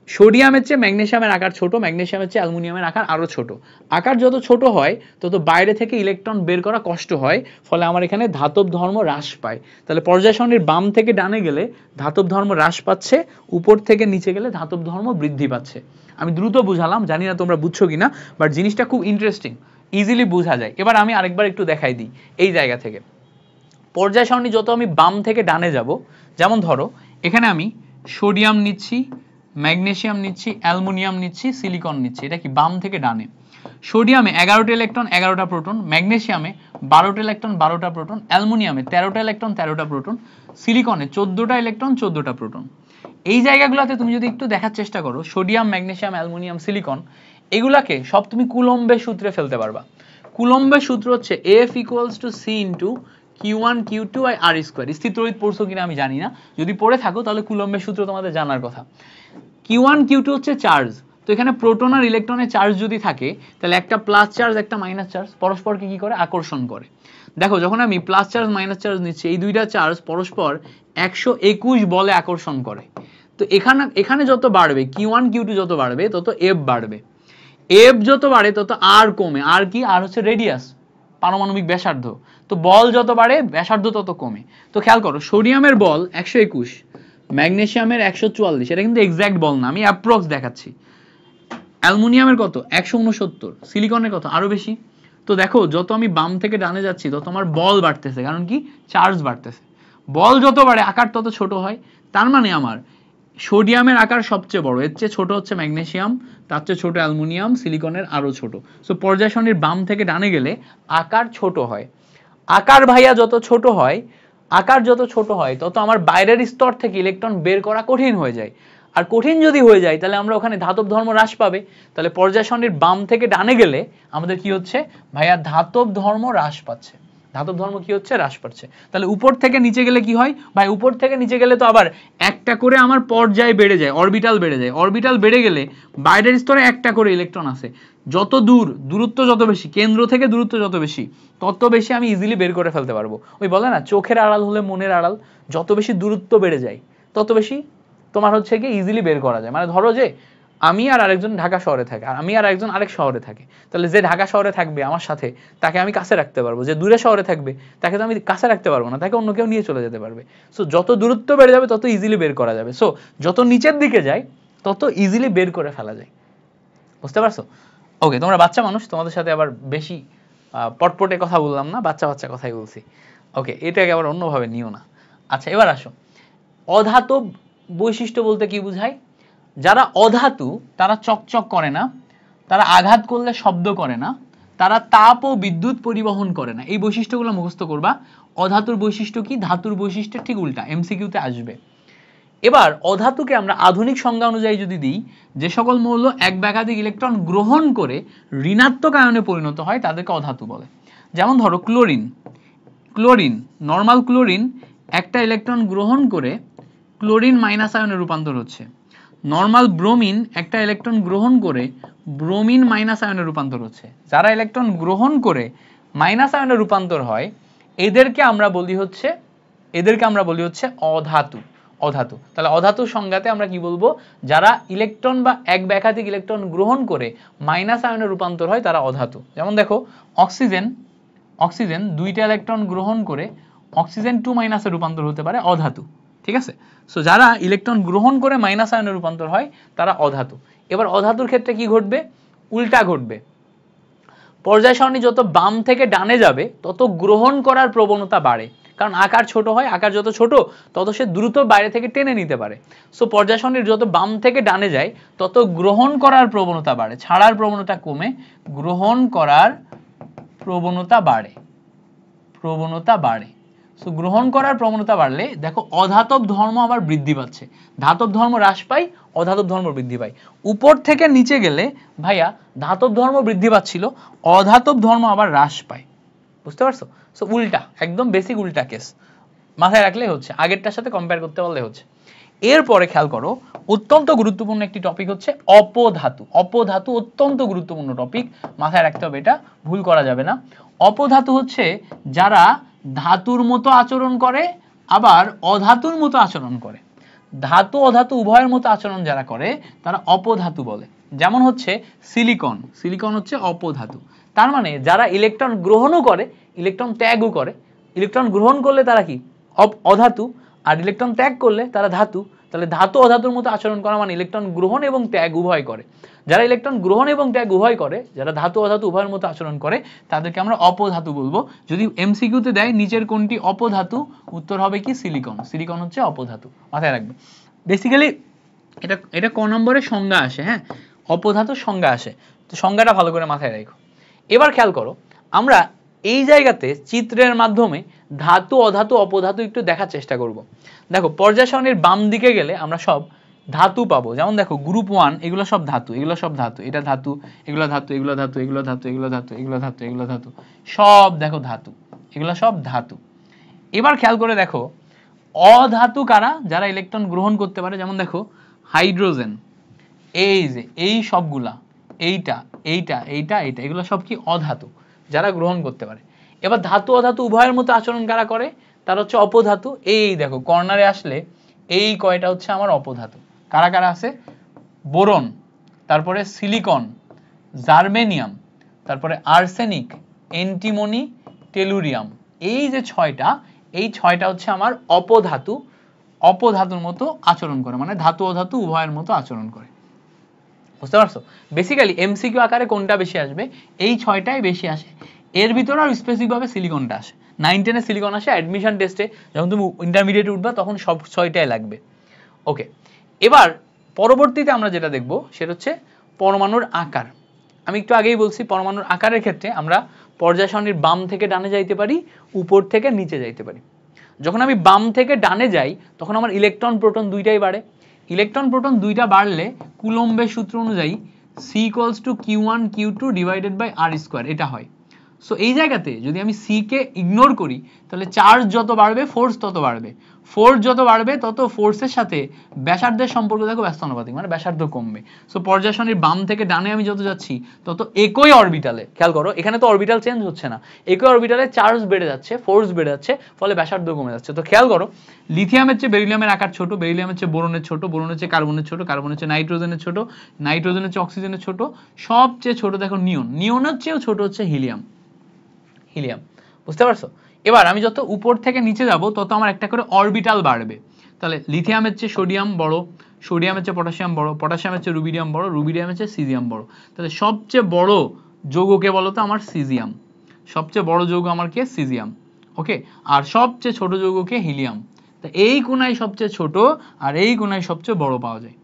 সোডিয়ামের চেয়ে ম্যাগনেসিয়ামের আকার ছোট, ম্যাগনেসিয়ামের চেয়ে অ্যালুমিনিয়ামের আকার আরো ছোট। আকার যত ছোট হয় তত বাইরে থেকে ইলেকট্রন বের করা কষ্ট হয়, ফলে আমার এখানে ধাতব ধর্ম হ্রাস পায়। তাহলে পর্যায় সারণীর বাম থেকে ডানে গেলে ধাতব ধর্ম হ্রাস পাচ্ছে, উপর থেকে নিচে গেলে ধাতব ধর্ম বৃদ্ধি পাচ্ছে। আমি দ্রুত বুঝালাম, জানি না তোমরা বুঝছো কিনা, বাট জিনিসটা খুব ইন্টারেস্টিং, ইজিলি বোঝা যায়। এবার আমি আরেকবার একটু দেখাই দিই এই জায়গা থেকে। পর্যায় সারণী যত আমি বাম থেকে ডানে যাব, যেমন ধরো এখানে আমি সোডিয়াম নিচ্ছি, ম্যাগনেসিয়াম নিচ্ছি, অ্যালুমিনিয়াম নিচ্ছি, সিলিকন নিচ্ছি, এটা কি বাম থেকে ডানে। সোডিয়ামে 11টা ইলেকট্রন 11টা প্রোটন, ম্যাগনেসিয়ামে 12টা ইলেকট্রন 12টা প্রোটন, অ্যালুমিনিয়ামে 13টা ইলেকট্রন 13টা প্রোটন, সিলিকনে 14টা ইলেকট্রন 14টা প্রোটন। এই জায়গাগুলোতে তুমি যদি একটু দেখার চেষ্টা করো, সোডিয়াম, ম্যাগনেসিয়াম, অ্যালুমিনিয়াম, সিলিকন, এগুলাকে সব তুমি কুলম্বের সূত্রে ফেলতে পারবা। কুলম্বের সূত্র হচ্ছে F = C * Q1 Q2 আর R²। স্থিরতড়িৎ পড়ছো কিনা আমি জানি না, যদি পড়ে থাকো তাহলে কুলম্বের সূত্র তোমাদের জানার কথা। Q1 Q2 হচ্ছে চার্জ, তো এখানে প্রোটন আর ইলেকট্রনের চার্জ যদি থাকে তাহলে একটা প্লাস চার্জ একটা মাইনাস চার্জ পরস্পরকে কি করে, আকর্ষণ করে। দেখো যখন আমি প্লাস চার্জ মাইনাস চার্জ নিচ্ছি, এই দুইটা চার্জ পরস্পর 121 বলে আকর্ষণ করে। তো এখানে যত বাড়বে, Q1 Q2 যত বাড়বে তত F বাড়বে। F যত বাড়ে তত R কমে। আর কি? আর হচ্ছে রেডিয়াস, পারমাণবিক ব্যাসার্ধ। তো বল যত বাড়ে ব্যাসার্ধ তত কমে। তো খেয়াল করো, সোডিয়ামের বল 121, ম্যাগনেসিয়ামের 144, এটা কিন্তু এক্সাক্ট বল না, আমি অ্যাপ্রক্স দেখাচ্ছি। অ্যালুমিনিয়ামের কত? 169, সিলিকনের কত? আরো বেশি। তো দেখো যত আমি বাম থেকে ডানে যাচ্ছি তত আমার বল বাড়তেছে, কারণ কি, চার্জ বাড়তেছে। বল যত বাড়ে আকার তত ছোট হয়। তার মানে আমার সোডিয়ামের আকার সবচেয়ে বড়, এর চেয়ে ছোট হচ্ছে ম্যাগনেসিয়াম, তার চেয়ে ছোট অ্যালুমিনিয়াম, সিলিকনের আরো ছোট। সো পর্যায় সারণীর বাম থেকে ডানে গেলে আকার ছোট হয়। আকার ভাইয়া যত ছোট হয়, আকার যত ছোট হয় তত আমার বাইরের স্তর থেকে ইলেকট্রন বের করা কঠিন হয়ে যায়। আর কঠিন যদি হয়ে যায় তাহলে আমরা ওখানে ধাতব ধর্ম হ্রাস পাবে। তাহলে পর্যায় সারণীর বাম থেকে ডানে গেলে আমাদের কি হচ্ছে ভাইয়া, ধাতব ধর্ম হ্রাস পাচ্ছে। ধাতব ধর্ম কি হচ্ছে, হ্রাস পাচ্ছে। তাহলে উপর থেকে নিচে গেলে কি হয় ভাই, উপর থেকে নিচে গেলে তো আবার একটা করে আমার পর্যায় বেড়ে যায়, অরবিটাল বেড়ে যায়। অরবিটাল বেড়ে গেলে বাইরের স্তরে একটা করে ইলেকট্রন আছে। যত দূরত্ব যত বেশি, কেন্দ্র থেকে দূরত্ব যত বেশি, তত বেশি আমি ইজিলি বের করে ফেলতে পারবো। ওই বলে না, চোখের আড়াল হলে মনের আড়াল, যত বেশি দূরত্ব বেড়ে যায় তত বেশি তোমার হচ্ছে কি ইজিলি বের করা যায়। মানে ধরো যে আমি আর আরেকজন ঢাকা শহরে থাকে, আর আমি আর একজন আরেক শহরে থাকে, তাহলে যে ঢাকা শহরে থাকবে আমার সাথে তাকে আমি কাছে রাখতে পারবো, যে দূরে শহরে থাকবে তাকে তো আমি কাছে রাখতে পারবো না, তাকে অন্য কেউ নিয়ে চলে যেতে পারবে। সো যত দূরত্ব বেড়ে যাবে তত ইজিলি বের করা যাবে। সো যত নিচের দিকে যায় তত ইজিলি বের করে ফেলা যায়। বুঝতে পারছো? ওকে, তোমরা বাচ্চা মানুষ, তোমাদের সাথে আবার বেশি পটপটে কথা বললাম না, বাচ্চা বাচ্চা কথাই বলছি। ওকে, এটাকে আবার অন্যভাবে নিও না। আচ্ছা, এবার আসো, অধাতব বৈশিষ্ট্য বলতে কি বুঝায়? যারা অধাতু তারা চকচক করে না, তারা আঘাত করলে শব্দ করে না, তারা তাপ ও বিদ্যুৎ পরিবহন করে না। এই বৈশিষ্ট্যগুলো মুখস্থ করবা। অধাতুর বৈশিষ্ট্য কি? ধাতুর বৈশিষ্ট্যের ঠিক উল্টা, এমসিকিউতে আসবে। এবার অধাতুকে আমরা আধুনিক সংজ্ঞা অনুযায়ী যদি দিই, যে সকল মৌল এক বা একাধিক ইলেকট্রন গ্রহণ করে ঋণাত্মক আয়নে পরিণত হয় তাদেরকে অধাতু বলে। যেমন ধরো ক্লোরিন, নর্মাল ক্লোরিন একটা ইলেকট্রন গ্রহণ করে ক্লোরিন মাইনাস আয়নে রূপান্তর হচ্ছে। নর্মাল ব্রোমিন একটা ইলেকট্রন গ্রহণ করে ব্রোমিন মাইনাস আয়নে রূপান্তর হচ্ছে। যারা ইলেকট্রন গ্রহণ করে মাইনাস আয়নে রূপান্তর হয় এদেরকে আমরা বলি হচ্ছে অধাতু। তাহলে অধাতুর সংজ্ঞাতে আমরা কি বলবো? যারা ইলেকট্রন বা এক বা একাধিক ইলেকট্রন গ্রহণ করে মাইনাস আয়নে রূপান্তর হয় তারা অধাতু। যেমন দেখো, অক্সিজেন দুইটা ইলেকট্রন গ্রহণ করে অক্সিজেন 2 মাইনাসে রূপান্তর হতে পারে, অধাতু। ঠিক আছে? সো যারা ইলেকট্রন গ্রহণ করে মাইনাস আয়নে রূপান্তর হয় তারা অধাতু। এবার অধাতুর ক্ষেত্রে কি ঘটবে? উল্টা ঘটবে। পর্যায় সারণী যত বাম থেকে ডানে যাবে তত গ্রহণ করার প্রবণতা বাড়ে, কারণ আকার ছোট হয়। আকার যত ছোট তত সে দ্রুত বাইরে থেকে টেনে নিতে পারে। সো পর্যায় সারণীর যত বাম থেকে ডানে যায় তত গ্রহণ করার প্রবণতা বাড়ে, ছাড়ার প্রবণতা কমে, গ্রহণ করার প্রবণতা বাড়ে। সো গ্রহণ করার প্রবণতা বাড়লে দেখো অধাতব ধর্ম আবার বৃদ্ধি পাচ্ছে, ধাতব ধর্ম হ্রাস পায়, অধাতব ধর্ম বৃদ্ধি পায়। উপর থেকে নিচে গেলে ভাইয়া ধাতব ধর্ম বৃদ্ধি পাচ্ছিল, অধাতব ধর্ম আবার হ্রাস পায়। বুঝতে পারছো? সো উল্টা, একদম বেসিক উল্টা কেস, মাথায় রাখলেই হচ্ছে, আগেরটার সাথে কম্পেয়ার করতে পারলে হচ্ছে। এরপরে খেয়াল করো, অত্যন্ত গুরুত্বপূর্ণ একটি টপিক হচ্ছে অপধাতু। অপধাতু অত্যন্ত গুরুত্বপূর্ণ টপিক, মাথায় রাখতে হবে, এটা ভুল করা যাবে না। অপধাতু হচ্ছে যারা ধাতুর মতো আচরণ করে আবার অধাতুর মতো আচরণ করে। ধাতু অধাতু উভয়ের মতো আচরণ যারা করে তারা অপধাতু বলে। যেমন হচ্ছে সিলিকন, সিলিকন হচ্ছে অপধাতু। তার মানে যারা ইলেকট্রন গ্রহণও করে ইলেকট্রন ত্যাগও করে। ইলেকট্রন গ্রহণ করলে তারা কি অধাতু, আর ইলেকট্রন ত্যাগ করলে তারা ধাতু। তাহলে ধাতু অধাতুর মতো আচরণ করা মানে ইলেকট্রন গ্রহণ এবং ত্যাগ উভয় করে। যারা ইলেকট্রন গ্রহণ এবং ত্যাগ উভয় করে, যারা ধাতু অধাতু উভয়ের মতো আচরণ করে, তাদেরকে আমরা অপধাতু বলবো। যদি এমসিকিউতে দেয় নিচের কোনটি অপধাতু, উত্তর হবে কি সিলিকন। সিলিকন হচ্ছে অপধাতু, মাথায় রাখবে। বেসিক্যালি এটা ক নম্বরের সংজ্ঞা আসে, হ্যাঁ, অপধাতুর সংজ্ঞা আসে, তো সংজ্ঞাটা ভালো করে মাথায় রাখো। এবার খেয়াল করো, আমরা এই জায়গাতে চিত্রের মাধ্যমে ধাতু অধাতু অপধাতু একটু দেখার চেষ্টা করব। দেখো পর্যায় সারণীর বাম দিকে গেলে আমরা সব ধাতু পাবো। যেমন দেখো গ্রুপ 1 এগুলো সব ধাতু, এগুলো সব ধাতু, এটা ধাতু, এগুলো ধাতু, এগুলো ধাতু, এগুলো ধাতু, এগুলো ধাতু, এগুলো ধাতু, এগুলো ধাতু, সব দেখো ধাতু, এগুলো সব ধাতু। এবার খেয়াল করে দেখো অধাতু কারা, যারা ইলেকট্রন গ্রহণ করতে পারে। যেমন দেখো হাইড্রোজেন, এই যে এই সবগুলা, এইটা এইটা এইটা এইটা, এগুলো সব কি অধাতু, যারা গ্রহণ করতে পারে। এবার ধাতু অধাতু উভয়ের মতো আচরণ কারা করে, তারা হচ্ছে অপধাতু। এই দেখো কর্নারে আসলে এই কয়টা হচ্ছে আমার অপধাতু। কারা কারা আছে? বোরন, তারপরে সিলিকন, জার্মেনিয়াম, তারপরে আর্সেনিক, এন্টিমনি, টেলুরিয়াম। এই যে ছয়টা, এই ছয়টা হচ্ছে আমার অপধাতু, অপধাতুর মতো আচরণ করে, মানে ধাতু অধাতু উভয়ের মতো আচরণ করে। বুঝতে পারছো? বেসিক্যালি এমসিকিউ আকারে কোনটা বেশি আসবে? এই ছয়টাই বেশি আসে। এর ভিতরে আর স্পেসিফিক ভাবে সিলিকনটা আসে। 9-10 এ সিলিকন আসে, অ্যাডমিশন টেস্টে যখন তুমি ইন্টারমিডিয়েটে উঠবা তখন সব ছয়টাই লাগবে। ওকে, এবার পরবর্তীতে আমরা যেটা দেখব সেটা হচ্ছে পরমাণুর আকার। আমি একটু আগেই বলছি পরমাণুর আকারের ক্ষেত্রে আমরা পর্যায় সারণীর বাম থেকে ডানে যাইতে পারি, উপর থেকে নিচে যাইতে পারি। যখন আমি বাম থেকে ডানে যাই তখন আমার ইলেকট্রন প্রোটন দুইটাই বাড়ে। ইলেকট্রন প্রোটন দুইটা বাড়লে কুলম্বের সূত্র অনুযায়ী C = Q1 Q2 / R², এটা হয়। সো এই জায়গাতে যদি আমি সি কে ইগনোর করি তাহলে চার্জ যত বাড়বে ফোর্স তত বাড়বে, ফোর্স যত বাড়বে তত ফোর্সের সাথে ব্যাসার্ধের সম্পর্ক দেখো ব্যস্তানুপাতিক, মানে ব্যাসার্ধ কমবে। সো পর্যায় সারণীর বাম থেকে ডানে আমি যত যাচ্ছি তত একই অরবিটালে, খেয়াল করো এখানে তো অরবিটাল চেঞ্জ হচ্ছে না, একই অরবিটালে চার্জ বেড়ে যাচ্ছে, ফোর্স বেড়ে যাচ্ছে, ফলে ব্যাসার্ধ কমে যাচ্ছে। তো খেয়াল করো লিথিয়ামের চেয়ে বেরিলিয়ামের আকার ছোট, বেরিলিয়ামের চেয়ে বোরনের ছোট, বোরনের চেয়ে কার্বনের ছোট, কার্বনের চেয়ে নাইট্রোজেনের ছোট, নাইট্রোজেনের চেয়ে অক্সিজেনের ছোট, সবচেয়ে ছোট দেখো নিয়ন, নিয়নের চেয়েও ছোট হচ্ছে হিলিয়াম, হিলিয়াম। বুঝতে পারছো? এবার আমি যত উপর থেকে নিচে যাব তত আমার একটা করে অরবিটাল বাড়বে। তাহলে লিথিয়ামের চেয়ে সোডিয়াম বড়, সোডিয়ামের চেয়ে পটাশিয়াম বড়, পটাশিয়ামের চেয়ে রুবিডিয়াম বড়, রুবিডিয়ামের চেয়ে সিজিয়াম বড়। তাহলে সবচেয়ে বড় যৌগকে বলো তো আমার সিজিয়াম, সবচেয়ে বড় যৌগ আমার কে? সিজিয়াম। ওকে, আর সবচেয়ে ছোট যৌগকে হিলিয়াম। তা এই কোণায় সবচেয়ে ছোট আর এই কোণায় সবচেয়ে বড় পাওয়া যায়।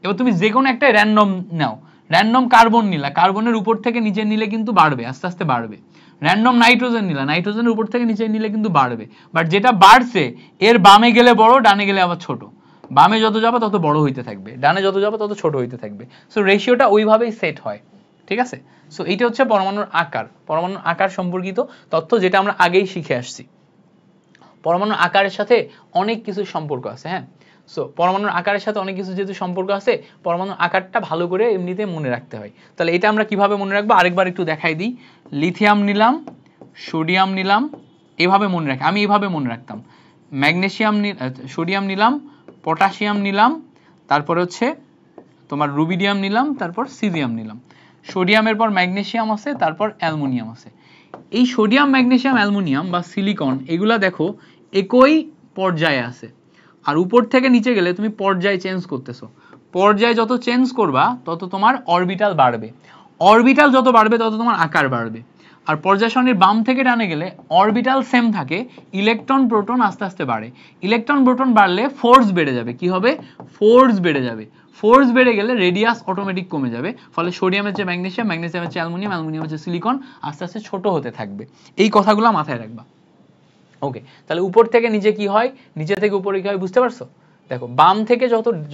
এবার তুমি যে কোনো একটা র্যান্ডম নাও, র্যান্ডম কার্বন নিলা, কার্বনের উপর থেকে নিচে নিলে কিন্তু বাড়বে, আস্তে আস্তে বাড়বে। র্যান্ডম নাইট্রোজেন নিলা, নাইট্রোজেনের উপর থেকে নিচে নিলে কিন্তু বাড়বে, বাট যেটা বাড়ছে এর বামে গেলে বড়, ডানে গেলে আবার ছোট। বামে যত যাবে তত বড় হইতে থাকবে, ডানে যত যাবে তত ছোট হইতে থাকবে। সো রেশিওটা ওইভাবেই সেট হয়, ঠিক আছে? সো এইটা হচ্ছে পরমাণুর আকার, পরমাণুর আকার সম্পর্কিত তথ্য, যেটা আমরা আগেই শিখে আসছি। পরমাণুর আকারের সাথে অনেক কিছু সম্পর্ক আছে, হ্যাঁ। সো পরমাণুর আকারের সাথে অনেক কিছু যেহেতু সম্পর্ক আছে, পরমাণুর আকারটা ভালো করে এমনিতে মনে রাখতে হয়। তাহলে এটা আমরা কিভাবে মনে রাখবো আরেকবার একটু দেখাই দিই। লিথিয়াম নিলাম, সোডিয়াম নিলাম, এভাবে মনে রাখি, আমি এভাবে মনে রাখতাম। ম্যাগনেসিয়াম, সোডিয়াম নিলাম, পটাশিয়াম নিলাম, তারপর হচ্ছে তোমার রুবিডিয়াম নিলাম, তারপর সিজিয়াম নিলাম। সোডিয়ামের পর ম্যাগনেসিয়াম আছে, তারপর অ্যালুমিনিয়াম আছে। এই সোডিয়াম, ম্যাগনেসিয়াম, অ্যালুমিনিয়াম বা সিলিকন এগুলা দেখো একই পর্যায়ে আছে, আর উপর থেকে নিচে গেলে তুমি পর্যায় চেঞ্জ করতেছো। পর্যায় যত চেঞ্জ করবা তত তোমার অরবিটাল বাড়বে, অরবিটাল যত বাড়বে তত তোমার আকার বাড়বে। আর পর্যায় সারণীর বাম থেকে ডানে গেলে অরবিটাল সেম থাকে, ইলেকট্রন প্রোটন আস্তে আস্তে বাড়ে। ইলেকট্রন প্রোটন বাড়লে ফোর্স বেড়ে যাবে, কি হবে? ফোর্স বেড়ে যাবে। ফোর্স বেড়ে গেলে রেডিয়াস অটোমেটিক কমে যাবে, ফলে সোডিয়ামের চেয়ে ম্যাগনেসিয়াম, ম্যাগনেসিয়ামের চেয়ে অ্যালুমিনিয়াম, অ্যালুমিনিয়ামের চেয়ে সিলিকন আস্তে আস্তে ছোট হতে থাকবে। এই কথাগুলো মাথায় রাখবা। ওকে, তাহলে উপর থেকে নিচে কি হয়, নিচে থেকে উপরে কি হয় বুঝতে পারছো? দেখো বাম থেকে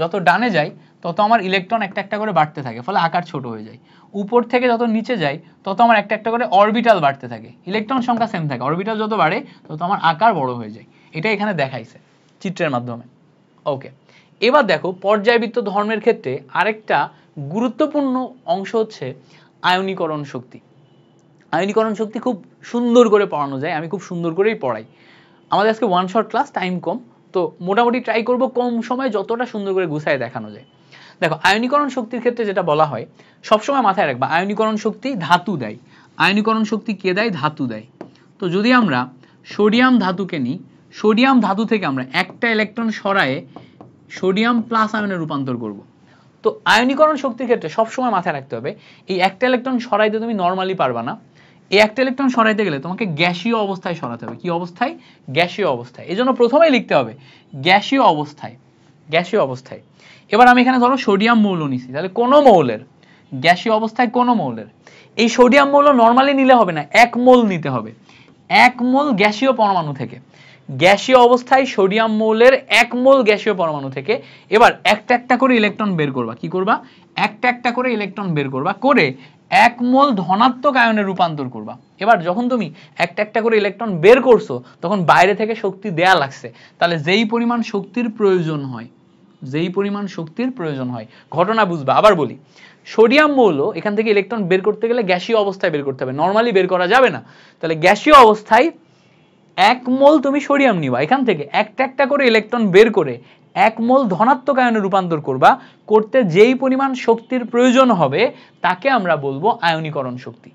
যত ডানে যায় তত আমার ইলেকট্রন একটা একটা করে বাড়তে থাকে, ফলে আকার ছোট হয়ে যায়। উপর থেকে যত নিচে যায় তত আমার একটা একটা করে অরবিটাল বাড়তে থাকে, ইলেকট্রন সংখ্যা সেম থাকে, অরবিটাল যত বাড়ে তত আমার আকার বড় হয়ে যায়। এটা এখানে দেখাইছে চিত্রের মাধ্যমে। ওকে, এবার দেখো পর্যায়বৃত্ত ধর্মের ক্ষেত্রে আরেকটা গুরুত্বপূর্ণ অংশ হচ্ছে আয়নীকরণ শক্তি। আয়নীকরণ শক্তি খুব সুন্দর করে পড়ানো যায়, আমি খুব সুন্দর করেই পড়াই। আমাদের আজকে ওয়ান শট ক্লাস, টাইম কম, তো মোটামুটি ট্রাই করব কম সময়ে যতটা সুন্দর করে গুছায় দেখানো যায়। দেখো আয়নীকরণ শক্তির ক্ষেত্রে যেটা বলা হয় সবসময় মাথায় রাখবা, আয়নীকরণ শক্তি ধাতু দেয়। আয়নীকরণ শক্তি কে দেয়? ধাতু দেয়। তো যদি আমরা সোডিয়াম ধাতুকে নিই, সোডিয়াম ধাতু থেকে আমরা একটা ইলেকট্রন সরায়ে সোডিয়াম প্লাস আয়নে রূপান্তর করব। তো আয়নীকরণ শক্তির ক্ষেত্রে সবসময় মাথায় রাখতে হবে এই একটা ইলেকট্রন সরাইতে তুমি নর্মালি পারবা না, এই একটা ইলেকট্রন সরাইতে গেলে তোমাকে গ্যাসীয় অবস্থায় সরাতে হবে। কি অবস্থায়? গ্যাসীয় অবস্থায়। এই জন্য প্রথমেই লিখতে হবে গ্যাসীয় অবস্থায়, গ্যাসীয় অবস্থায়। এবার আমি এখানে ধরো সোডিয়াম মৌল নিছি, তাহলে কোন মৌলের গ্যাসীয় অবস্থায়, কোন মৌলের, এই সোডিয়াম মৌল নর্মালি নিলে হবে না, 1 মোল নিতে হবে, 1 মোল গ্যাসীয় পরমাণু থেকে। গ্যাসীয় অবস্থায় সোডিয়াম মৌলের 1 মোল গ্যাসীয় পরমাণু থেকে এবার একটা একটা করে ইলেকট্রন বের করবা। কি করবা? একটা একটা করে ইলেকট্রন বের করবা, করে 1 মোল ধনাত্মক আয়নে রূপান্তর করবা। এবার যখন তুমি একটা একটা করে ইলেকট্রন বের করছো তখন বাইরে থেকে শক্তি দেয়া লাগছে, তাহলে যেই পরিমাণ শক্তির প্রয়োজন হয়, যেই পরিমাণ শক্তির প্রয়োজন হয়, ঘটনা বুঝবা। আবার বলি, সোডিয়াম মৌল এখান থেকে ইলেকট্রন বের করতে গেলে গ্যাসীয় অবস্থায় বের করতে হবে, নরমালি বের করা যাবে না। তাহলে গ্যাসীয় অবস্থায় 1 মোল তুমি সোডিয়াম নিবা, এখান থেকে একটা একটা করে ইলেকট্রন বের করে 1 মোল ধনাত্মক আয়নে রূপান্তর করবা, করতে যেই পরিমাণ শক্তির প্রয়োজন হবে তাকে আমরা বলবো আয়নীকরণ শক্তি।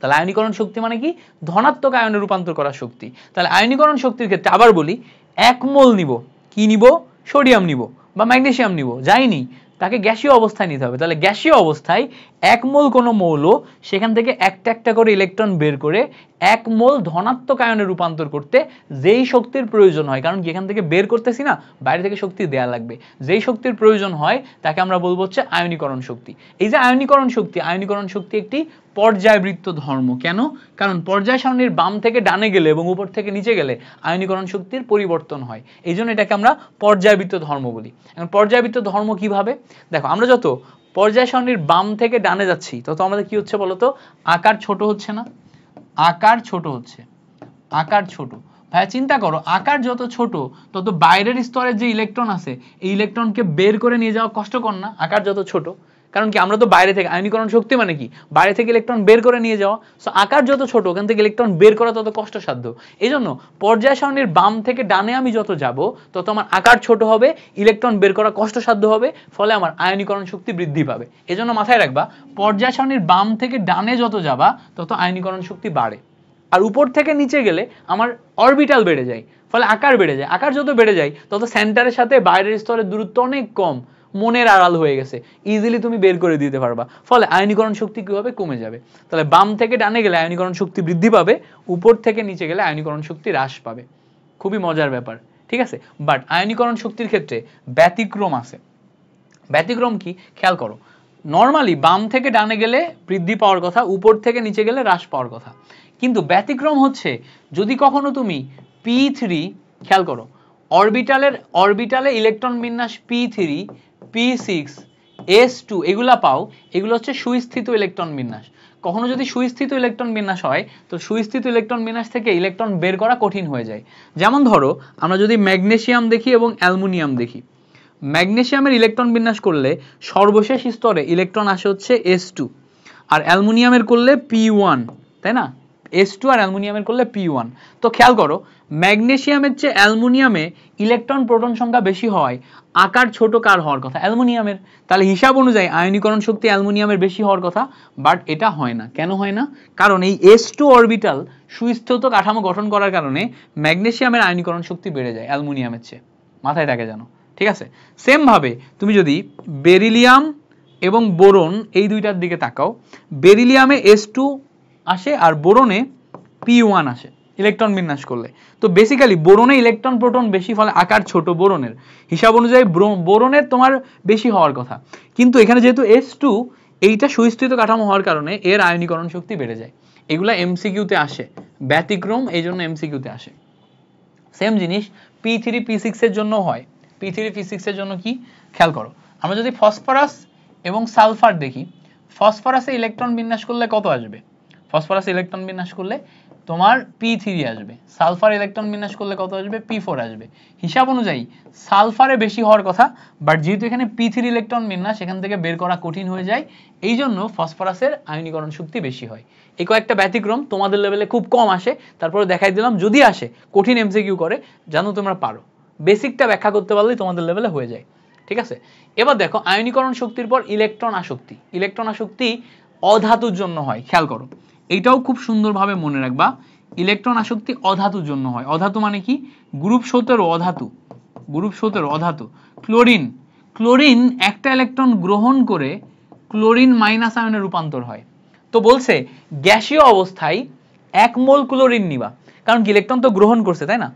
তাহলে আয়নীকরণ শক্তি মানে কি? ধনাত্মক আয়নে রূপান্তর করা শক্তি। তাহলে আয়নীকরণ শক্তির ক্ষেত্রে আবার বলি, 1 মোল নিব, কি নিব? সোডিয়াম নিব বা ম্যাগনেসিয়াম নিব, যাইনি, তাকে গ্যাসীয় অবস্থায় নিতে হবে। তাহলে গ্যাসীয় অবস্থায় 1 মোল কোনো মৌল, সেখান থেকে একটা একটা করে ইলেকট্রন বের করে 1 মোল ধনাত্মক আয়নে রূপান্তর করতে যেই শক্তির প্রয়োজন হয়, কারণ এখান থেকে বের করতেছি না, বাইরে থেকে শক্তি দেয়া লাগবে, যেই শক্তির প্রয়োজন হয় তাকে আমরা বলবো হচ্ছে আয়নীকরণ শক্তি। এই যে আয়নীকরণ শক্তি, আয়নীকরণ শক্তি একটি পর্যায়বৃত্ত ধর্ম। কেন? কারণ পর্যায় সারণীর বাম থেকে ডানে গেলে এবং উপর থেকে নিচে গেলে আয়নীকরণ শক্তির পরিবর্তন হয়, এই জন্য এটাকে আমরা পর্যায়বৃত্ত ধর্ম বলি। এখন পর্যায়বৃত্ত ধর্ম কিভাবে? দেখো আমরা যত পর্যায় সারণীর বাম থেকে ডানে যাচ্ছি তত আমাদের কি হচ্ছে বলতো? আকার ছোট হচ্ছে না? আকার ছোট হচ্ছে, আকার ছোট। ভাই চিন্তা করো, আকার যত ছোট তত বাইরের স্তরের যে ইলেকট্রন আছে এই ইলেকট্রনকে বের করে নিয়ে যাওয়া কষ্টকর না? আকার যত ছোট, কারণ কি আমরা তো বাইরে থেকে, আয়নীকরণ শক্তি মানে কি? বাইরে থেকে ইলেকট্রন বের করে নিয়ে যাওয়া। সো আকার যত ছোট ওখান থেকে ইলেকট্রন বের করা তত কষ্টসাধ্য। এই জন্য পর্যায় সারণীর বাম থেকে ডানে আমি যত যাব তত আমার আকার ছোট হবে, ইলেকট্রন বের করা কষ্টসাধ্য হবে, ফলে আমার আয়নীকরণ শক্তি বৃদ্ধি পাবে। এই জন্য মাথায় রাখবা, পর্যায় সারণীর বাম থেকে ডানে যত যাবা তত আয়নীকরণ শক্তি বাড়ে, আর উপর থেকে নিচে গেলে আমার অরবিটাল বেড়ে যায়, ফলে আকার বেড়ে যায়। আকার যত বেড়ে যায় তত সেন্টারের সাথে বাইরের স্তরের দূরত্ব অনেক কম, মনের আড়াল হয়ে গেছে, ইজিলি তুমি বের করে দিতে পারবা, ফলে আয়নীকরণ শক্তি কি হবে? কমে যাবে। তাহলে বাম থেকে ডানে গেলে আয়নীকরণ শক্তি বৃদ্ধি পাবে, উপর থেকে নিচে গেলে আয়নীকরণ শক্তি হ্রাস পাবে। খুবই মজার ব্যাপার, ঠিক আছে? বাট আয়নীকরণ শক্তির ক্ষেত্রে ব্যতিক্রম আছে। ব্যতিক্রম কি? খেয়াল করো, নর্মালি বাম থেকে ডানে গেলে বৃদ্ধি পাওয়ার কথা, উপর থেকে নিচে গেলে হ্রাস পাওয়ার কথা, কিন্তু ব্যতিক্রম হচ্ছে যদি কখনো তুমি p3, খেয়াল করো, অরবিটালে ইলেকট্রন বিন্যাস p3, p6, s2 এগুলা পাও, এগুলো হচ্ছে সুস্থিত ইলেকট্রন বিন্যাস। কখনো যদি সুস্থিত ইলেকট্রন বিন্যাস হয় তো সুস্থিত ইলেকট্রন বিন্যাস থেকে ইলেকট্রন বের করা কঠিন হয়ে যায়। যেমন ধরো আমরা যদি ম্যাগনেসিয়াম দেখি এবং অ্যালুমিনিয়াম দেখি, ম্যাগনেসিয়ামের ইলেকট্রন বিন্যাস করলে সর্বশেষ স্তরে ইলেকট্রন আসে হচ্ছে s2, আর অ্যালুমিনিয়ামের করলে p1, তাই না? s2 আর অ্যালুমিনিয়ামের করলে p1। তো খেয়াল করো, ম্যাগনেসিয়ামের চেয়ে অ্যালুমিনিয়ামে ইলেকট্রন প্রোটন সংখ্যা বেশি হয়, আকার ছোট কার হওয়ার কথা? অ্যালুমিনিয়ামের। তাহলে হিসাব অনুযায়ী আয়নীকরণ শক্তি অ্যালুমিনিয়ামের বেশি হওয়ার কথা, বাট এটা হয় না। কেন হয় না? কারণ এই s2 অরবিটাল সুস্থিত কাঠামো গঠন করার কারণে ম্যাগনেসিয়ামের আয়নীকরণ শক্তি বেড়ে যায় অ্যালুমিনিয়ামের চেয়ে। মাথায় থাকে যেন, ঠিক আছে? সেম ভাবে তুমি যদি বেরিলিয়াম এবং বোরন এই দুইটার দিকে তাকাও, বেরিলিয়ামে s2 আসে আর বোরনে p1 আসে ইলেকট্রন বিন্যাস করলে। তো বেসিক্যালি বোরনে ইলেকট্রন প্রোটন বেশি, ফলে আকার ছোট বোরনের, হিসাব অনুযায়ী বোরনের তোমার বেশি হওয়ার কথা, কিন্তু এখানে যেহেতু s2 এইটা সুস্থিত কাঠামো হওয়ার কারণে এর আয়নীকরণ শক্তি বেড়ে যায়। এগুলা এমসিকিউতে আসে, ব্যতিক্রম এই জন্য এমসিকিউতে আসে। সেম জিনিস P3 P6 এর জন্য হয়। P3 P6 এর জন্য কি খেয়াল করো, আমরা যদি ফসফরাস এবং সালফার দেখি, ফসফরাসে ইলেকট্রন বিন্যাস করলে কত আসবে? ফসফরাসে ইলেকট্রন বিন্যাস করলে তোমার P3 আসবে। সালফার ইলেকট্রন বিন্যাস করলে কত আসবে? P4 আসবে। হিসাব অনুযায়ী সালফারে বেশি হওয়ার কথা, বাট যেহেতু এখানে P3 ইলেকট্রন বিন্যাস এখান থেকে বের করা কঠিন হয়ে যায়, এই জন্য ফসফরাসের আয়নীকরণ শক্তি বেশি হয়। এই কয়েকটা ব্যতিক্রম তোমাদের লেভেলে খুব কম আসে, তারপরে দেখাই দিলাম, যদি আসে কঠিন এমসিকিউ করে, জানো তোমরা পারো, বেসিকটা ব্যাখ্যা করতে পারলেই তোমাদের লেভেলে হয়ে যায়। ঠিক আছে, এবার দেখো আয়নীকরণ শক্তির পর ইলেকট্রন আসক্তি। ইলেকট্রন আসক্তি অধাতুর জন্য হয়, খেয়াল করো, এইটাও খুব সুন্দরভাবে মনে রাখবা। ইলেকট্রন আসক্তি অধাতুর জন্য হয়। অধাতু মানে কি? গ্রুপ 17 অধাতু, গ্রুপ 17 অধাতু। ক্লোরিন, ক্লোরিন একটা ইলেকট্রন গ্রহণ করে ক্লোরিন মাইনাস আয়নে রূপান্তর হয়। তো বলছে গ্যাসীয় অবস্থায় 1 মোল ক্লোরিন নিবা, কারণ কি ইলেকট্রন তো গ্রহণ করছে, তাই না?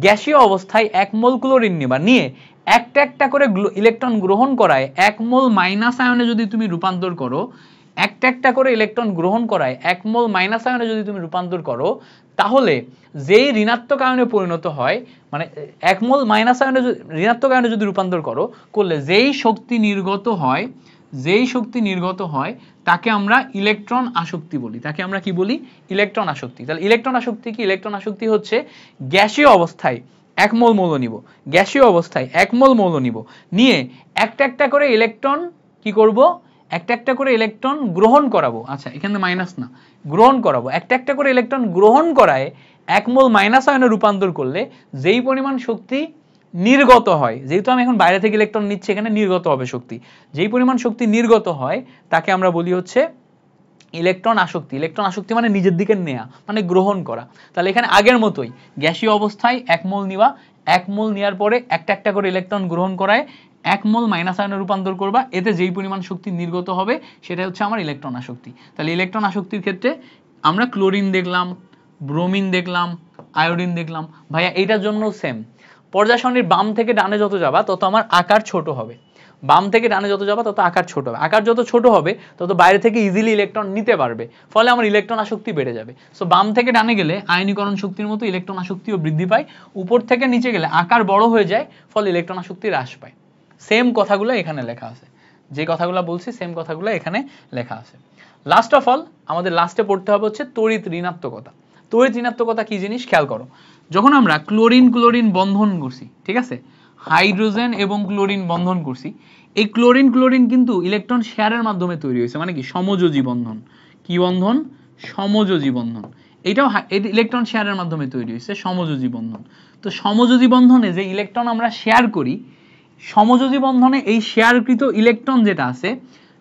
গ্যাসীয় অবস্থায় 1 মোল ক্লোরিন নিবা, নিয়ে একটা একটা করে ইলেকট্রন গ্রহণ করায় 1 মোল মাইনাস আয়নে যদি তুমি রূপান্তর করো, একটা একটা করে ইলেকট্রন গ্রহণ করায় 1 মোল মাইনাস আয়নে যদি তুমি রূপান্তর করো, তাহলে যেই ঋণাত্মক আয়নে পরিণত হয়, মানে 1 মোল মাইনাস আয়নে ঋণাত্মক আয়নে যদি রূপান্তর করলে যেই শক্তি নির্গত হয়, যেই শক্তি নির্গত হয় তাকে আমরা ইলেকট্রন আসক্তি বলি। তাকে আমরা কি বলি? ইলেকট্রন আসক্তি। তাহলে ইলেকট্রন আসক্তি কি? ইলেকট্রন আসক্তি হচ্ছে গ্যাসীয় অবস্থায় 1 মোল মৌল নিব, গ্যাসীয় অবস্থায় 1 মোল মৌল নিব, নিয়ে একটা একটা করে ইলেকট্রন কি করব? একটা একটা করে ইলেকট্রন গ্রহণ করাবো। আচ্ছা, এখানে মাইনাস না, গ্রহণ করাবো। একটা একটা করে ইলেকট্রন গ্রহণ করায় 1 মোল মাইনাস আয়নে রূপান্তর করলে যেই পরিমাণ শক্তি নির্গত হয়, যেহেতু আমি এখন বাইরে থেকে ইলেকট্রন নিচ্ছি, এখানে নির্গত হবে শক্তি, যেই পরিমাণ শক্তি নির্গত হয় তাকে আমরা বলি হচ্ছে ইলেকট্রন আসক্তি। ইলেকট্রন আসক্তি মানে নিজের দিকে নেয়া, মানে গ্রহণ করা। তাহলে এখানে আগের মতোই গ্যাসীয় অবস্থায় 1 মোল নিবা, 1 মোল নেওয়ার পরে একটা একটা করে ইলেকট্রন গ্রহণ করায় 1 মোল মাইনাস আয়নে রূপান্তর করবা, এতে যেই পরিমাণ শক্তি নির্গত হবে সেটা হচ্ছে আমার ইলেকট্রন আসক্তি। তাহলে ইলেকট্রন আসক্তির ক্ষেত্রে আমরা ক্লোরিন দেখলাম, ব্রোমিন দেখলাম, আয়োডিন দেখলাম। ভাইয়া এইটার জন্য সেম, পর্যায় সারণীর বাম থেকে ডানে যত যাবা তত আমার আকার ছোট হবে। বাম থেকে ডানে যত যাবা তত আকার ছোট হবে। আকার যত ছোট হবে তত বাইরে থেকে ইজিলি ইলেকট্রন নিতে পারবে, ফলে আমার ইলেকট্রন আসক্তি বেড়ে যাবে। সো বাম থেকে ডানে গেলে আয়নীকরণ শক্তির মতো ইলেকট্রন আসক্তিও বৃদ্ধি পায়, উপর থেকে নিচে গেলে আকার বড় হয়ে যায়, ফলে ইলেকট্রন আসক্তি হ্রাস পায়। সেম কথাগুলো এখানে লেখা আছে, যে কথাগুলো বলছি সেম কথাগুলো এখানে লেখা আছে। লাস্ট অফ অল আমাদের লাস্টে পড়তে হবে হচ্ছে তড়িৎ ঋণাত্মকতা। তড়িৎ ঋণাত্মকতা কি জিনিস খেয়াল করো, যখন আমরা ক্লোরিন ক্লোরিন বন্ধন করছি, ঠিক আছে, হাইড্রোজেন এবং ক্লোরিন বন্ধন করছি, এই ক্লোরিন ক্লোরিন কিন্তু ইলেকট্রন শেয়ারের মাধ্যমে তৈরি হয়েছে, মানে কি সমযোজী বন্ধন। কি বন্ধন? সমযোজী বন্ধন। এটাও ইলেকট্রন শেয়ারের মাধ্যমে তৈরি হয়েছে, সমযোজী বন্ধন। তো সমযোজী বন্ধনে যে ইলেকট্রন আমরা শেয়ার করি, সমযোজী বন্ধনে এই শেয়ারকৃত ইলেকট্রন যেটা আছে,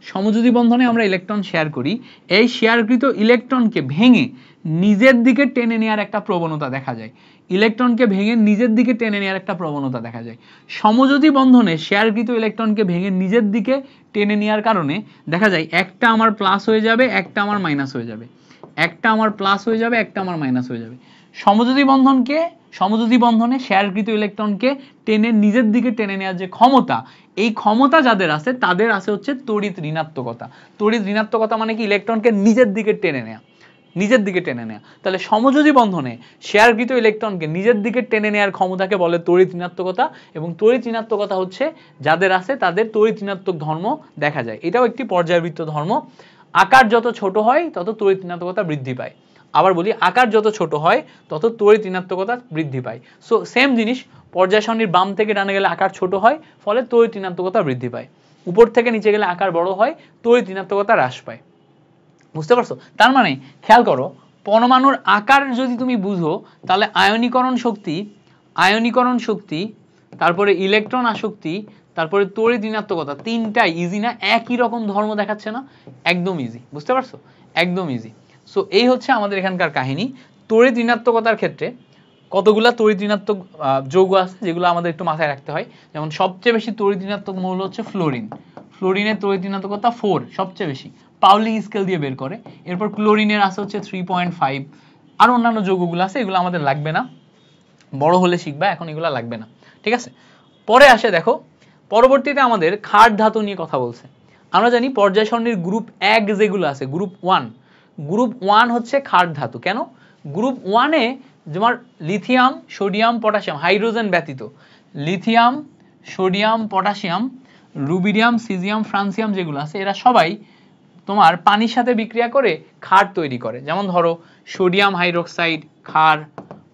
সমযোজী বন্ধনে আমরা ইলেকট্রন শেয়ার করি, এই শেয়ারকৃত ইলেকট্রনকে ভেঙে নিজের দিকে টেনে নেওয়ার একটা প্রবণতা দেখা যায়। ইলেকট্রনকে ভেঙে নিজের দিকে টেনে নেওয়ার একটা প্রবণতা দেখা যায়। সমযোজী বন্ধনে শেয়ারকৃত ইলেকট্রনকে ভেঙে নিজের দিকে টেনে নেওয়ার কারণে দেখা যায় একটা আমার প্লাস হয়ে যাবে, একটা আমার মাইনাস হয়ে যাবে, একটা আমার প্লাস হয়ে যাবে, একটা আমার মাইনাস হয়ে যাবে। সমযোজী বন্ধনে শেয়ারকৃত ইলেকট্রনকে টেনে নিজের দিকে টেনে নেওয়ার যে ক্ষমতা, এই ক্ষমতা যাদের আছে তাদের আছে হচ্ছে তড়িৎ ঋণাত্মকতা। তড়িৎ ঋণাত্মকতা মানে কি? ইলেকট্রনকে নিজের দিকে টেনে নেওয়া, নিজের দিকে টেনে নেওয়া। তাহলে সমযোজী বন্ধনে শেয়ারকৃত ইলেকট্রনকে নিজের দিকে টেনে নেওয়ার ক্ষমতাকে বলে তড়িৎ ঋণাত্মকতা, এবং তড়িৎ ঋণাত্মকতা হচ্ছে যাদের আছে তাদের তড়িৎ ঋণাত্মক ধর্ম দেখা যায়। এটাও একটি পর্যায়বৃত্ত ধর্ম। আকার যত ছোট হয় তত তড়িৎ ঋণাত্মকতা বৃদ্ধি পায়। আবার বলি, আকার যত ছোট হয় তত তড়িৎ ঋণাত্মকতা বৃদ্ধি পায়। সো সেম জিনিস, পর্যায় সারণীর বাম থেকে ডানে গেলে আকার ছোট হয়, ফলে তড়িৎ ঋণাত্মকতা বৃদ্ধি পায়। উপর থেকে নিচে গেলে আকার বড় হয়, তড়িৎ ঋণাত্মকতা হ্রাস পায়। বুঝতে পারছো? তার মানে খেয়াল করো, পরমাণুর আকার যদি তুমি বুঝো, তাহলে আয়নীকরণ শক্তি, তারপরে ইলেকট্রন আসক্তি, তারপরে তড়িৎ ঋণাত্মকতা, তিনটাই ইজি না? একই রকম ধর্ম দেখাচ্ছে না? একদম ইজি। বুঝতে পারছো? একদম ইজি। সো এই হচ্ছে আমাদের এখানকার কাহিনী। তড়িৎ ঋণাত্মকতার ক্ষেত্রে কতগুলা তড়িৎ ঋণাত্মক যৌগ আছে যেগুলো আমাদের একটু মাথায় রাখতে হয়। যেমন সবচেয়ে বেশি তড়িৎ ঋণাত্মক মৌল হচ্ছে ফ্লোরিন। ফ্লোরিনের তড়িৎ ঋণাত্মকতা 4, সবচেয়ে বেশি, পাউলিং স্কেল দিয়ে বের করে। এরপর ক্লোরিনের আছে হচ্ছে 3.5। আর অন্যান্য যৌগগুলো আছে, এগুলো আমাদের লাগবে না, বড় হলে শিখবা, এখন এগুলো লাগবে না। ঠিক আছে, পরে আসে দেখো, পরবর্তীতে আমাদের ক্ষার ধাতু নিয়ে কথা বলছে। আমরা জানি পর্যায় সারণীর গ্রুপ 1 যেগুলো আছে, গ্রুপ 1, গ্রুপ 1 হচ্ছে ক্ষার ধাতু। কেন? গ্রুপ 1 এ তোমার লিথিয়াম, সোডিয়াম, পটাশিয়াম, হাইড্রোজেন ব্যতীত lithium, sodium, potassium, rubidium, caesium, francium যেগুলো আছে এরা সবাই তোমার পানির সাথে বিক্রিয়া করে ক্ষার তৈরি করে। যেমন ধরো সোডিয়াম হাইড্রোক্সাইড ক্ষার,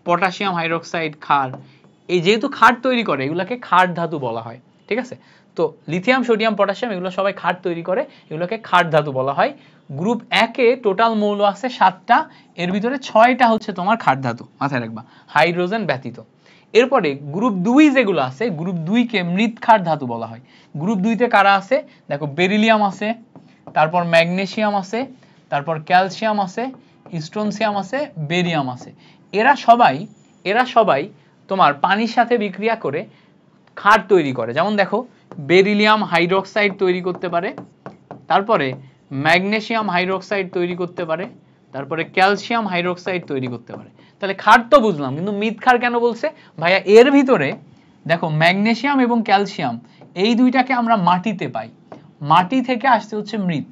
পটাশিয়াম হাইড্রোক্সাইড ক্ষার। এই যেহেতু ক্ষার তৈরি করে এগুলোকে ক্ষার ধাতু বলা হয়। ঠিক আছে, তো লিথিয়াম, সোডিয়াম, পটাশিয়াম এগুলো সবাই ক্ষার তৈরি করে, এগুলোকে ক্ষার ধাতু বলা হয়। গ্রুপ 1 এ টোটাল মৌল আছে 7টা, এর ভিতরে 6টা হচ্ছে তোমার ক্ষার ধাতু, মাথায় রাখবা, হাইড্রোজেন ব্যতীত। এরপরে গ্রুপ 2 যেগুলো আছে, গ্রুপ 2 কে মৃৎ ক্ষার ধাতু বলা হয়। গ্রুপ 2 তে কারা আছে? দেখো বেরিলিয়াম আছে, তারপর ম্যাগনেসিয়াম আছে, তারপর ক্যালসিয়াম আছে, স্ট্রোনসিয়াম আছে, বেরিয়াম আছে। এরা সবাই তোমার পানির সাথে বিক্রিয়া করে ক্ষার তৈরি করে। যেমন দেখো বেরিলিয়াম হাইড্রোক্সাইড তৈরি করতে পারে, তারপরে ম্যাগনেসিয়াম হাইড্রোক্সাইড তৈরি করতে পারে, তারপরে ক্যালসিয়াম হাইড্রোক্সাইড তৈরি করতে পারে। তাহলে ক্ষার তো বুঝলাম, কিন্তু মৃৎ ক্ষার কেন বলছে ভাইয়া? এর ভিতরে দেখো ম্যাগনেসিয়াম এবং ক্যালসিয়াম এই দুইটাকে আমরা মাটিতে পাই। মাটি থেকে আসতে হচ্ছে মৃৎ,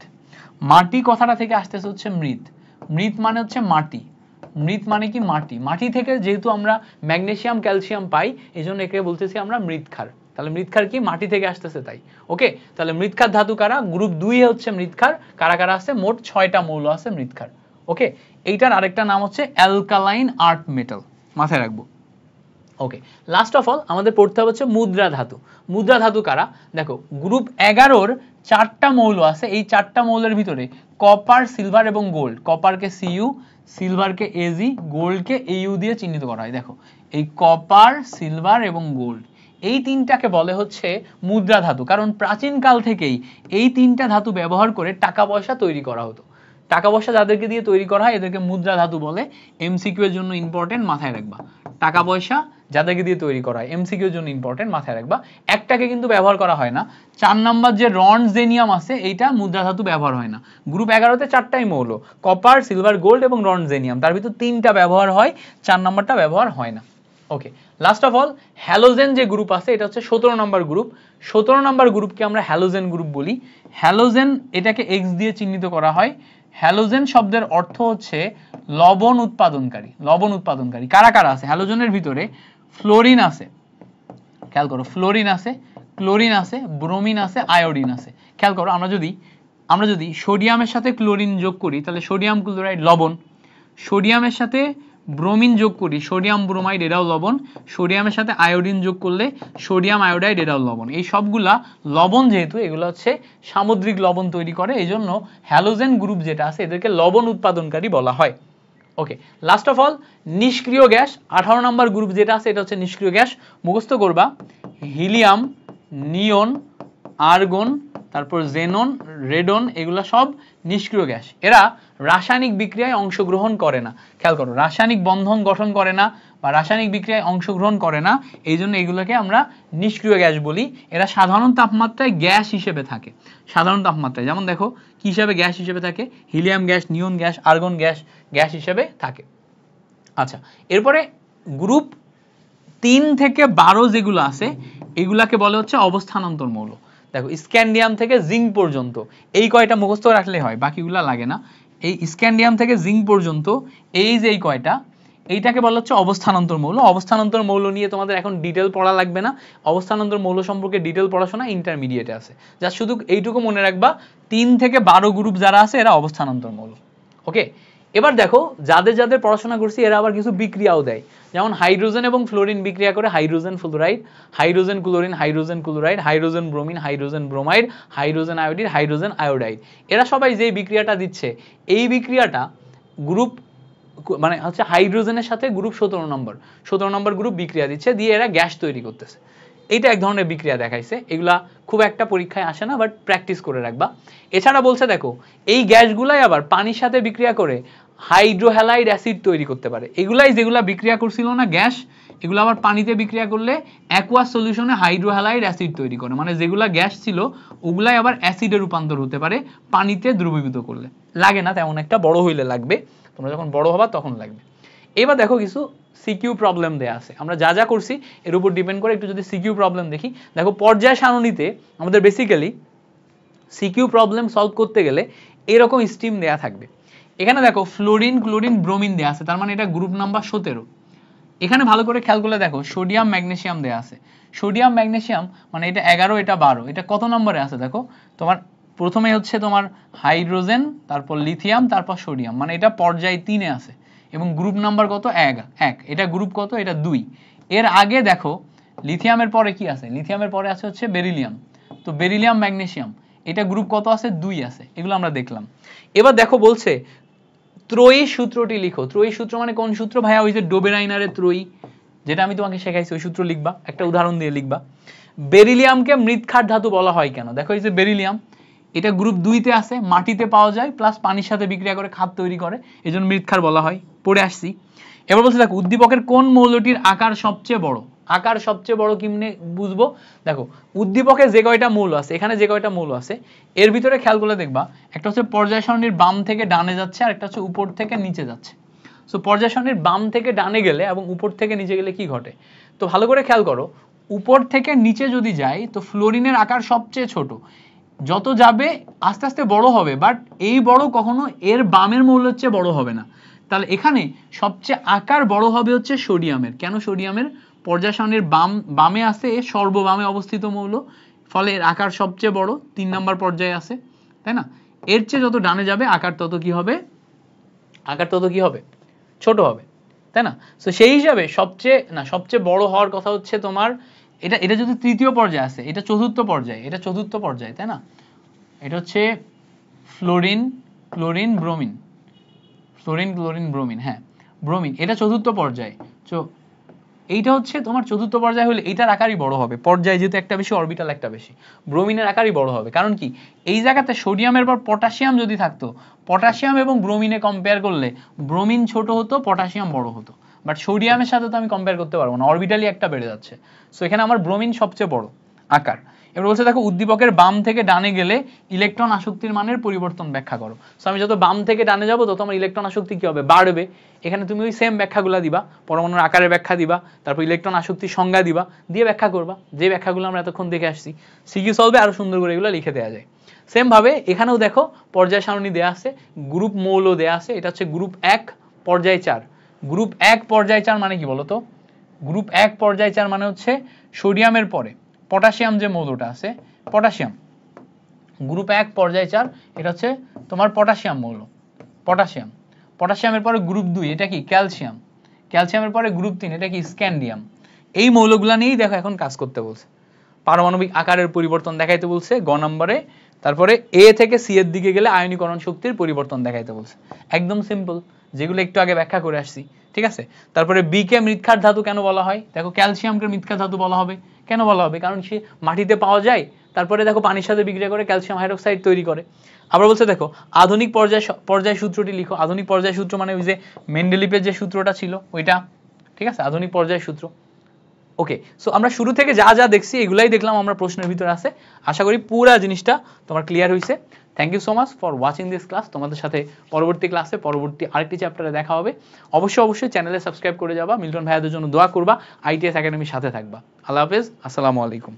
মাটি কথাটা থেকে আসতেছে হচ্ছে মৃৎ। মৃৎ মানে হচ্ছে মাটি, মৃৎ মানে কি মাটি। মাটি থেকে যেহেতু আমরা ম্যাগনেসিয়াম ক্যালসিয়াম পাই, এই জন্য একে বলতেছি আমরা মৃৎ ক্ষার। তাহলে মৃৎ ক্ষার কি? মাটি থেকে আসতেছে তাই। ওকে, তাহলে মৃৎ ক্ষার ধাতু কারা? গ্রুপ 2 এ হচ্ছে মৃৎ ক্ষার। কারা কারা আছে? মোট 6টা মৌল আছে মৃৎ ক্ষার। ওকে, এইটার আরেকটা নাম হচ্ছে অ্যালকালাইন আর্থ মেটাল, মাথায় রাখবো। ওকে, লাস্ট অফ অল আমাদের পড়তে হবে হচ্ছে মুদ্রা ধাতু। মুদ্রা ধাতু কারা? দেখো গ্রুপ 11-র 4টা মৌল আছে, এই 4টা মৌলের ভিতরে কপার, সিলভার এবং গোল্ড। কপারকে Cu, সিলভারকে Ag, গোল্ডকে Au দিয়ে চিহ্নিত করা হয়। দেখো এই কপার, সিলভার এবং গোল্ড এই তিনটাকে বলে হচ্ছে মুদ্রা ধাতু, কারণ প্রাচীনকাল থেকেই এই তিনটা ধাতু ব্যবহার করে টাকা পয়সা তৈরি করা হতো। টাকা পয়সা যাদেরকে দিয়ে তৈরি করা হয় এদেরকে মুদ্রা ধাতু বলে। এমসিকিউ এর জন্য ইম্পর্টেন্ট, মাথায় রাখবা। টাকা পয়সা যাদেরকে দিয়ে তৈরি করা হয়, এমসিকিউ এর জন্য ইম্পর্টেন্ট, মাথায় রাখবা। একটাকে কিন্তু ব্যবহার করা হয় না। 4 নাম্বার যে রনজেনিয়াম আছে এইটা মুদ্রা ধাতু ব্যবহার হয় না। গ্রুপ 11-তে 4টাই মৌল, কপার, সিলভার, গোল্ড এবং রনজেনিয়াম, তার ভিতর 3টা ব্যবহার হয়, 4 নাম্বারটা ব্যবহার হয় না। ওকে, লাস্ট অফ অল হ্যালোজেন যে গ্রুপ আছে এটা হচ্ছে 17 নম্বর গ্রুপ। 17 নম্বর গ্রুপকে আমরা হ্যালোজেন গ্রুপ বলি। হ্যালোজেন এটাকে এক্স দিয়ে চিহ্নিত করা হয়। হ্যালোজেন শব্দের অর্থ হচ্ছে লবণ উৎপাদনকারী। লবণ উৎপাদনকারী কারা কারা আছে? হ্যালোজেনের ভিতরে ফ্লোরিন আছে, খেয়াল করো, ফ্লোরিন আছে, ক্লোরিন আছে, ব্রোমিন আছে, আয়োডিন আছে। খেয়াল করো, আমরা যদি সোডিয়ামের সাথে ক্লোরিন যোগ করি তাহলে সোডিয়াম ক্লোরাইড লবণ, সোডিয়ামের সাথে ব্রোমিন যোগ করি সোডিয়াম ব্রোমাইড, এটাও লবণ। সোডিয়ামের সাথে আয়োডিন যোগ করলে সোডিয়াম আয়োডাইড, এটাও লবণ। এই সবগুলা লবণ, যেহেতু এগুলো হচ্ছে সামুদ্রিক লবণ তৈরি করে, এই জন্য হ্যালোজেন গ্রুপ যেটা আছে এদেরকে লবণ উৎপাদনকারী বলা হয়। ওকে, লাস্ট অফ অল নিষ্ক্রিয় গ্যাস 18 নম্বর গ্রুপ যেটা আছে এটা হচ্ছে নিষ্ক্রিয় গ্যাস। মুখস্থ করবা হিলিয়াম, নিয়ন, আর্গন, তারপর জেনন, রেডন, এগুলা সব নিষ্ক্রিয় গ্যাস। এরা রাসায়নিক বিক্রিয়ায় অংশগ্রহণ করে না। খেয়াল করো, রাসায়নিক বন্ধন গঠন করে না বা রাসায়নিক বিক্রিয়ায় অংশগ্রহণ করে না, এই জন্য এগুলোকে আমরা নিষ্ক্রিয় গ্যাস বলি। এরা সাধারণ তাপমাত্রায় গ্যাস হিসেবে থাকে। সাধারণ তাপমাত্রায় যেমন দেখো কি হিসেবে গ্যাস হিসেবে থাকে? হিলিয়াম গ্যাস, নিয়ন গ্যাস, আর্গন গ্যাস, গ্যাস হিসেবে থাকে। আচ্ছা, এরপরে গ্রুপ 3 থেকে 12 যেগুলো আছে এগুলাকে বলে হচ্ছে অবস্থানান্তর মৌল। দেখো স্ক্যান্ডিয়াম থেকে জিঙ্ক পর্যন্ত এই কয়টা মুখস্থ রাখলে হয়, বাকিগুলা লাগে না। এই স্ক্যান্ডিয়াম থেকে জিঙ্ক পর্যন্ত এই যে এই কয়টা, এইটাকে বলা হচ্ছে অবস্থানান্তর মৌল। অবস্থানান্তর মৌল নিয়ে তোমাদের এখন ডিটেল পড়া লাগবে না। অবস্থানান্তর মৌল সম্পর্কে ডিটেল পড়াশোনা ইন্টারমিডিয়েটে আছে। যা শুধু এইটুকু মনে রাখবা, 3 থেকে 12 গ্রুপ যারা আছে এরা অবস্থানান্তর মৌল। ওকে, এবার দেখো যাদের যাদের পড়াশোনা করছি এরা আবার কিছু বিক্রিয়াও দেয়। যেমন হাইড্রোজেন এবং ফ্লোরিন বিক্রিয়া করে hydrogen fluoride, hydrogen chlorine, hydrogen chloride, hydrogen bromine, hydrogen bromide, hydrogen iodine, hydrogen iodide. এরা সবাই যে বিক্রিয়াটা দিচ্ছে এই বিক্রিয়াটা গ্রুপ মানে হচ্ছে হাইড্রোজেনের সাথে গ্রুপ 17 নম্বর গ্রুপ বিক্রিয়া দিচ্ছে, দিয়ে এরা গ্যাস তৈরি করতেছে। এইটা এক ধরনের বিক্রিয়া দেখাইছে। এগুলা খুব একটা পরীক্ষায় আসে না, বাট প্র্যাকটিস করে রাখবা। এছাড়া বলছে দেখো এই গ্যাসগুলাই আবার পানির সাথে বিক্রিয়া করে হাইড্রোহ্যালাইড অ্যাসিড তৈরি করতে পারে। এগুলাই যেগুলা বিক্রিয়া করছিল না গ্যাস, এগুলো আবার পানিতে বিক্রিয়া করলে অ্যাকুয়াস সলিউশনে হাইড্রোহ্যালাইড অ্যাসিড তৈরি করে। মানে যেগুলা গ্যাস ছিল ওগুলাই আবার অ্যাসিডে রূপান্তর হতে পারে পানিতে দ্রবীভূত করলে। লাগে না তেমন একটা, বড় হইলে লাগবে, তোমরা যখন বড় হবা তখন লাগবে। এবার দেখো কিছু সিকিউ প্রবলেম দেয়া আছে। আমরা যা যা করছি এর উপর ডিপেন্ড করে একটু যদি সিকিউ প্রবলেম দেখি। দেখো পর্যায় সারণীতে আমাদের বেসিক্যালি সিকিউ প্রবলেম সলভ করতে গেলে এরকম স্টিম দেয়া থাকবে। এখানে দেখো ফ্লোরিন ক্লোরিন ব্রোমিন দেয়া আছে, তার মানে এটা গ্রুপ নাম্বার 17। এখানে ভালো করে খেয়াল করলে দেখো সোডিয়াম ম্যাগনেসিয়াম দেয়া আছে, সোডিয়াম ম্যাগনেসিয়াম মানে এটা 11 এটা 12, এটা কত নম্বরে আছে দেখো, তোমার প্রথমে হচ্ছে তোমার হাইড্রোজেন, তারপর লিথিয়াম, তারপর সোডিয়াম, মানে এটা পর্যায় 3 এ আছে এবং গ্রুপ নাম্বার কত 1, এটা গ্রুপ কত, এটা 2। এর আগে দেখো লিথিয়ামের পরে কি আছে, লিথিয়ামের পরে আছে হচ্ছে বেরিলিয়াম, তো বেরিলিয়াম ম্যাগনেসিয়াম এটা গ্রুপ কত আছে 2 আছে, এগুলো আমরা দেখলাম। এবার দেখো বলছে ত্রয়ী সূত্রটি লিখো। ত্রয়ী সূত্র মানে কোন সূত্র ভাইয়া, ওই যে ডোবেরাইনারের ত্রয়ী, যেটা আমি তোমাকে শেখাইছি ওই সূত্র লিখবা, একটা উদাহরণ দিয়ে লিখবা। বেরিলিয়ামকে মৃৎক্ষার ধাতু বলা হয় কেন, দেখো এই যে বেরিলিয়াম এটা গ্রুপ 2 তে আছে, মাটিতে পাওয়া যায় প্লাস পানির সাথে বিক্রিয়া করে খাদ তৈরি করে, এজন্য মৃৎক্ষার বলা হয়, পড়ে আসছি। এবার বলছে দেখো উদ্দীপকের কোন মৌলটির আকার সবচেয়ে বড়, আকার সবচেয়ে বড় কেমনে বুঝবো, দেখো উদ্দীপকে যে কয়টা মৌল আছে, এখানে যে কয়টা মৌল আছে এর ভিতরে খেয়াল করলে দেখবা একটা হচ্ছে পর্যায় সারণীর বাম থেকে ডানে যাচ্ছে আর একটা হচ্ছে উপর থেকে নিচে যাচ্ছে। সো পর্যায় সারণীর বাম থেকে ডানে গেলে এবং উপর থেকে নিচে গেলে কি ঘটে, তো ভালো করে খেয়াল করো, উপর থেকে নিচে যদি যাই তো ফ্লোরিনের আকার সবচেয়ে ছোট, যত যাবে আস্তে আস্তে বড় হবে, বাট এই বড় কখনো এর বামের মৌলের চেয়ে বড় হবে না। তাহলে এখানে সবচেয়ে আকার বড় হবে হচ্ছে সোডিয়ামের, কেন সোডিয়ামের, পর্যায় সারণীর বামে আছে, সর্ববামে অবস্থিত মৌল, ফলে এর আকার সবচেয়ে বড়, 3 নম্বর পর্যায়ে আছে, তাই না। এর চেয়ে যত ডানে যাবে আকার তত কি হবে, আকার তত কি হবে, ছোট হবে, তাই না। তো সেই হিসাবে সবচেয়ে বড় হওয়ার কথা হচ্ছে তোমার এটা, এটা যদি তৃতীয় পর্যায়ে আছে, এটা চতুর্থ পর্যায়ে, এটা চতুর্থ পর্যায়ে, তাই না। এটা হচ্ছে fluorine chlorine bromine, fluorine chlorine bromine, হ্যাঁ ব্রোমিন, এটা চতুর্থ পর্যায়ে। তো এইটা হচ্ছে তোমার চতুর্থ পর্যায়ে হলে এইটার আকারই বড় হবে, পর্যায় যেহেতু একটা বেশি অরবিটাল একটা বেশি, ব্রোমিনের আকারই বড় হবে। কারণ কি, এই জায়গাতে সোডিয়ামের পর পটাশিয়াম যদি থাকতো, পটাশিয়াম এবং ব্রোমিনে কম্পেয়ার করলে ব্রোমিন ছোট হতো, পটাশিয়াম বড় হতো, বাট সোডিয়ামের সাথে তো আমি কম্পেয়ার করতে পারবো না, অরবিটালি একটা বেড়ে যাচ্ছে। সো এখানে আমার ব্রোমিন সবচেয়ে বড় আকার। এবার বলছে দেখো উদ্দীপকের বাম থেকে ডানে গেলে ইলেকট্রন আসক্তির মানের পরিবর্তন ব্যাখ্যা করো। সো আমি যত বাম থেকে ডানে যাবো তত আমার ইলেকট্রন আসক্তি কি হবে, বাড়বে। এখানে তুমি ওই সেম ব্যাখ্যাগুলো দিবা, পরমাণুর আকারের ব্যাখ্যা দিবা, তারপর ইলেকট্রন আসক্তির সংজ্ঞা দিবা, দিয়ে ব্যাখ্যা করবা, যে ব্যাখ্যাগুলো আমরা এতক্ষণ দেখে আসছি। সিকিউ সলভে আরো সুন্দর করে এগুলো লিখে দেওয়া যায়। সেম ভাবে এখানেও দেখো পর্যায় সারণী দেয়া আছে, গ্রুপ মৌল দেয়া আছে, এটা হচ্ছে গ্রুপ 1 পর্যায় 4। গ্রুপ 1 পর্যায় 4 মানে কি বলতো, গ্রুপ 1 পর্যায় 4 মানে হচ্ছে সোডিয়ামের পরে পটাশিয়াম যে মৌলটা আছে, পটাশিয়াম, গ্রুপ 1 পর্যায় 4 এটা হচ্ছে তোমার পটাশিয়াম মৌল, পটাশিয়াম। পটাশিয়ামের পরে গ্রুপ 2 এটা কি ক্যালসিয়াম, ক্যালসিয়ামের পরে গ্রুপ 3 এটা কি স্ক্যান্ডিয়াম। এই মৌলগুলা নিয়েই দেখো এখন কাজ করতে বলছে, পারমাণবিক আকারের পরিবর্তন দেখাইতে বলছে গ নম্বরে, তারপরে এ থেকে সি এর দিকে গেলে আয়নীকরণ শক্তির পরিবর্তন দেখাইতে বলছে, একদম সিম্পল, যেগুলো একটু আগে ব্যাখ্যা করে আসছি, ঠিক আছে। তারপরে বি কে মৃৎক্ষার ধাতু কেন বলা হয়, দেখো ক্যালসিয়ামকে মৃৎক্ষার ধাতু বলা হবে, কেন বলা হবে, কারণ সে মাটিতে পাওয়া যায়, তারপরে দেখো পানির সাথে বিক্রিয়া করে ক্যালসিয়াম হাইড্রোক্সাইড তৈরি করে। আবার বলছে দেখো আধুনিক পর্যায় সূত্রটি লিখো। আধুনিক পর্যায় সূত্র মানে ওই যে মেন্ডেলিপের যে সূত্রটা ছিল ওইটা, ঠিক আছে, আধুনিক পর্যায় সূত্র। ওকে, সো আমরা শুরু থেকে যা যা দেখছি এগুলাই দেখলাম আমরা প্রশ্নের ভিতরে আছে। আশা করি পুরো জিনিসটা তোমার ক্লিয়ার হয়েছে। Thank you so much for watching this class. তোমাদের সাথে পরবর্তী ক্লাসে পরবর্তী আরেকটি চ্যাপ্টারে দেখা হবে। অবশ্যই চ্যানেলে সাবস্ক্রাইব করে যাবা, মিল্টন ভাইয়াদের জন্য দোয়া করবা, আইটিএস একাডেমির সাথে থাকবা। আল্লাহ হাফেজ, আসসালামু আলাইকুম।